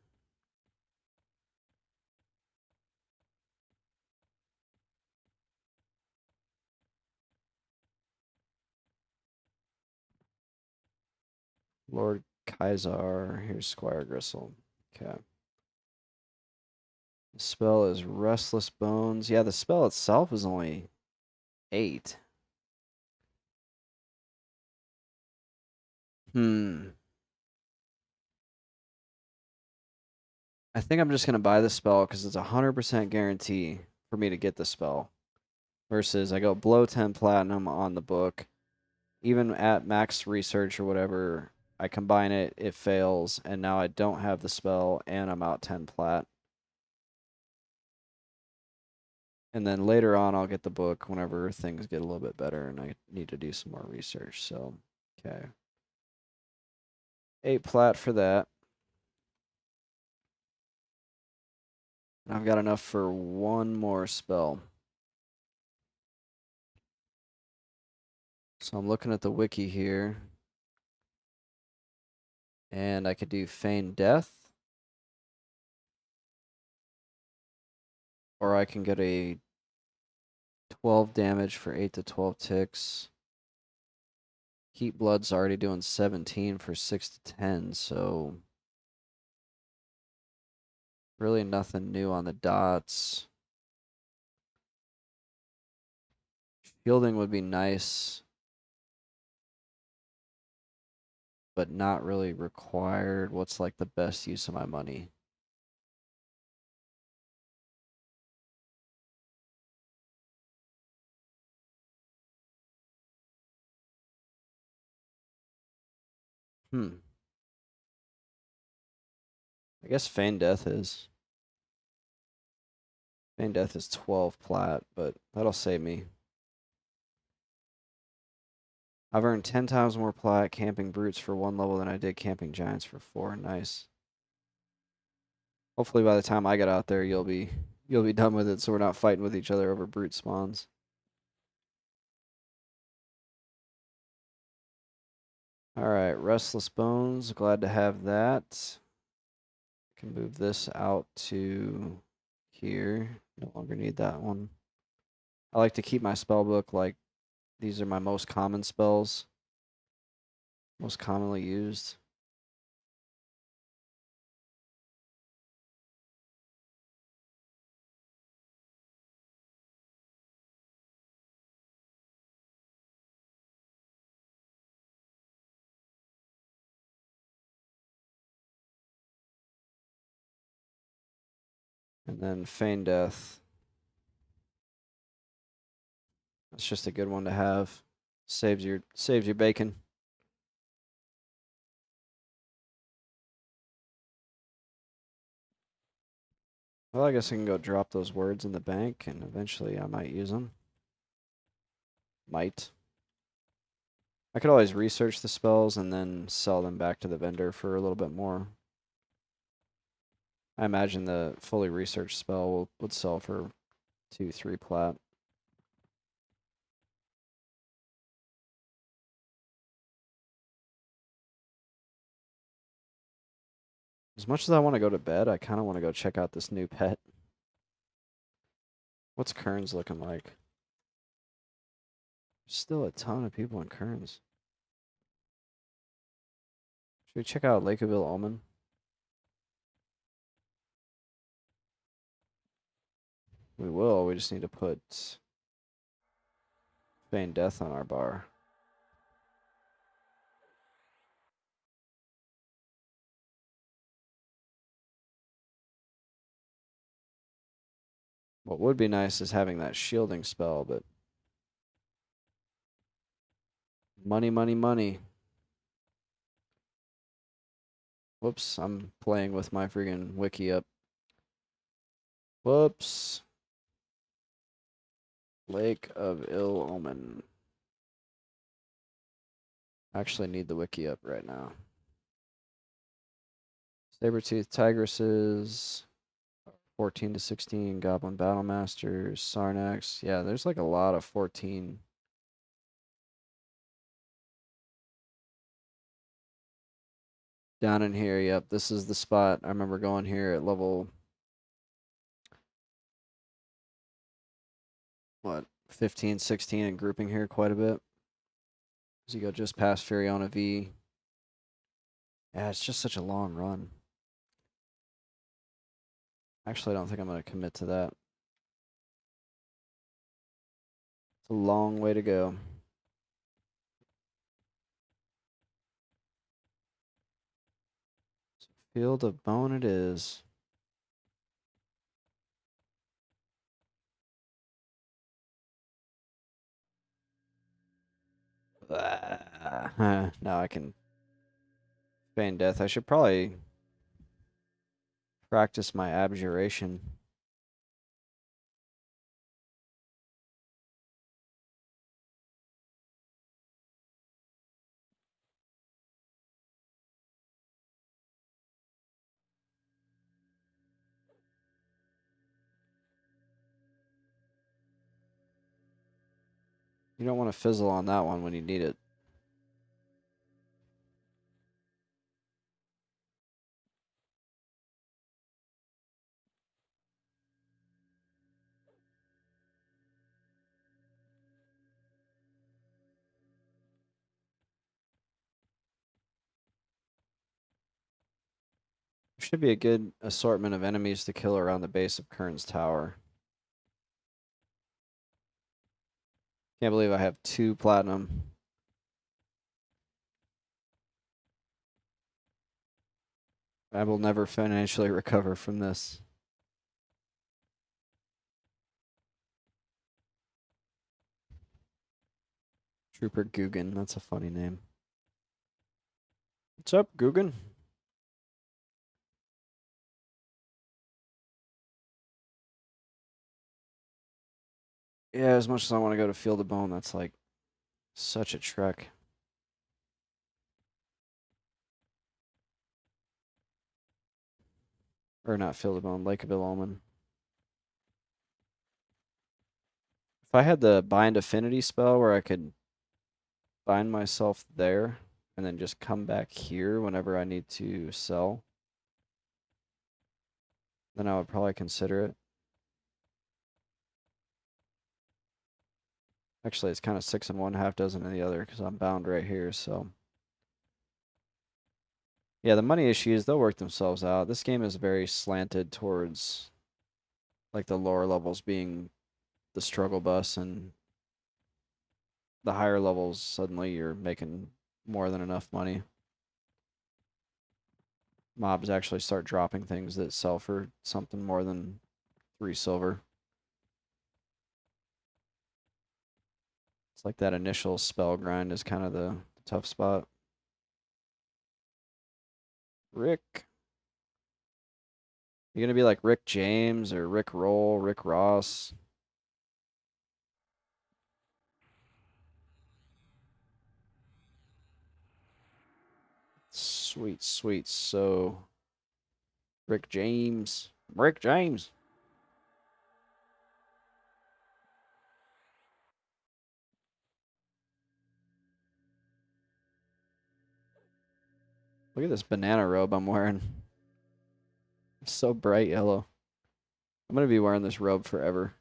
Lord Kaisar. Here's Squire Gristle. Okay. The spell is Restless Bones. Yeah, the spell itself is only 8. Hmm. I think I'm just gonna buy the spell because it's 100% guarantee for me to get the spell. Versus I go below 10 platinum on the book. Even at max research or whatever, I combine it, it fails, and now I don't have the spell and I'm out 10 plat. And then later on, I'll get the book whenever things get a little bit better and I need to do some more research. So, okay. 8 plat for that. And I've got enough for one more spell. So I'm looking at the wiki here. And I could do Feign Death. Or I can get a 12 damage for 8 to 12 ticks. Heat Blood's already doing 17 for 6 to 10, so really nothing new on the dots. Shielding would be nice, but not really required. What's like the best use of my money? Hmm. I guess Feign Death is. Feign Death is 12 plat, but that'll save me. I've earned 10 times more plat camping brutes for 1 level than I did camping giants for 4. Nice. Hopefully by the time I get out there, you'll be done with it, so we're not fighting with each other over brute spawns. All right, Restless Bones. Glad to have that. Can move this out to here. No longer need that one. I like to keep my spell book like these are my most common spells, most commonly used. And then Feign Death. That's just a good one to have. Saves your bacon. Well, I guess I can go drop those words in the bank, and eventually I might use them. Might. I could always research the spells and then sell them back to the vendor for a little bit more. I imagine the fully researched spell would sell for 2, 3 plat. As much as I want to go to bed, I kind of want to go check out this new pet. What's Kearns looking like? Still a ton of people in Kearns. Should we check out Lakeaville Omen? We will. We just need to put Feign Death on our bar. What would be nice is having that shielding spell, but money, money, money. Whoops, I'm playing with my friggin' wiki up. Whoops. Lake of Ill Omen. Actually need the wiki up right now. Sabertooth Tigresses, 14 to 16, Goblin Battlemasters, Sarnax. Yeah, there's like a lot of 14. Down in here, yep, this is the spot. I remember going here at level, what, 15, 16, and grouping here quite a bit. As you go just past Furiona V. Yeah, it's just such a long run. Actually, I don't think I'm going to commit to that. It's a long way to go. Field of Bone it is. Now I can feign death. I should probably practice my abjuration. You don't want to fizzle on that one when you need it. There should be a good assortment of enemies to kill around the base of Kern's Tower. Can't believe I have 2 platinum. I will never financially recover from this. Trooper Guggen, that's a funny name. What's up, Guggen? Yeah, as much as I want to go to Field of Bone, that's like such a trek. Or not Field of Bone, Lake of Illumin. If I had the Bind Affinity spell where I could bind myself there and then just come back here whenever I need to sell, then I would probably consider it. Actually, it's kind of 6 in one, half dozen in the other because I'm bound right here, so. Yeah, the money issues, they'll work themselves out. This game is very slanted towards like the lower levels being the struggle bus, and the higher levels suddenly you're making more than enough money. Mobs actually start dropping things that sell for something more than 3 silver. It's like that initial spell grind is kind of the tough spot. Rick. You gonna be like Rick James or Rick Roll, Rick Ross? Sweet, sweet. So, Rick James. Rick James. Look at this banana robe I'm wearing. It's so bright yellow. I'm gonna be wearing this robe forever.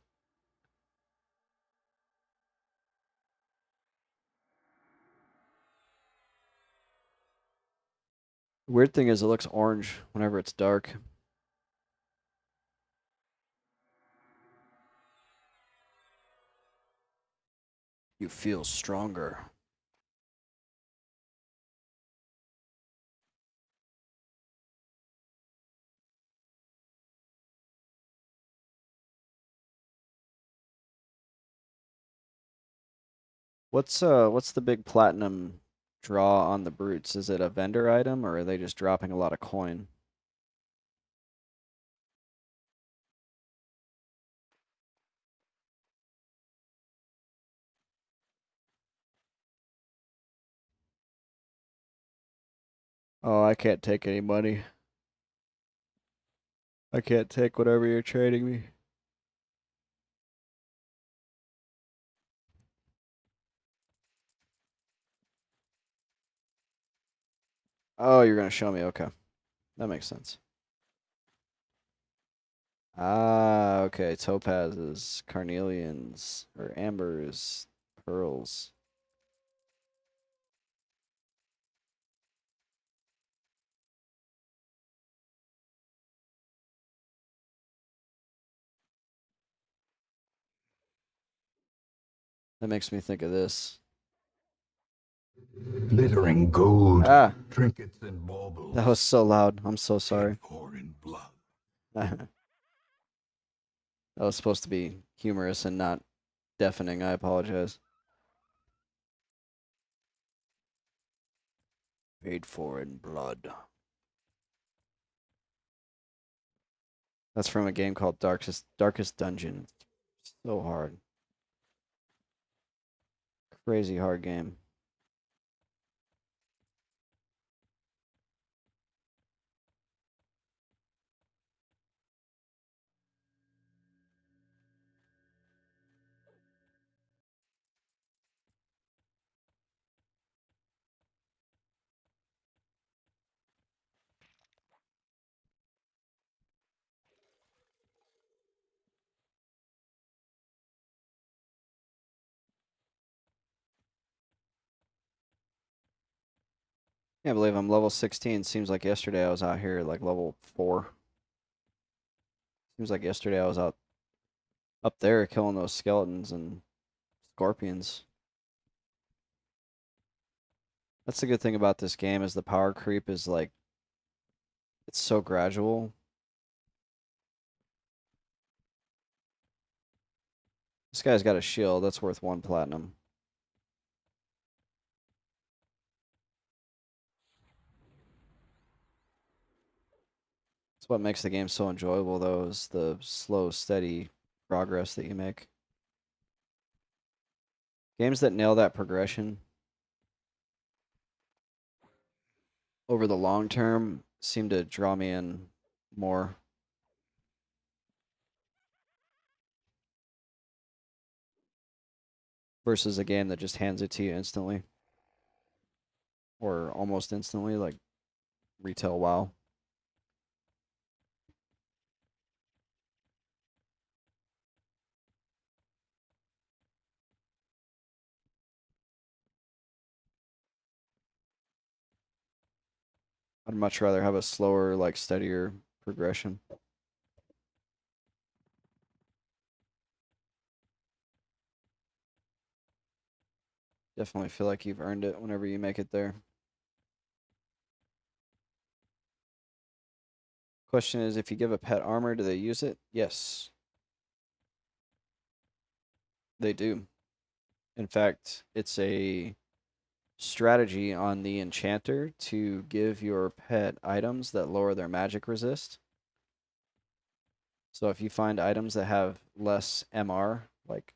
The weird thing is it looks orange whenever it's dark. You feel stronger. What's the big platinum draw on the brutes? Is it a vendor item or are they just dropping a lot of coin? Oh, I can't take any money. I can't take whatever you're trading me. Oh, you're gonna show me. Okay. That makes sense. Ah, okay. Topazes, carnelians, or ambers, pearls. That makes me think of this. Glittering gold, Ah, trinkets and that was baubles, so loud. I'm so paid sorry. for in blood. That was supposed to be humorous and not deafening. I apologize. Paid for in blood. That's from a game called Darkest Dungeon. So hard. Crazy hard game. Can't believe I'm level 16. Seems like yesterday I was out here like level 4. Seems like yesterday I was out up there killing those skeletons and scorpions. That's the good thing about this game is the power creep is like it's so gradual. This guy's got a shield that's worth 1 platinum. That's what makes the game so enjoyable though is the slow, steady progress that you make. Games that nail that progression over the long term seem to draw me in more versus a game that just hands it to you instantly or almost instantly like Retail WoW. I'd much rather have a slower, like steadier progression. Definitely feel like you've earned it whenever you make it there. Question is, if you give a pet armor, do they use it? Yes, they do. In fact, it's a strategy on the enchanter to give your pet items that lower their magic resist. So if you find items that have less MR, like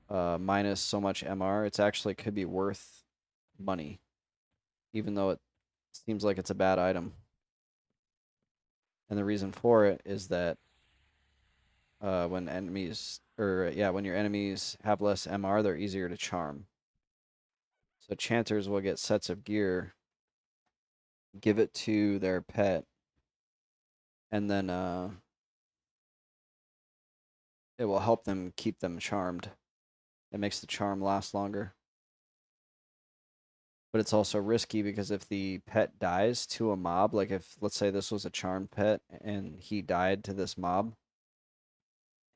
minus so much MR, it's actually could be worth money, even though it seems like it's a bad item. And the reason for it is that when enemies, or yeah, when your enemies have less MR, they're easier to charm. So chanters will get sets of gear, give it to their pet, and then it will help them keep them charmed. It makes the charm last longer. But it's also risky because if the pet dies to a mob, like if let's say this was a charmed pet and he died to this mob,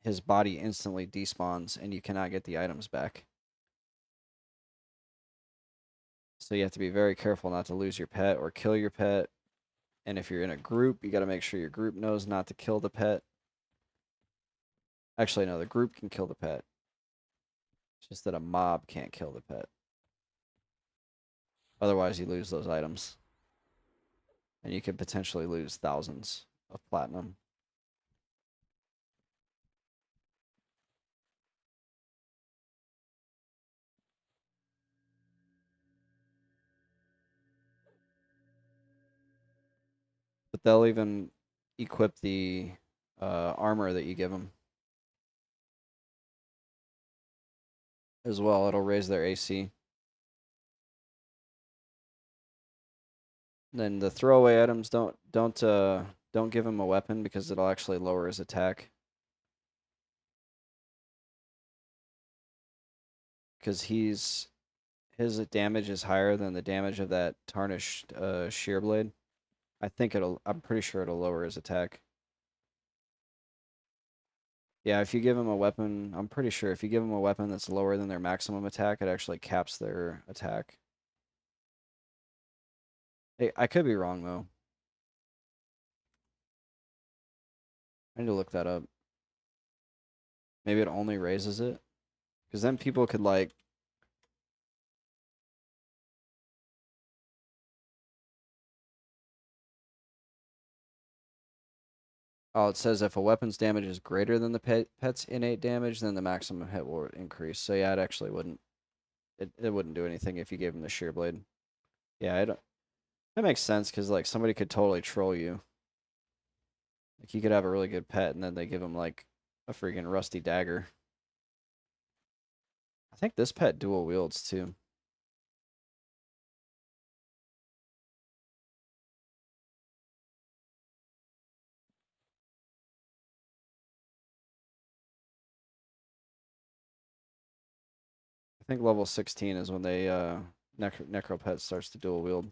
his body instantly despawns and you cannot get the items back. So you have to be very careful not to lose your pet or kill your pet. And if you're in a group, you got to make sure your group knows not to kill the pet. Actually, no, the group can kill the pet. It's just that a mob can't kill the pet. Otherwise, you lose those items. And you could potentially lose thousands of platinum. But they'll even equip the armor that you give them as well. It'll raise their AC. Then the throwaway items don't give him a weapon because it'll actually lower his attack. Because his damage is higher than the damage of that tarnished shear blade. I'm pretty sure it'll lower his attack. Yeah, if you give them a weapon, I'm pretty sure if you give them a weapon that's lower than their maximum attack, it actually caps their attack. Hey, I could be wrong though. I need to look that up. Maybe it only raises it. Because then people could like, oh, it says if a weapon's damage is greater than the pet's innate damage, then the maximum hit will increase. So yeah, it actually wouldn't. It wouldn't do anything if you gave him the shear blade. Yeah, that makes sense because like somebody could totally troll you. Like you could have a really good pet and then they give him like a freaking rusty dagger. I think this pet dual wields too. I think level 16 is when they necro pet starts to dual wield.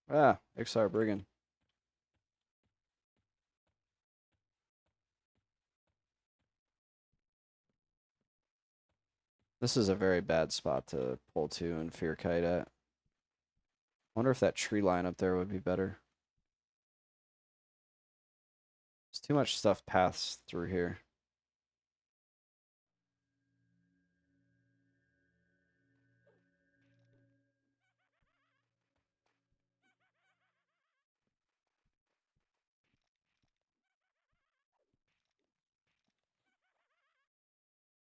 Ah, Ixar Brigand. This is a very bad spot to pull to and fear kite at. Wonder if that tree line up there would be better. There's too much stuff paths through here.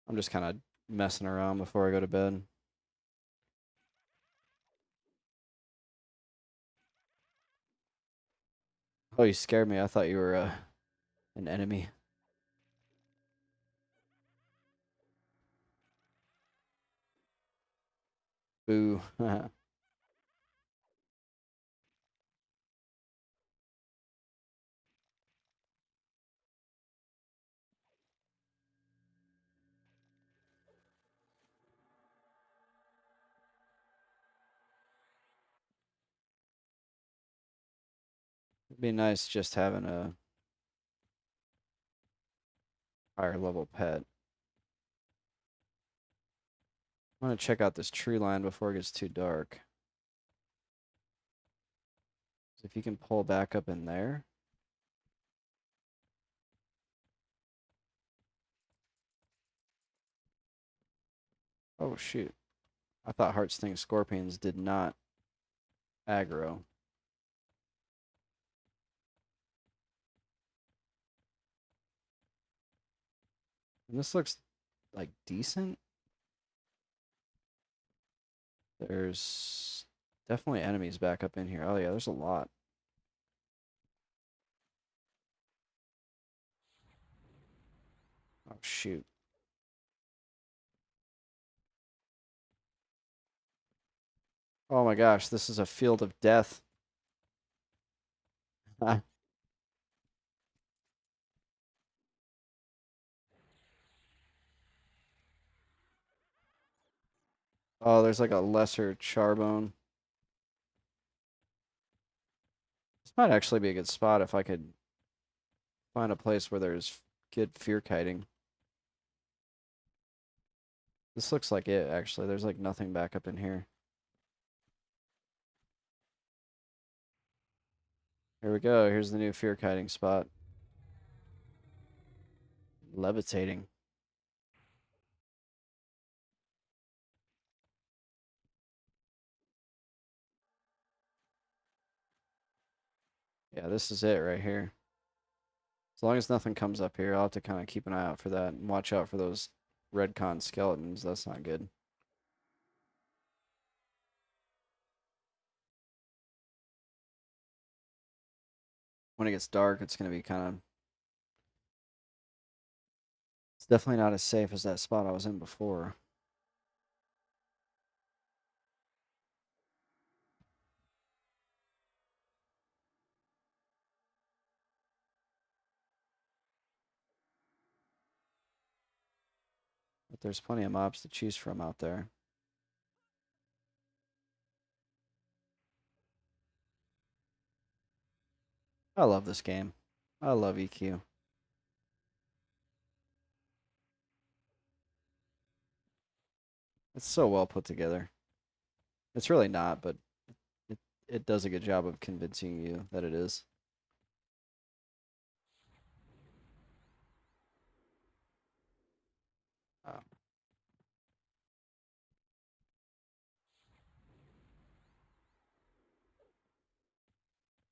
I'm just kind of messing around before I go to bed. Oh, you scared me. I thought you were an enemy. Boo. It'd be nice just having a higher level pet. I want to check out this tree line before it gets too dark. So if you can pull back up in there. Oh, shoot. I thought Heartsting Scorpions did not aggro. And this looks like decent. There's definitely enemies back up in here. Oh, yeah, there's a lot. Oh, shoot. Oh my gosh, this is a field of death. Oh, there's like a lesser charbone. This might actually be a good spot if I could find a place where there's good fear kiting. This looks like it, actually. There's like nothing back up in here. Here we go. Here's the new fear kiting spot. Levitating. Yeah, this is it right here. As long as nothing comes up here, I'll have to kind of keep an eye out for that and watch out for those redcon skeletons. That's not good. When it gets dark, it's going to be kind of... It's definitely not as safe as that spot I was in before. But there's plenty of mobs to choose from out there. I love this game. I love EQ. It's so well put together. It's really not, but it it does a good job of convincing you that it is. Uh,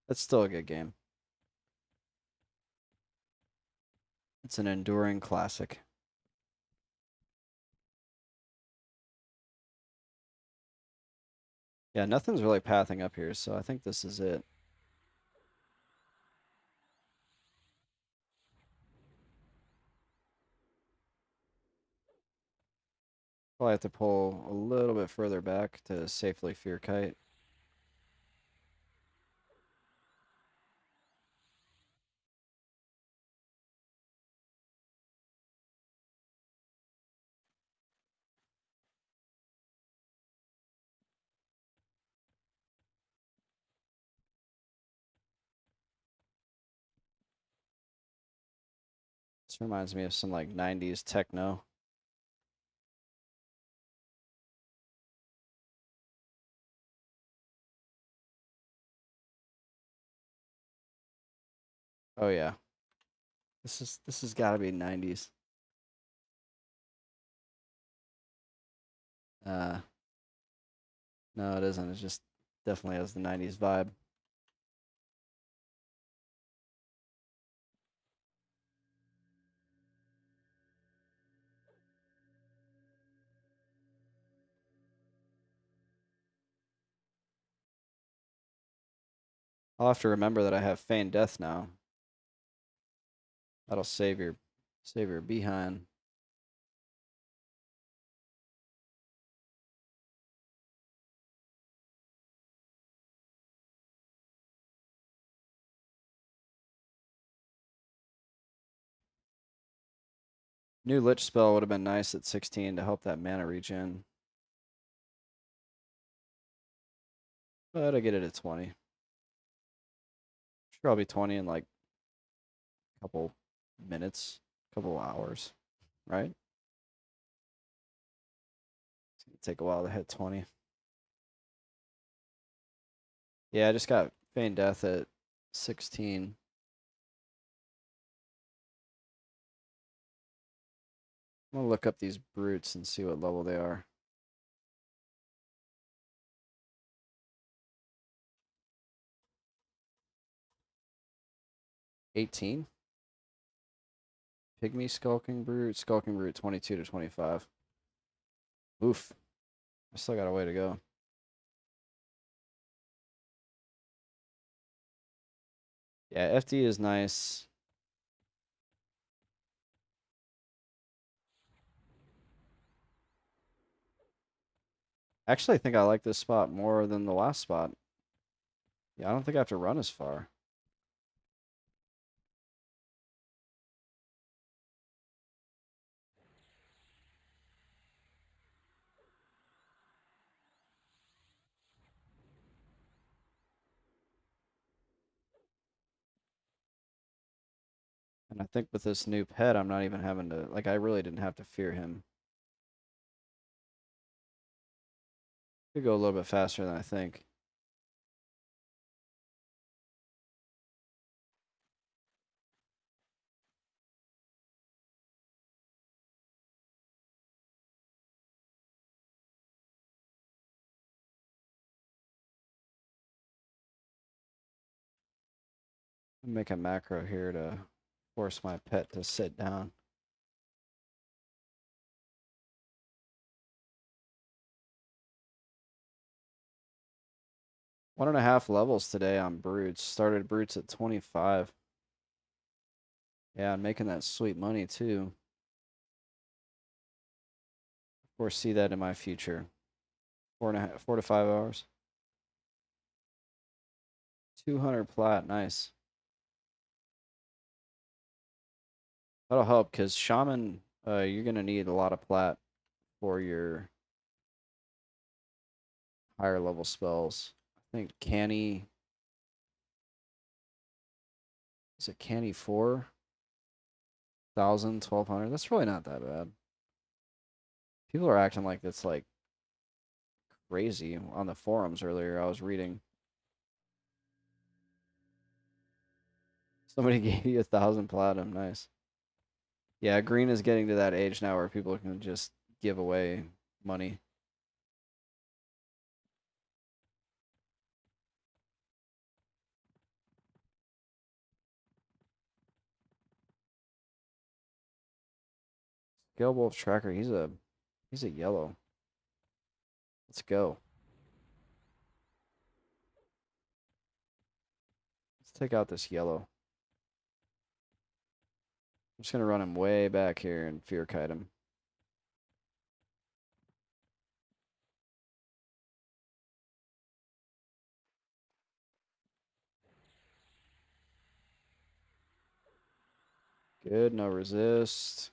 it's still a good game. It's an enduring classic. Yeah, nothing's really pathing up here, so I think this is it. Probably have to pull a little bit further back to safely fear kite. This reminds me of some like 90s techno. Oh yeah. This has got to be 90s. Uh no, it isn't. It just definitely has the 90s vibe. I'll have to remember that I have feigned death now. That'll save your behind. New Lich spell would have been nice at 16 to help that mana regen. But I get it at 20. Should probably 20 in like a couple minutes, couple hours, right? It's gonna take a while to hit 20. Yeah, I just got feigned death at 16. I'm gonna look up these brutes and see what level they are. 18? Pygmy Skulking Brute 22 to 25. Oof. I still got a way to go. Yeah, FD is nice. Actually, I think I like this spot more than the last spot. Yeah, I don't think I have to run as far. And I think with this new pet, I'm not even having to, like, I really didn't have to fear him. Could go a little bit faster than I think. Make a macro here to force my pet to sit down. 1.5 levels today on brutes. Started brutes at 25. Yeah, I'm making that sweet money too. Foresee that in my future. 4 to 5 hours. 200 plat, nice. That'll help because shaman You're gonna need a lot of plat for your higher level spells. I think canny is it canny 4,000, 1,200? That's really not that bad. People are acting like it's like crazy on the forums earlier. I was reading somebody gave you 1,000 platinum. Nice. Yeah, green is getting to that age now where people can just give away money. Gale Wolf Tracker, he's a yellow. Let's go. Let's take out this yellow. I'm just gonna run him way back here and fear kite him. Good, no resist.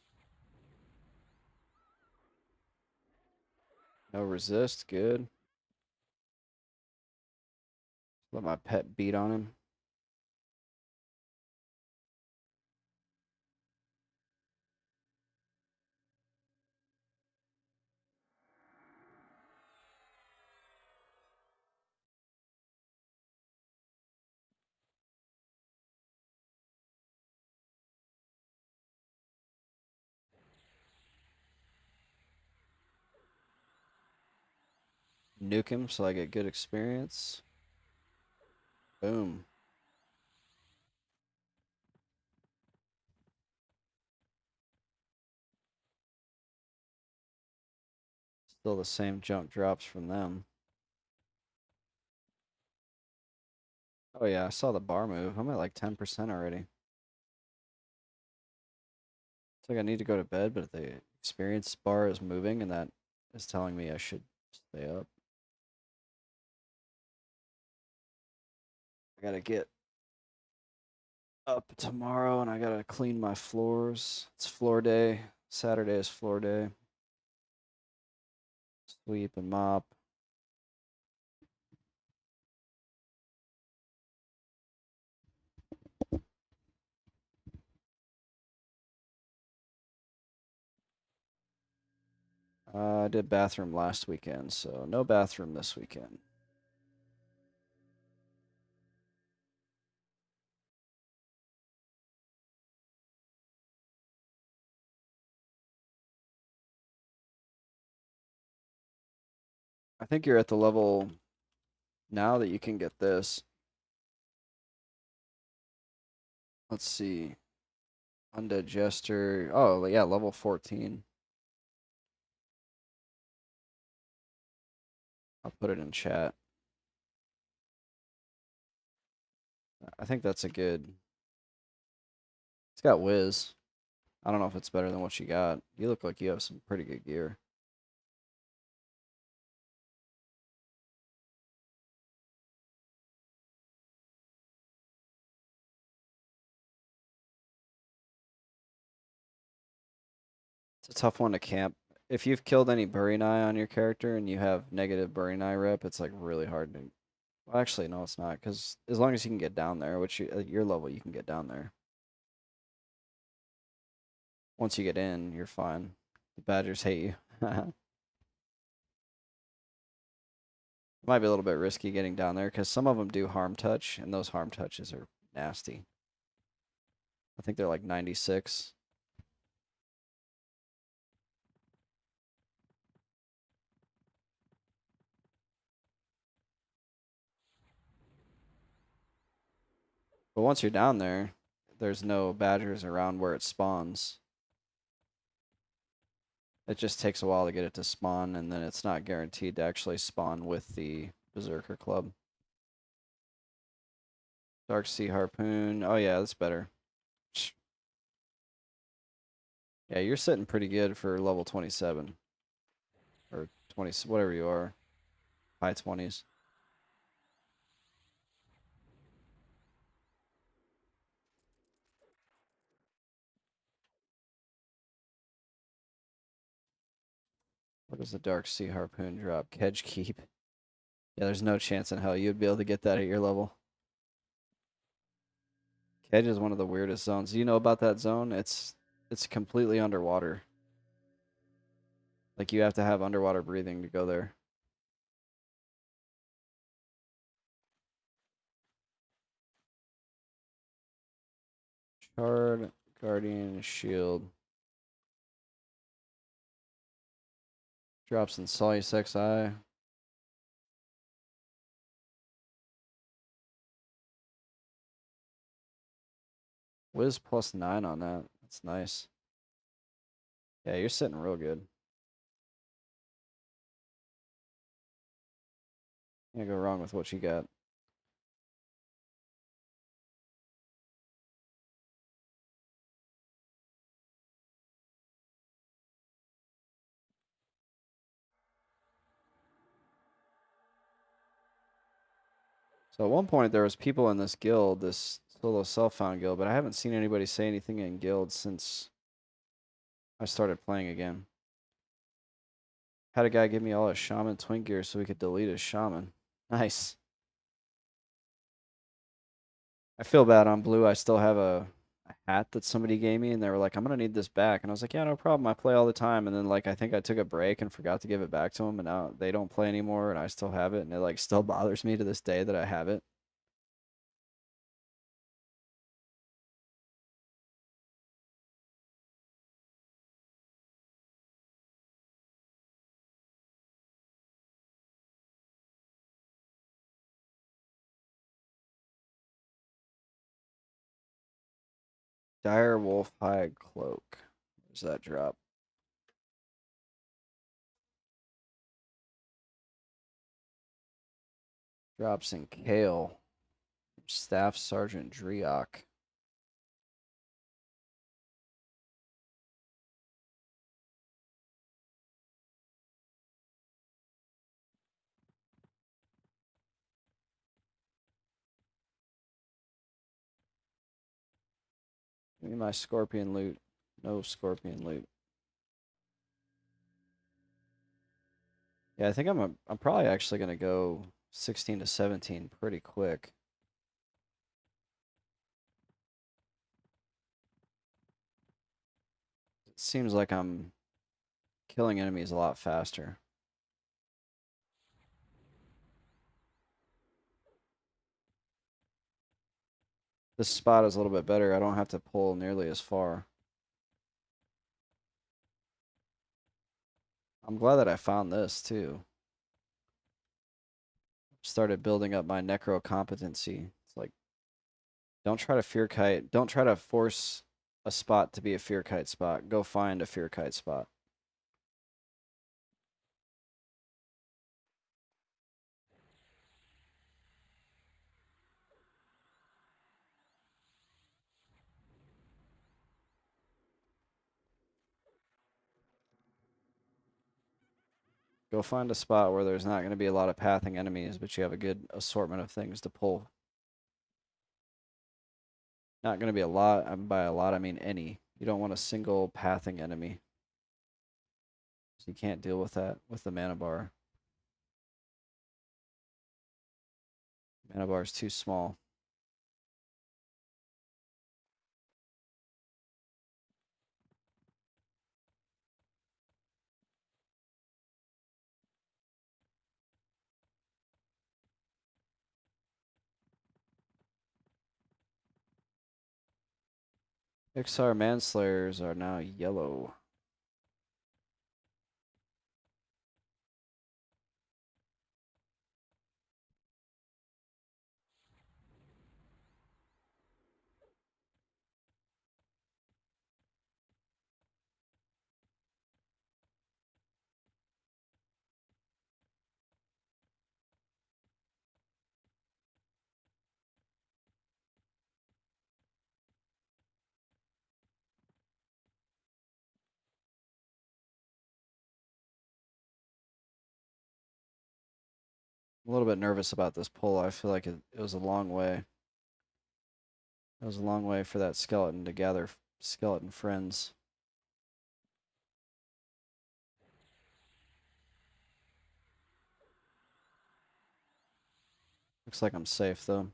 No resist, good. Let my pet beat on him. Nuke him so I get good experience. Boom. Still the same junk drops from them. Oh yeah, I saw the bar move. I'm at like 10% already. It's like I need to go to bed, but the experience bar is moving and that is telling me I should stay up. I gotta get up tomorrow and I gotta clean my floors. It's floor day. Saturday is floor day. Sweep and mop. I did bathroom last weekend, so no bathroom this weekend. I think you're at the level now that you can get this. Let's see. Undead Jester. Oh, yeah, level 14. I'll put it in chat. I think that's a good. It's got whiz. I don't know if it's better than what you got. You look like you have some pretty good gear. It's a tough one to camp. If you've killed any Bury Eye on your character and you have negative Bury Eye rep, it's like really hard to. Well, actually, no, it's not, because as long as you can get down there, which at your level you can get down there. Once you get in, you're fine. The Badgers hate you. It might be a little bit risky getting down there because some of them do harm touch, and those harm touches are nasty. I think they're like 96. But once you're down there, there's no Badgers around where it spawns. It just takes a while to get it to spawn, and then it's not guaranteed to actually spawn with the Berserker Club. Dark Sea Harpoon. Oh, yeah, that's better. Yeah, you're sitting pretty good for level 27. Or 20, whatever you are. High 20s. does the Dark Sea Harpoon drop? Kedge Keep. Yeah, there's no chance in hell you'd be able to get that at your level. Kedge is one of the weirdest zones. Do you know about that zone? It's completely underwater. Like you have to have underwater breathing to go there. Shard, Guardian, Shield. Drops in Solus XI. Wiz +9 on that. That's nice. Yeah, you're sitting real good. Can't go wrong with what you got. So at one point there was people in this guild, this solo self-found guild, but I haven't seen anybody say anything in guild since I started playing again. Had a guy give me all his shaman twin gear so we could delete his shaman. Nice. I feel bad on blue. I still have a hat that somebody gave me and they were like, I'm gonna need this back. And I was like, yeah, no problem. I play all the time. And then like I think I took a break and forgot to give it back to them and now they don't play anymore and I still have it and it like still bothers me to this day that I have it. Dire wolf hide cloak. Where's that drop? Drops in Kale. Staff Sergeant Driok. Give me my scorpion loot. No scorpion loot. Yeah, I think I'm probably actually gonna go 16 to 17 pretty quick. It seems like I'm killing enemies a lot faster. This spot is a little bit better. I don't have to pull nearly as far. I'm glad that I found this too. Started building up my necro competency. It's like, don't try to fear kite. Don't try to force a spot to be a fear kite spot. Go find a fear kite spot. Go find a spot where there's not going to be a lot of pathing enemies, but you have a good assortment of things to pull. Not going to be a lot. By a lot, I mean any. You don't want a single pathing enemy. So you can't deal with that with the mana bar. Mana bar is too small. Ixar Manslayers are now yellow. I'm a little bit nervous about this pull. I feel like it was a long way. It was a long way for that skeleton to gather skeleton friends. Looks like I'm safe though.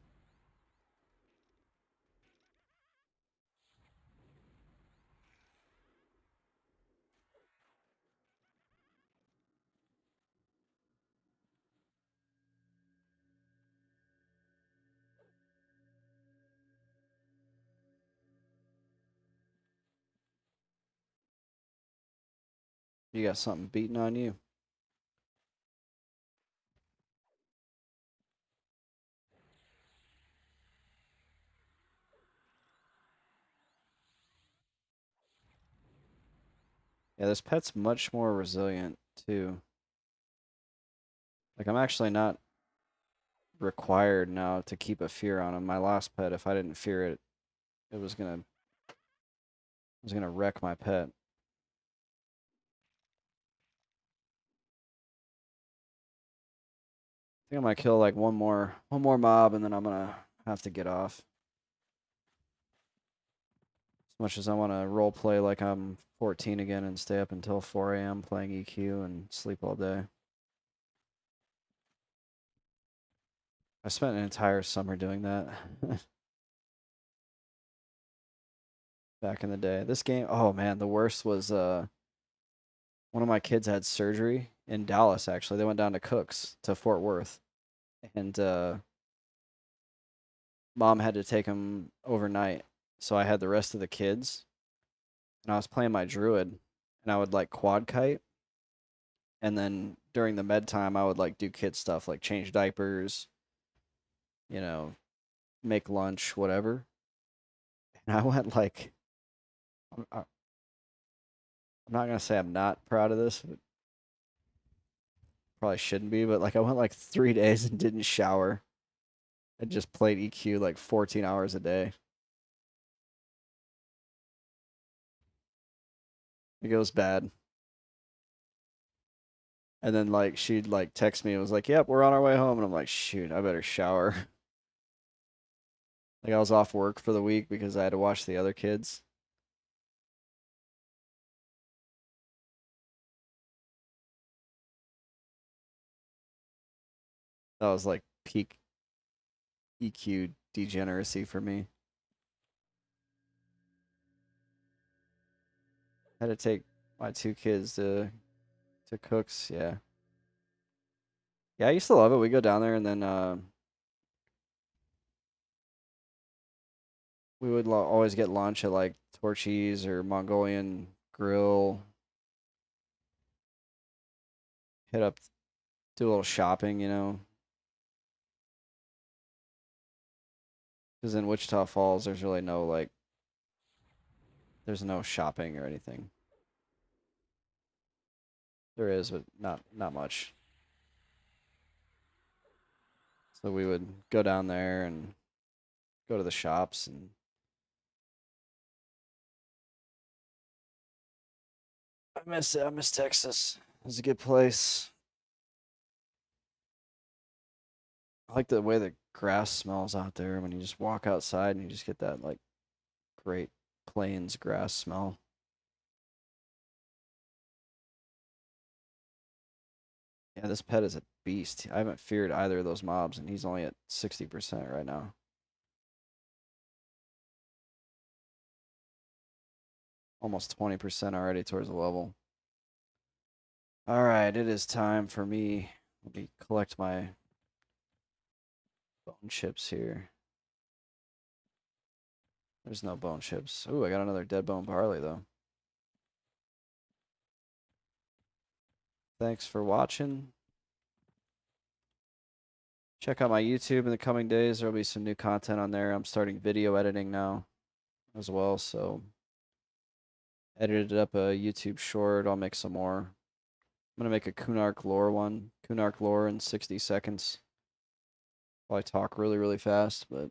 You got something beating on you. Yeah, this pet's much more resilient too. Like I'm actually not required now to keep a fear on him. My last pet, if I didn't fear it, it was gonna wreck my pet. I think I might kill like one more mob and then I'm gonna have to get off. As much as I want to role play like I'm 14 again and stay up until 4 a.m. playing EQ and sleep all day. I spent an entire summer doing that back in the day. This game, oh man, the worst was one of my kids had surgery in Dallas actually. They went down to Cooks to Fort Worth and mom had to take him overnight. So I had the rest of the kids and I was playing my druid and I would like quad kite and then during the med time I would like do kid stuff like change diapers, you know, make lunch, whatever. And I went like I'm not gonna say I'm not proud of this, but probably shouldn't be, but like I went like 3 days and didn't shower and just played EQ like 14 hours a day. It goes bad. And then like she'd like text me and was like, "Yep, we're on our way home." And I'm like, "Shoot, I better shower." Like I was off work for the week because I had to watch the other kids. That was like peak EQ degeneracy for me. I had to take my two kids to Cooks, yeah. Yeah, I used to love it. We go down there and then we would always get lunch at like Torchy's or Mongolian Grill. Hit up, do a little shopping, you know. Because in Wichita Falls, there's really no like, there's no shopping or anything. There is, but not much. So we would go down there and go to the shops and I miss it. I miss Texas. It's a good place. I like the way the grass smells out there when you just walk outside and you just get that like great plains grass smell. Yeah, this pet is a beast. I haven't feared either of those mobs, and he's only at 60% right now. Almost 20% already towards the level. All right, it is time for me. Let me collect my bone chips here. There's no bone chips. Ooh, I got another dead bone barley, though. Thanks for watching. Check out my YouTube in the coming days. There'll be some new content on there. I'm starting video editing now as well, so edited up a YouTube short. I'll make some more. I'm gonna make a Kunark lore one. Kunark lore in 60 seconds. Probably talk really, really fast, but